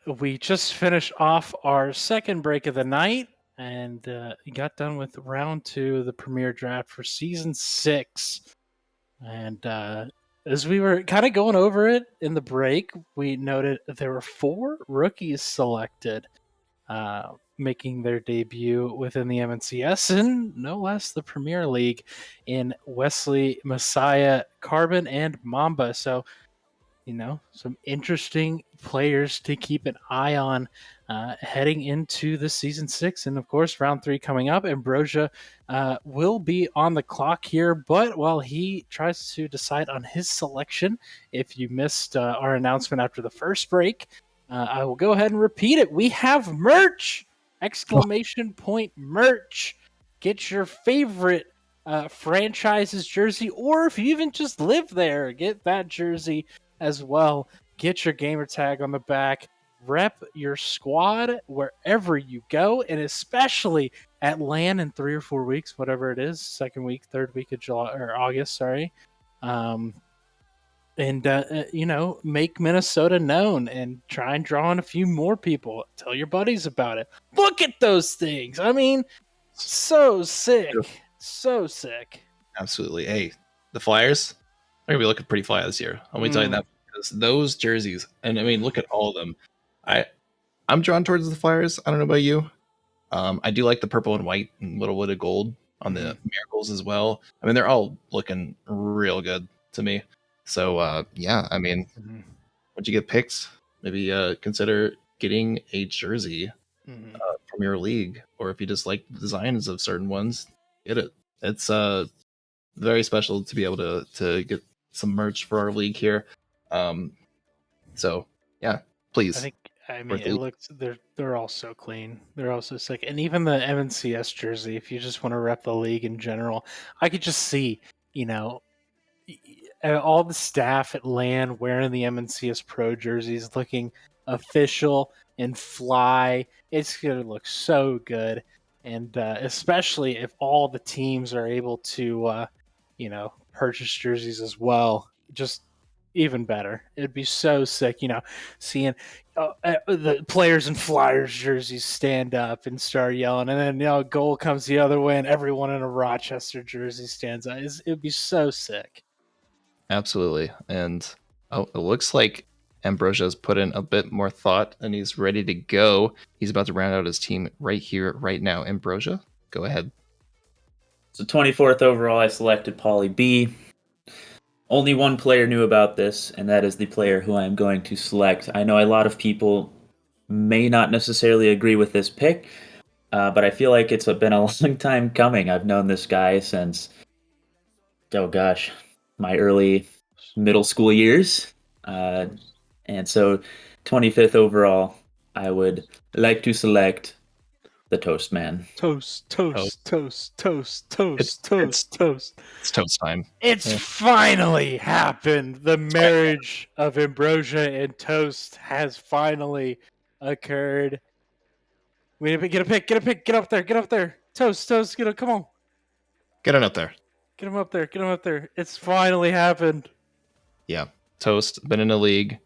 we just finished off our second break of the night and got done with round 2 of the Premier Draft for Season 6. And as we were kind of going over it in the break, we noted there were 4 rookies selected, making their debut within the MNCS and no less the Premier League in Wesley, Messiah, Carbon, and Mamba. So, some interesting players to keep an eye on heading into the Season 6. And, of course, Round 3 coming up. Ambrosia will be on the clock here. But while he tries to decide on his selection, if you missed our announcement after the first break, I will go ahead and repeat it. We have merch! Exclamation point merch! Get your favorite franchise's jersey, or if you even just live there, get that jersey as well. Get your gamer tag on the back. Rep your squad wherever you go, and especially at LAN in 3 or 4 weeks, whatever it is, second week, third week of July or August, sorry. Make Minnesota known and try and draw in a few more people. Tell your buddies about it. Look at those things. I mean, so sick. So sick. Absolutely. Hey, the Flyers are going to be looking pretty fly this year. Let me tell you that, because those jerseys, and I mean, look at all of them. I'm drawn towards the Flyers. I don't know about you. I do like the purple and white and little bit of gold on the Miracles as well. I mean, they're all looking real good to me. So, yeah, I mean, once you get picked, maybe consider getting a jersey from your league, or if you just like the designs of certain ones, get it. It's very special to be able to get some merch for our league here. So, yeah, please. I mean, it looks they're all so clean. They're all so sick, and even the MNCS jersey. If you just want to rep the league in general, I could just see, all the staff at LAN wearing the MNCS Pro jerseys, looking official and fly. It's gonna look so good, and especially if all the teams are able to, purchase jerseys as well, just even better. It'd be so sick, seeing the players in Flyers jerseys stand up and start yelling, and then goal comes the other way, and everyone in a Rochester jersey stands up. It'd be so sick. Absolutely. And it looks like Ambrosia's put in a bit more thought and he's ready to go. He's about to round out his team right here, right now. Ambrosia, go ahead. So 24th overall, I selected Pauly B. Only one player knew about this, and that is the player who I am going to select. I know a lot of people may not necessarily agree with this pick, but I feel like it's been a long time coming. I've known this guy since, my early middle school years. And so 25th overall, I would like to select the Toast Man. Toast. It's Toast time. It's finally happened. The marriage of Ambrosia and Toast has finally occurred. We need to get a pick. Get up there. Toast, come on. Get on up there. Get him up there. It's finally happened. Yeah. Toast, been in the league,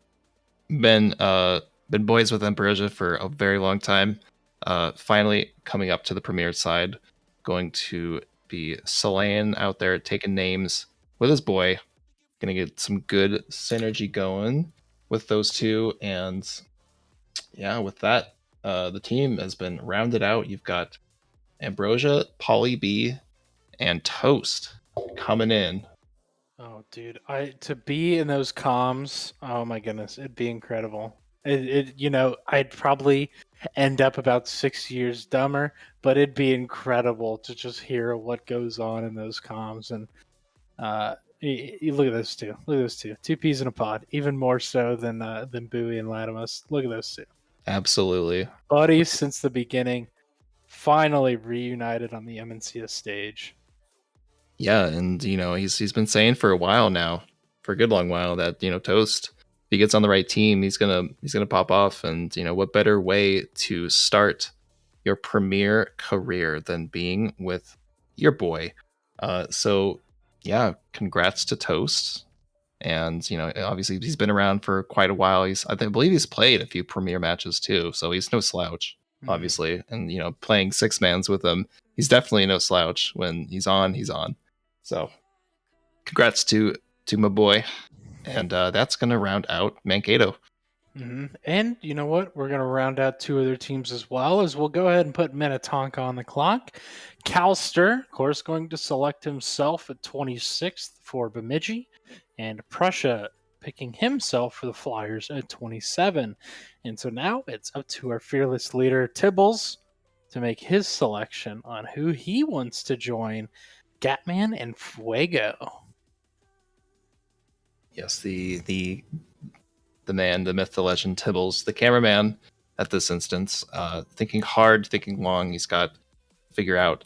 been boys with Ambrosia for a very long time. Finally coming up to the Premier side, going to be slaying out there, taking names with his boy. Gonna get some good synergy going with those two, and yeah, with that, the team has been rounded out. You've got Ambrosia, Pauly B, and Toast coming in. Oh, dude, to be in those comms, oh my goodness, it'd be incredible. I'd probably end up about 6 years dumber, but it'd be incredible to just hear what goes on in those comms. And you look at those two. Look at those two peas in a pod. Even more so than Bowie and Latimus. Look at those two. Absolutely, buddies since the beginning. Finally reunited on the MNCS stage. Yeah, and he's been saying for a while now, for a good long while, that Toast, if he gets on the right team, he's gonna pop off. And what better way to start your premier career than being with your boy? So yeah, congrats to Toast. And obviously he's been around for quite a while. I believe he's played a few premier matches too, so he's no slouch, obviously. And playing six mans with him, he's definitely no slouch. When he's on, he's on. So congrats to my boy. And that's gonna round out Mankato. And you know what? We're going to round out two other teams as well, as we'll go ahead and put Minnetonka on the clock. Calster, of course, going to select himself at 26th for Bemidji, and Prussia picking himself for the Flyers at 27. And so now it's up to our fearless leader, Tibbles, to make his selection on who he wants to join Gatman and Fuego. Yes, the man, the myth, the legend, Tibbles, the cameraman at this instance, thinking hard, thinking long. He's got to figure out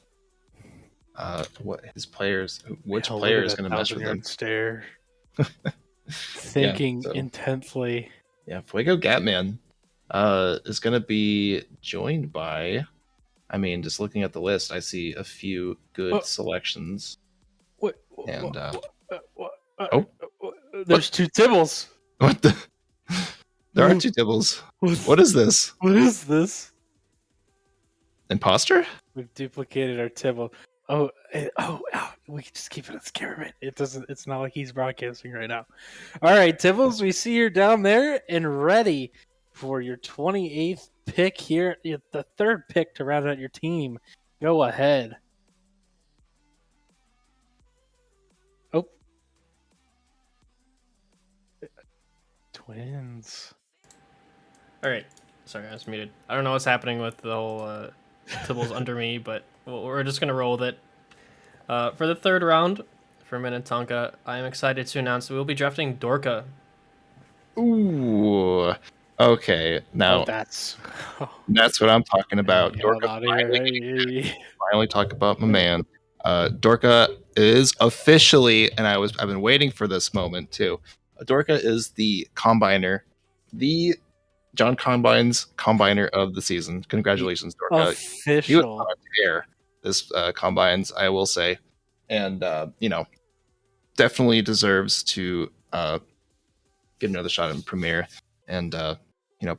what his players, which player is going to mesh with him. Stare. Thinking intently. Yeah, Fuego Gatman is going to be joined by, just looking at the list, I see a few good selections. There's two Tibbles. What the? There are two Tibbles. What is this? What is this? Imposter? We've duplicated our Tibble. We can just keep it as cameraman. It's not like he's broadcasting right now. All right, Tibbles, we see you're down there and ready for your 28th pick here. The third pick to round out your team. Go ahead. Twins. All right. Sorry, I was muted. I don't know what's happening with the whole Tibbles under me, but we're just going to roll with it. For the third round for Minnetonka, I am excited to announce that we'll be drafting Dorka. Ooh. Okay. Now, that's what I'm talking about. Dorka finally talk about my man. Dorka is officially, and I've been waiting for this moment too. Dorka is the combiner, the John Combine's combiner of the season. Congratulations, Dorka. Official. He was on a tear this combines, I will say. And, definitely deserves to get another shot in Premier and,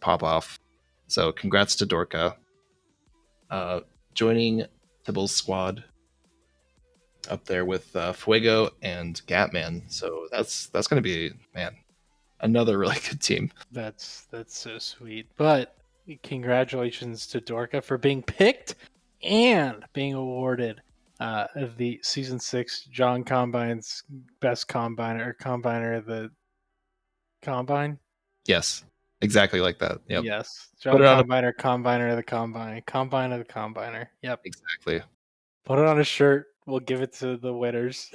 pop off. So congrats to Dorka. Joining Tibble's squad up there with Fuego and Gatman. So that's going to be, another really good team. That's so sweet. But congratulations to Dorka for being picked and being awarded the Season 6 John Combine's Best Combiner of the Combine. Yes, exactly like that. Yep. Yes. John Combiner, Combiner of the Combine. Combine of the Combiner. Yep. Exactly. Put it on a shirt. We'll give it to the winners.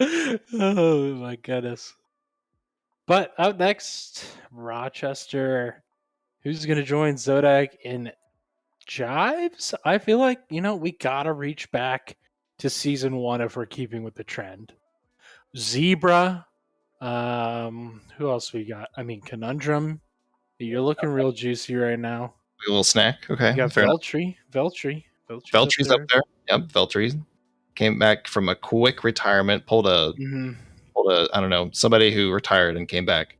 Oh my goodness. But out next, Rochester. Who's going to join Zodak in Jives? I feel like, we got to reach back to Season 1 if we're keeping with the trend. Zebra. Who else we got? Conundrum. You're looking real juicy right now. A little snack. Okay. You got Veltri. Veltri's up there. Yep, Veltri came back from a quick retirement. Pulled a I don't know, somebody who retired and came back.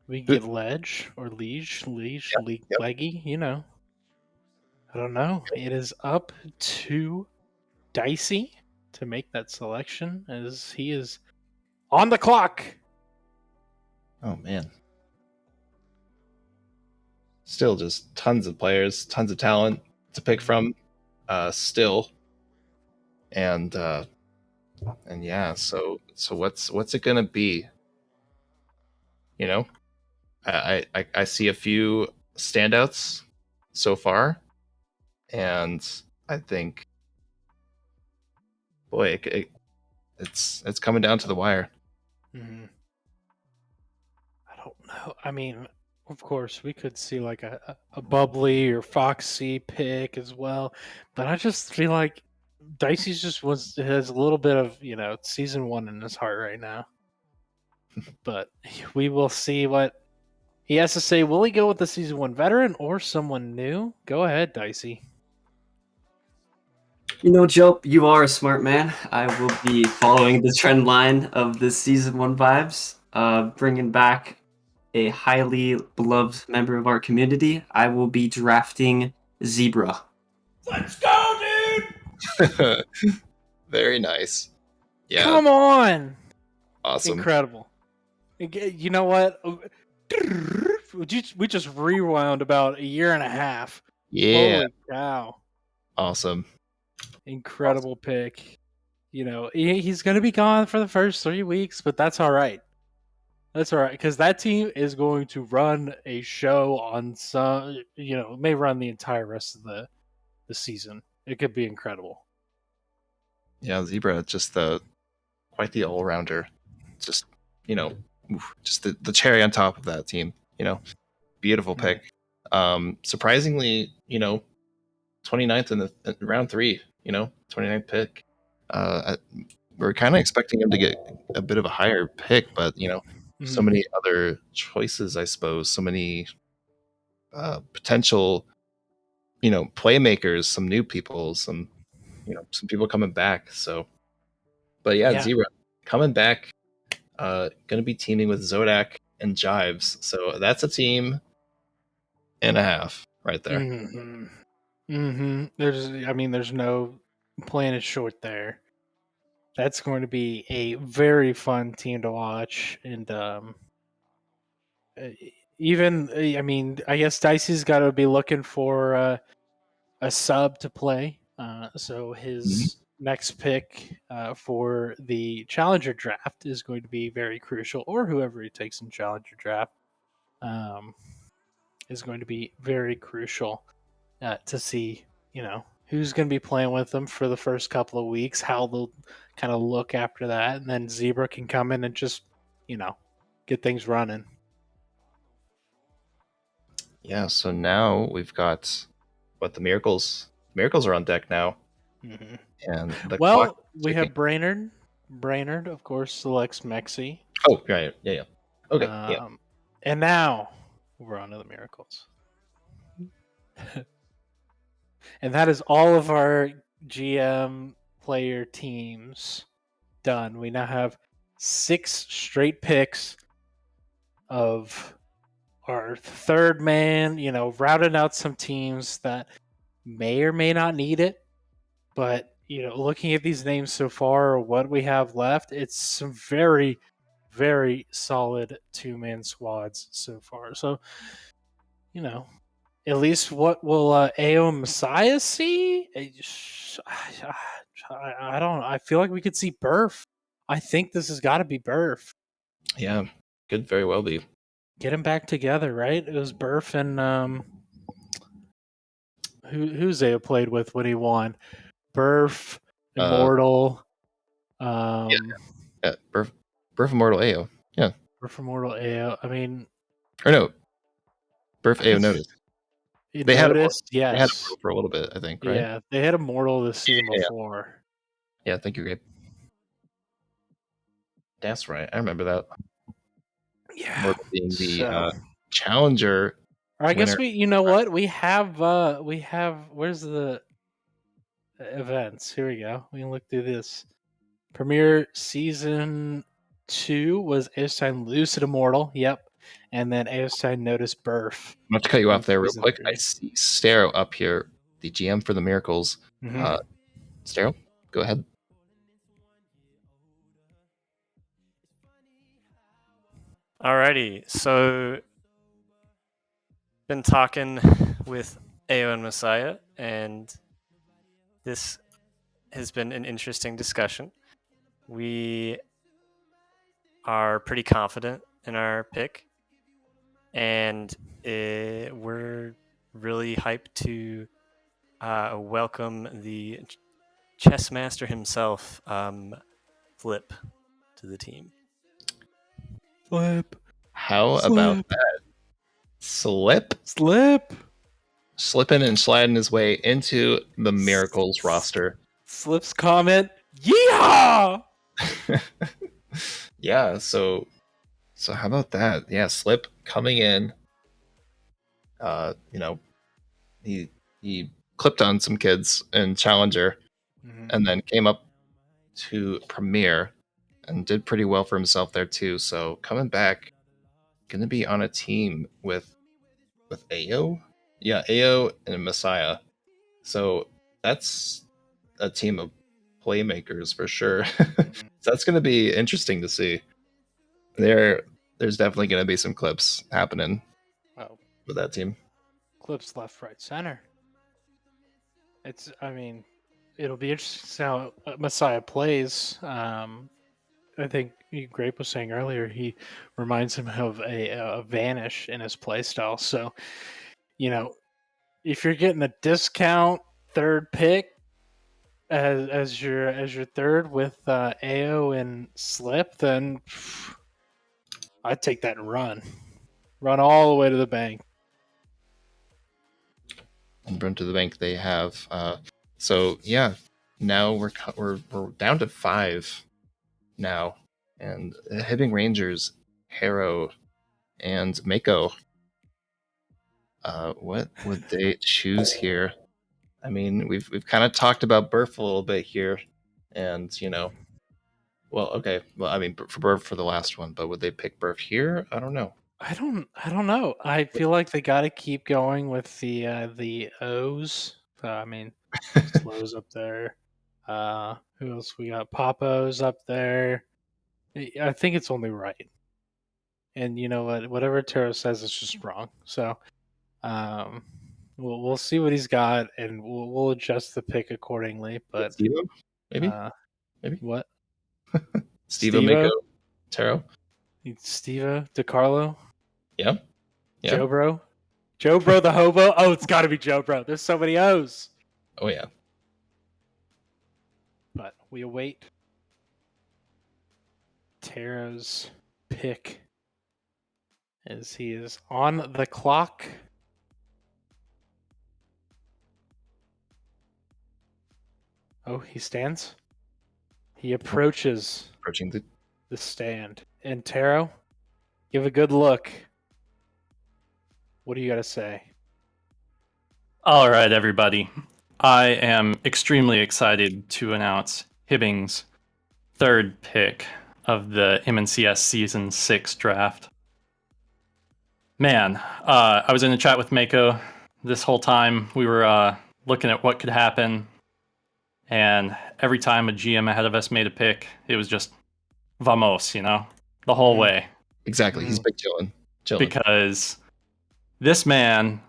We get Ledge or Liege, Leggy, I don't know. It is up to Dicey to make that selection as he is on the clock. Oh man. Still just tons of players, tons of talent to pick from. Still. And yeah, so what's it gonna be? I see a few standouts so far, and I think, boy, it's coming down to the wire. Mm-hmm. I don't know. Of course, we could see like a Bubbly or Foxy pick as well, but I just feel like Dicey's has a little bit of Season 1 in his heart right now. But we will see what he has to say. Will he go with the Season 1 veteran or someone new? Go ahead, Dicey. You know, Joe, you are a smart man. I will be following the trend line of the season 1 vibes, bringing back a highly beloved member of our community. I will be drafting Zebra. Let's go, dude! Very nice. Yeah. Come on! Awesome. Incredible. You know what? We just rewound about a year and a half. Yeah. Holy cow. Awesome. Incredible pick. You know, he's going to be gone for the first 3 weeks, but that's all right. That's all right, because that team is going to run a show on some, may run the entire rest of the season. It could be incredible. Yeah, Zebra, just quite the all-rounder. Just, just the cherry on top of that team, Beautiful pick. Surprisingly, 29th in round 3, 29th pick. We're kind of expecting him to get a bit of a higher pick, but, so many other choices, I suppose, so many potential, playmakers, some new people, some people coming back. So, but yeah, Zebra coming back, going to be teaming with Zodak and Jives. So that's a team and a half right there. There's no playing it short there. That's going to be a very fun team to watch, and I guess Dicey's got to be looking for a sub to play. So his next pick for the Challenger draft is going to be very crucial, or whoever he takes in Challenger draft is going to be very crucial to see, who's going to be playing with them for the first couple of weeks, how they'll kind of look after that, and then Zebra can come in and just, get things running. Yeah, so now we've got the Miracles. Miracles are on deck now. And we have Brainerd. Brainerd, of course, selects Mexi. Oh, right. Yeah. Okay. Yeah. And now we're on to the Miracles. And that is all of our GM player teams done. We now have 6 straight picks of our third man, routed out some teams that may or may not need it. But, looking at these names so far, or what we have left, it's some very, very solid 2-man squads so far. So, at least what will AO Messiah see? I don't know. I feel like we could see Burf. I think this has got to be Burf. Yeah, could very well be. Get him back together, right? It was Burf and who's AO played with when he won? Burf, Immortal. Burf Immortal AO. Yeah. Burf Immortal AO. I mean, or no, Burf AO Notice. They had Immortal for a little bit, I think, right? Yeah, they had Immortal this season before. Yeah, thank you, Gabe. That's right. I remember that. Yeah. Immortal being the challenger. I guess we have where's the events? Here we go. We can look through this. Premier Season 2 was Aostein Lucid Immortal. Yep. And then Aostein Notice Burf. Not to cut you off there real quick. I see Stero up here, the GM for the Miracles. Stero, go ahead. Alrighty, so been talking with AO and Messiah, and this has been an interesting discussion. We are pretty confident in our pick, and we're really hyped to welcome the chess master himself, Flip, to the team. Flip. How about that? Slip. Slipping and sliding his way into the Miracles roster. Slip's comment, yeah! Yeah, so how about that? Yeah, Slip coming in. He clipped on some kids in Challenger. and then came up to Premier and did pretty well for himself there too. So coming back, gonna be on a team with Ao, yeah, Ao and Messiah. So that's a team of playmakers for sure. So that's gonna be interesting to see. There's definitely gonna be some clips happening Oh, with that team. clips left, right, center. I mean, it'll be interesting to see how Messiah plays. I think Grape was saying earlier he reminds him of a Vanish in his playstyle. So, if you're getting a discount third pick as your third with Ao and Slip, then I'd take that and run all the way to the bank. And run to the bank they have. So yeah, now we're down to 5 now, and the Hibbing Rangers, Harrow, and Mako. What would they choose here? I mean, we've kind of talked about Burf a little bit here, and well, okay, well, I mean for Burf for the last one, but would they pick Burf here? I don't know. I don't know. I feel like they got to keep going with the O's. I mean, Slow's up there. Who else we got? Papo's up there. I think it's only right. And you know what? Whatever Taro says is just wrong. So, we'll see what he's got, and we'll adjust the pick accordingly. But Steve-O? Maybe what? Steve-O, Mako, Taro. Steve-O, DeCarlo. Yeah. Joe Bro the hobo. Oh, it's got to be Joe Bro. There's so many O's. Oh yeah. But we await Taro's pick as he is on the clock. Oh, he stands. He approaching the stand. And Taro, give a good look. What do you got to say? All right, everybody. I am extremely excited to announce Hibbing's third pick of the MNCS Season 6 draft. Man, I was in a chat with Mako this whole time. We were looking at what could happen, and every time a GM ahead of us made a pick, it was just vamos, the whole way. Exactly, he's big chilling. Because this man,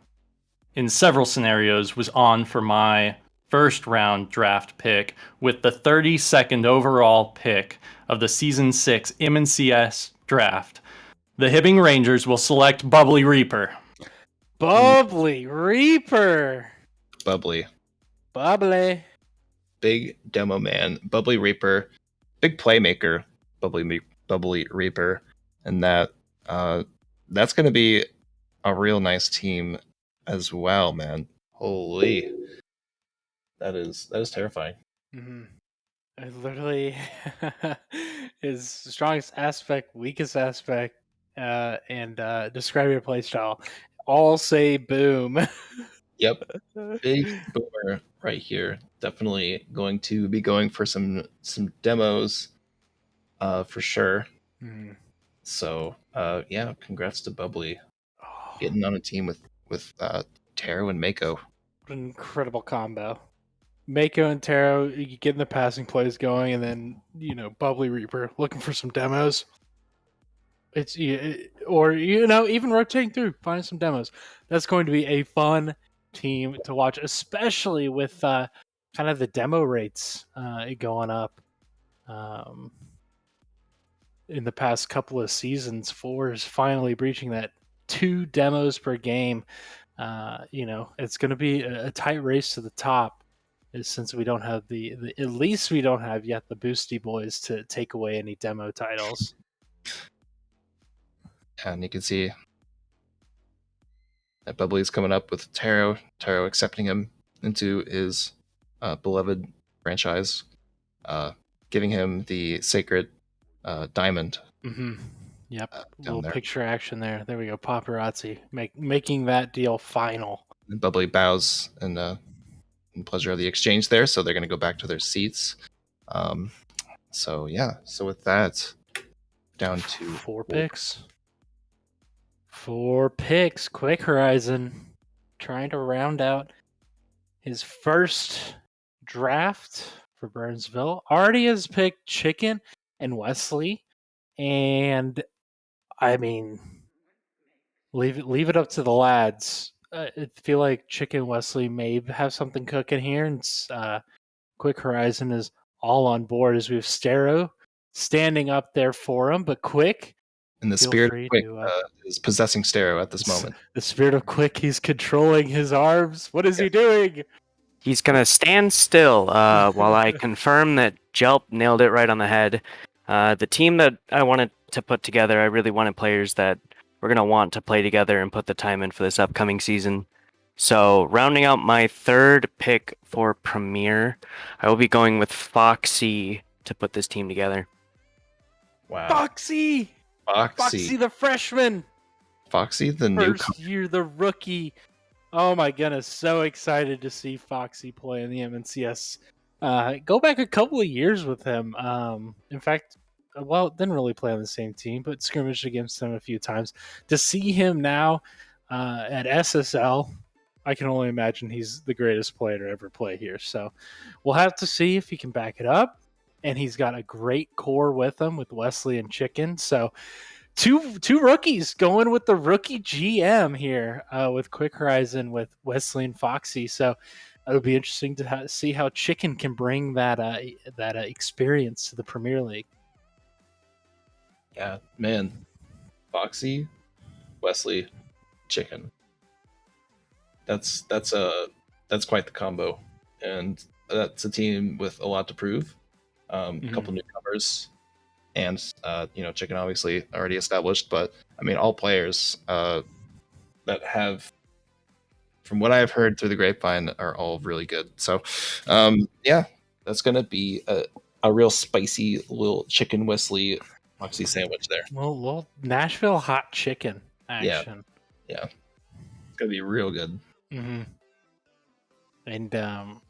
in several scenarios, was on for my first round draft pick with the 32nd overall pick of the Season 6 MNCS draft. The Hibbing Rangers will select Bubbly Reaper. Bubbly Reaper. Bubbly. Big demo man. Bubbly Reaper. Big playmaker. Bubbly Reaper. And that's going to be a real nice team as well, man. Holy. That is terrifying. Mm-hmm. It literally his strongest aspect, weakest aspect, and describe your playstyle. All say boom. Yep. Big boomer right here. Definitely going to be going for some demos for sure. Mm. So yeah, congrats to Bubbly. Getting on a team with Taro and Mako. What an incredible combo. Mako and Taro, you getting the passing plays going, and then Bubbly Reaper looking for some demos. Or even rotating through, finding some demos. That's going to be a fun team to watch, especially with kind of the demo rates going up. In the past couple of seasons, 4 is finally breaching that 2 demos per game. It's going to be a tight race to the top, since we don't have at least we don't have yet the Boosty Boys to take away any demo titles. And you can see that Bubbly's coming up with Taro accepting him into his beloved franchise, giving him the sacred diamond. Mm-hmm. Yep. Down there. Picture action there. There we go. Paparazzi making that deal final. And Bubbly bows and pleasure of the exchange there. So they're going to go back to their seats. So yeah. So with that, down to 4 picks. 4 picks. Quick Horizon trying to round out his first draft for Burnsville. Already has picked Chicken and Wesley, and I mean, leave it up to the lads. I feel like Chicken Wesley may have something cooking here, and Quick Horizon is all on board as we have Stero standing up there for him. But Quick, And the feel spirit free of Quick to, is possessing Stereo at this moment. the spirit of Quick, he's controlling his arms. What is he doing? He's going to stand still while I confirm that Jelp nailed it right on the head. The team that I wanted to put together, I really wanted players that were going to want to play together and put the time in for this upcoming season. So, rounding out my third pick for Premier, I will be going with Foxy to put this team together. Wow. Foxy! Foxy the freshman! Foxy the First year, the rookie. Oh my goodness, so excited to see Foxy play in the MNCS. Go back a couple of years with him. In fact, well, didn't really play on the same team, but scrimmaged against him a few times. To see him now at SSL, I can only imagine he's the greatest player to ever play here. So we'll have to see if he can back it up. And he's got a great core with him with Wesley and Chicken. So two rookies going with the rookie GM here with Quick Horizon with Wesley and Foxy. So it'll be interesting to see how Chicken can bring that experience to the Premier League. Yeah, man. Foxy, Wesley, Chicken. That's quite the combo, and that's a team with a lot to prove. A couple newcomers, and Chicken obviously already established, but I mean all players that have, from what I've heard through the grapevine, are all really good. So yeah, that's gonna be a real spicy little Chicken Wesley Foxy sandwich there. Well, Nashville hot chicken action. Yeah, it's gonna be real good. Mm-hmm. And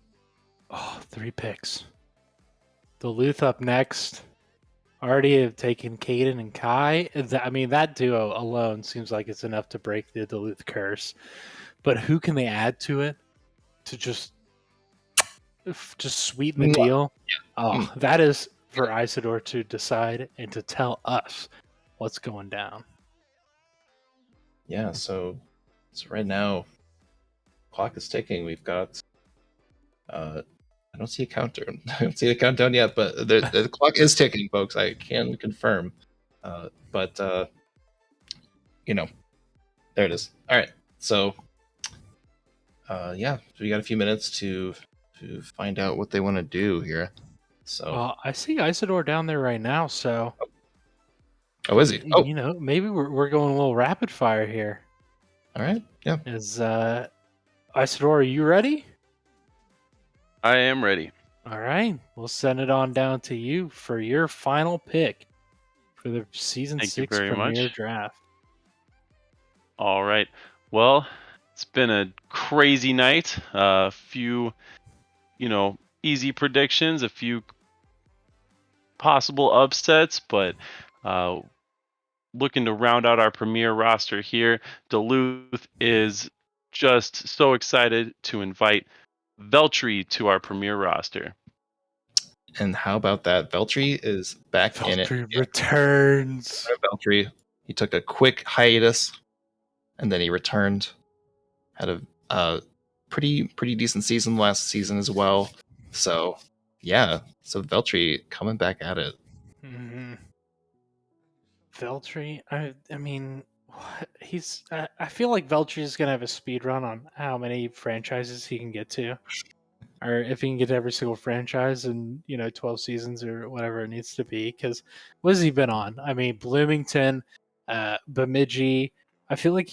3 picks. Duluth up next. Already have taken Caden and Kai. I mean, that duo alone seems like it's enough to break the Duluth curse. But who can they add to it to just sweeten the deal? Oh, that is for Isidore to decide and to tell us what's going down. Yeah, so right now, clock is ticking. We've got I don't see a countdown. I don't see a countdown yet, but the clock is ticking, folks. I can confirm. But there it is. All right. So so we got a few minutes to find out what they want to do here. So I see Isidore down there right now. So oh, is he? Oh, maybe we're going a little rapid fire here. All right. Yeah. Is Isidore, are you ready? I am ready. All right. We'll send it on down to you for your final pick for the season Thank 6 you very Premier much. Draft. All right. Well, it's been a crazy night. A few, easy predictions, a few possible upsets, but looking to round out our premier roster here, Duluth is just so excited to invite Veltri to our premier roster. And how about that? Veltri is back in it. Veltri returns. Veltri. He took a quick hiatus, and then he returned. Had a pretty decent season last season as well. So yeah, so Veltri coming back at it. Mm-hmm. Veltri, I mean, he's. I feel like Veltri is gonna have a speed run on how many franchises he can get to, or if he can get to every single franchise in 12 seasons or whatever it needs to be. Because what has he been on? I mean, Bloomington, Bemidji. I feel like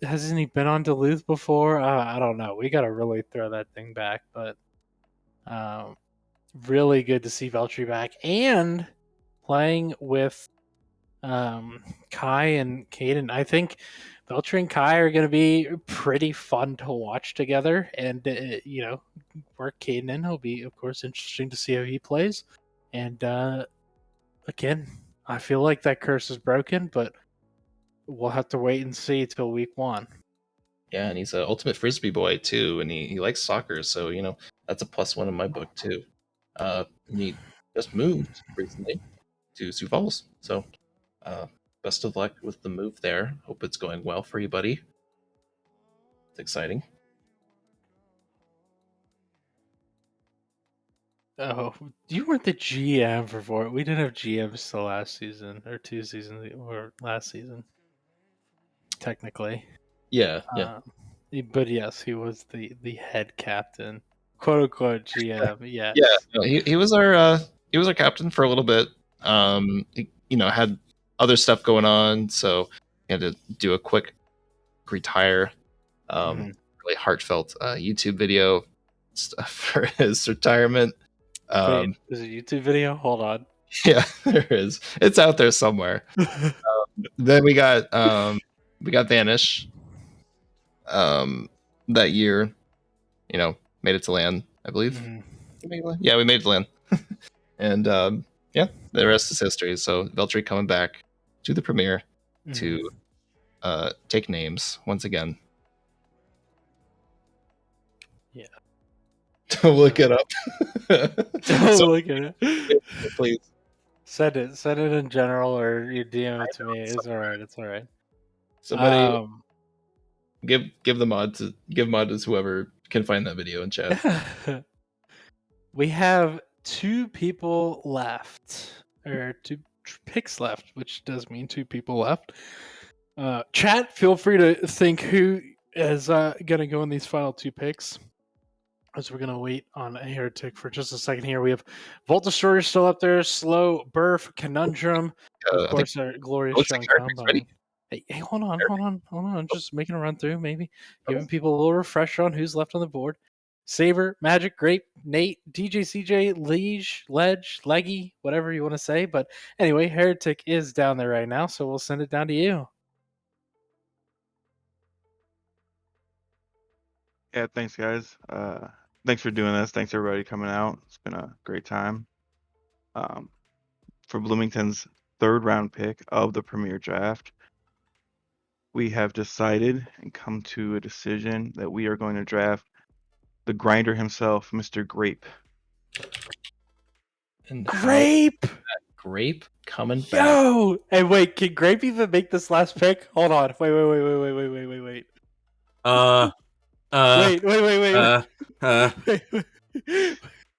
hasn't he been on Duluth before? I don't know. We got to really throw that thing back, but really good to see Veltri back and playing with Kai and Caden. I think Belcher and Kai are going to be pretty fun to watch together, and work Caden in. It'll be, of course, interesting to see how he plays. And again, I feel like that curse is broken, but we'll have to wait and see till week 1. Yeah, and he's an ultimate frisbee boy too, and he likes soccer, so that's a +1 in my book too. He just moved recently to Sioux Falls, so best of luck with the move there. Hope it's going well for you, buddy. It's exciting. Oh, you weren't the GM for Fort. We didn't have GMs till last season or 2 seasons or last season, technically. Yeah. But yes, he was the head captain, quote unquote GM. Yes. Yeah, no, he was our captain for a little bit. He had other stuff going on, so he had to do a quick retire. Really heartfelt YouTube video stuff for his retirement. Wait, is it a YouTube video? Hold on. Yeah, there is. It's out there somewhere. Then we got Vanish. That year, made it to land, I believe. Yeah, we made it to land. And the rest is history. So Veltri coming back to the premiere to take names once again. Yeah. Don't look it up. Don't look at it. Please. Send it in general, or you DM it to me. It's all right. It's all right. Somebody give mod to whoever can find that video in chat. We have 2 people left, or 2 picks left, which does mean 2 people left. Chat, feel free to think who is going to go in these final 2 picks, as we're going to wait on a Heretic for just a second here. We have Vault Destroyer still up there, Slow, Burf, Conundrum, of course, our glorious Sean Combine. Hey, hold on. Just making a run through, maybe giving people a little refresher on who's left on the board. Saber, Magic, Grape, Nate, DJ CJ, Liege, Ledge, Leggy, whatever you want to say. But anyway, Heretic is down there right now, so we'll send it down to you. Yeah, thanks guys. Thanks for doing this. Thanks everybody coming out. It's been a great time. For Bloomington's 3rd round pick of the Premier Draft, we have decided and come to a decision that we are going to draft the grinder himself, Mr. Grape. And Grape! Grape coming back. Yo! Hey, wait, can Grape even make this last pick? Hold on. Wait. Wait.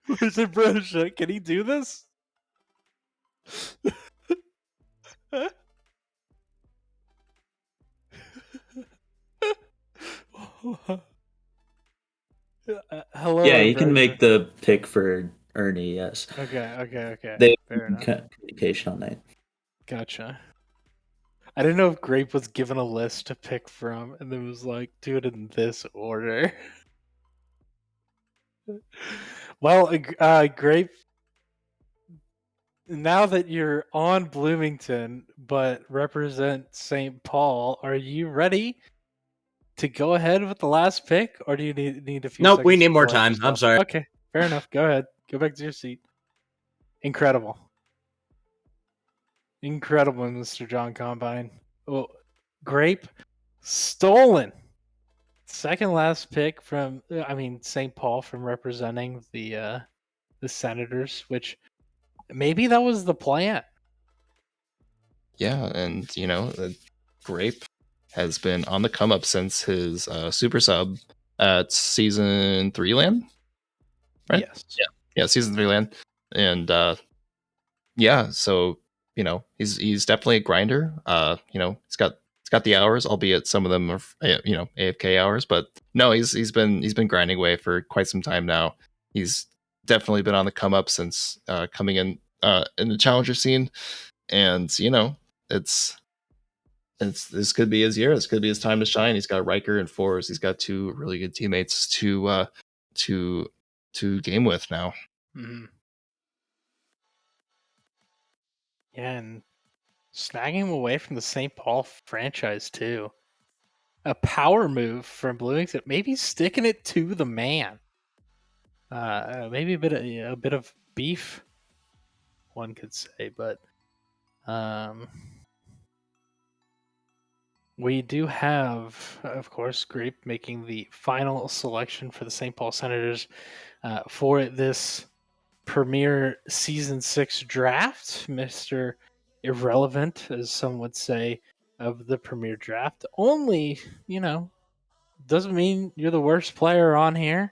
Where's Ambrosia? Can he do this? Hello. Yeah, you can Ambrosia. make the pick for Ernie. Yes. Okay. They Fair enough. communication all night. Gotcha. I didn't know if Grape was given a list to pick from, and then was like, do it in this order. Well, Grape, now that you're on Bloomington but represent St. Paul, are you ready to go ahead with the last pick, or do you need a few? Nope, we seconds need to more collect time. yourself? I'm sorry. Okay, fair enough. Go ahead. Go back to your seat. Incredible, Mr. John Combine. Oh, Grape, stolen. Second last pick from, St. Paul, from representing the Senators, which maybe that was the plan. Yeah, and Grape has been on the come up since his super sub at season 3 land, right? Yes. Yeah, season 3 land, and so he's definitely a grinder. He's got the hours, albeit some of them are AFK hours, but no, he's been grinding away for quite some time now. He's definitely been on the come up since coming in the challenger scene, and this could be his year. This could be his time to shine. He's got Riker and Fours. He's got 2 really good teammates to game with now. Mm-hmm. Yeah, and Snagging him away from the St. Paul franchise too. A power move from Blue Wings that maybe sticking it to the man. Maybe a bit of beef, one could say, but we do have, of course, Grape making the final selection for the St. Paul Senators for this premier Season 6 draft. Mr. Irrelevant, as some would say, of the premier draft. Only, doesn't mean you're the worst player on here.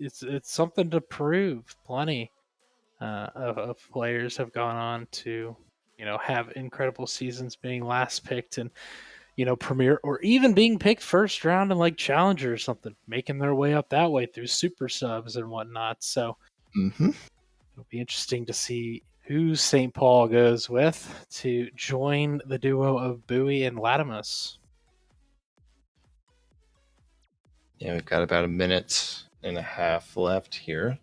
It's something to prove. Plenty of players have gone on to, have incredible seasons, being last picked and, premier, or even being picked first round in like Challenger or something, making their way up that way through super subs and whatnot. So it'll be interesting to see who St. Paul goes with to join the duo of Bowie and Latimus. Yeah, we've got about a minute and a half left here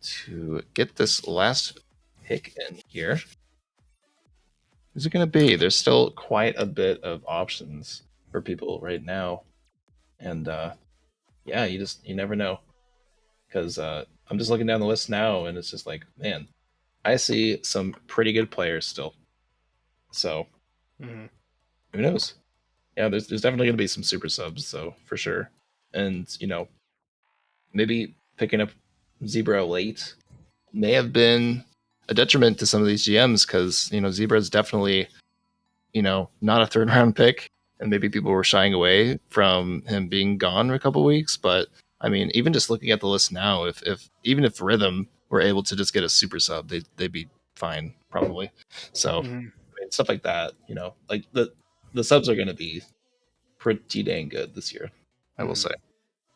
to get this last pick in here. Who's it going to be? There's still quite a bit of options for people right now. And yeah, you never know. Because I'm just looking down the list now, and it's just like, man, I see some pretty good players still. So, who knows? Yeah, there's definitely going to be some super subs, so for sure. And, maybe picking up Zebra late may have been a detriment to some of these GMs because, Zebra is definitely, not a third round pick. And maybe people were shying away from him being gone for a couple weeks. But, I mean, even just looking at the list now, even if Rhythm were able to just get a super sub, they'd be fine, probably. So, I mean, stuff like that, like the subs are going to be pretty dang good this year, I will say.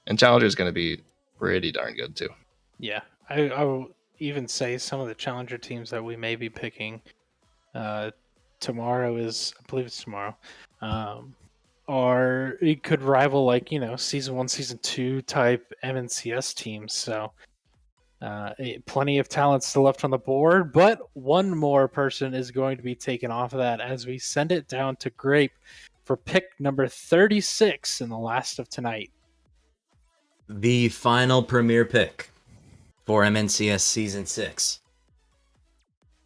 And Challenger is going to be pretty darn good too. Yeah, I will even say some of the Challenger teams that we may be picking tomorrow I believe it's tomorrow, or it could rival like, Season 1, Season 2 type MNCS teams. So plenty of talent still left on the board, but one more person is going to be taken off of that as we send it down to Grape for pick number 36 in the last of tonight. The final premier pick for MNCS Season 6.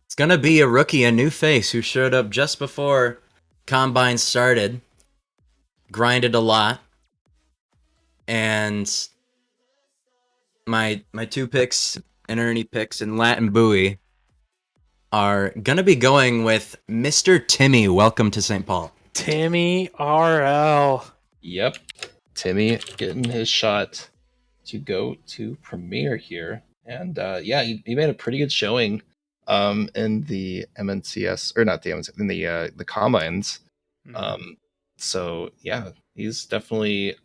It's going to be a rookie, a new face who showed up just before Combine started, grinded a lot, and my two picks and Ernie picks and Latin Bowie are going to be going with Mr. Timmy. Welcome to St. Paul. Timmy RL. Yep. Timmy getting his shot to go to Premier here. And yeah, he made a pretty good showing in the MNCS, or not the MNCS, in the Combines. So yeah, he's definitely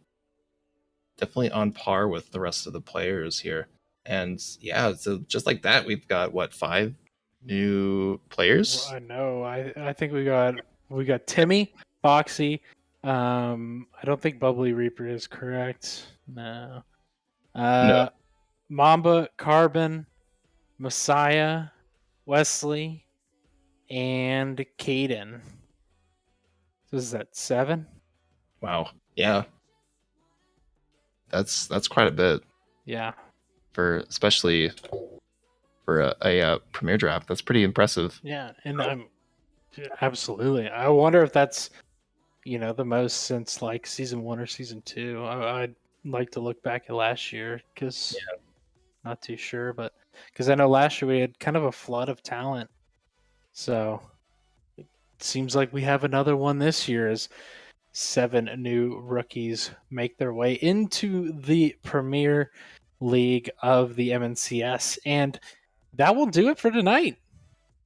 on par with the rest of the players here. And yeah, so just like that, we've got 5 new players? Well, I know. I think we got Timmy, Foxy. I don't think Bubbly Reaper is correct. No. No. Mamba, Carbon, Messiah, Wesley, and Caden. So is that 7? Wow. Yeah. That's quite a bit. Yeah. Especially for a Premier draft. That's pretty impressive. Yeah, and absolutely. I wonder if that's the most since like Season 1 or Season 2. I'd like to look back at last year because not too sure, but because I know last year we had kind of a flood of talent. So it seems like we have another one this year as 7 new rookies make their way into the Premier League of the MNCS. And that will do it for tonight.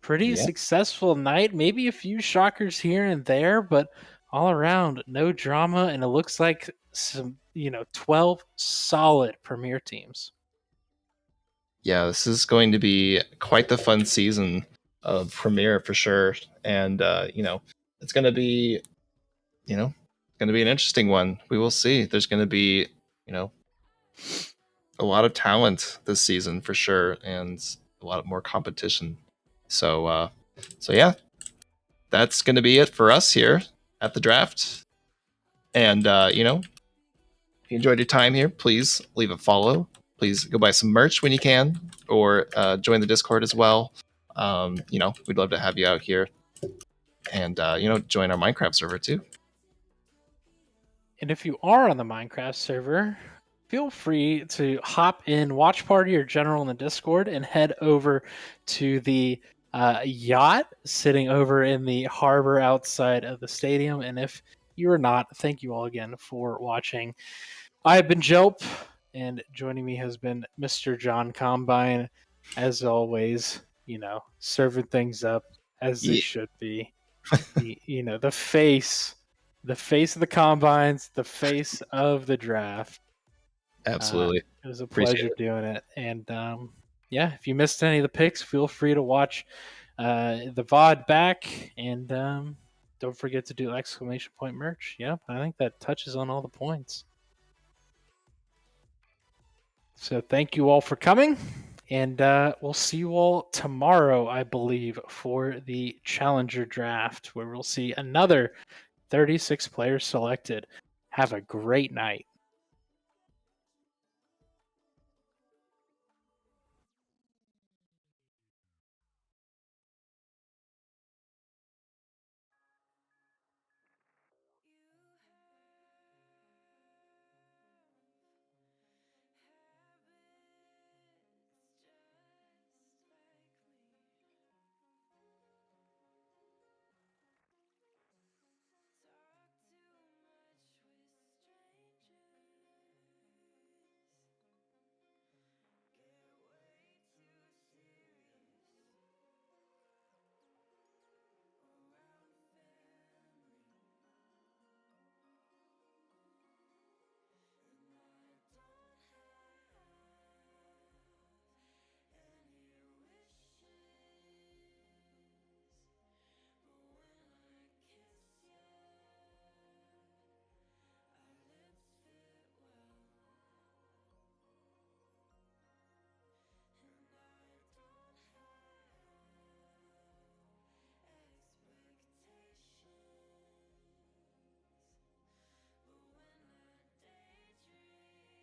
Pretty successful night. Maybe a few shockers here and there, but all around, no drama. And it looks like some, 12 solid Premier teams. Yeah, this is going to be quite the fun season of Premier for sure. And, it's going to be, an interesting one. We will see. There's going to be, a lot of talent this season for sure. And a lot more competition. So yeah, that's going to be it for us here at the draft. And if you enjoyed your time here, please leave a follow. Please go buy some merch when you can, or join the Discord as well. We'd love to have you out here, and join our Minecraft server too. And if you are on the Minecraft server, feel free to hop in Watch Party or General in the Discord and head over to the yacht sitting over in the harbor outside of the stadium. And if you are not, thank you all again for watching. I have been Jelp, and joining me has been Mr. John Combine, as always, serving things up as they should be. The face of the Combines, the face of the draft. Absolutely. It was a Appreciate pleasure it. doing it. And if you missed any of the picks, feel free to watch the VOD back. And don't forget to do exclamation point merch. Yep, I think that touches on all the points. So thank you all for coming. And we'll see you all tomorrow, I believe, for the Challenger Draft, where we'll see another 36 players selected. Have a great night.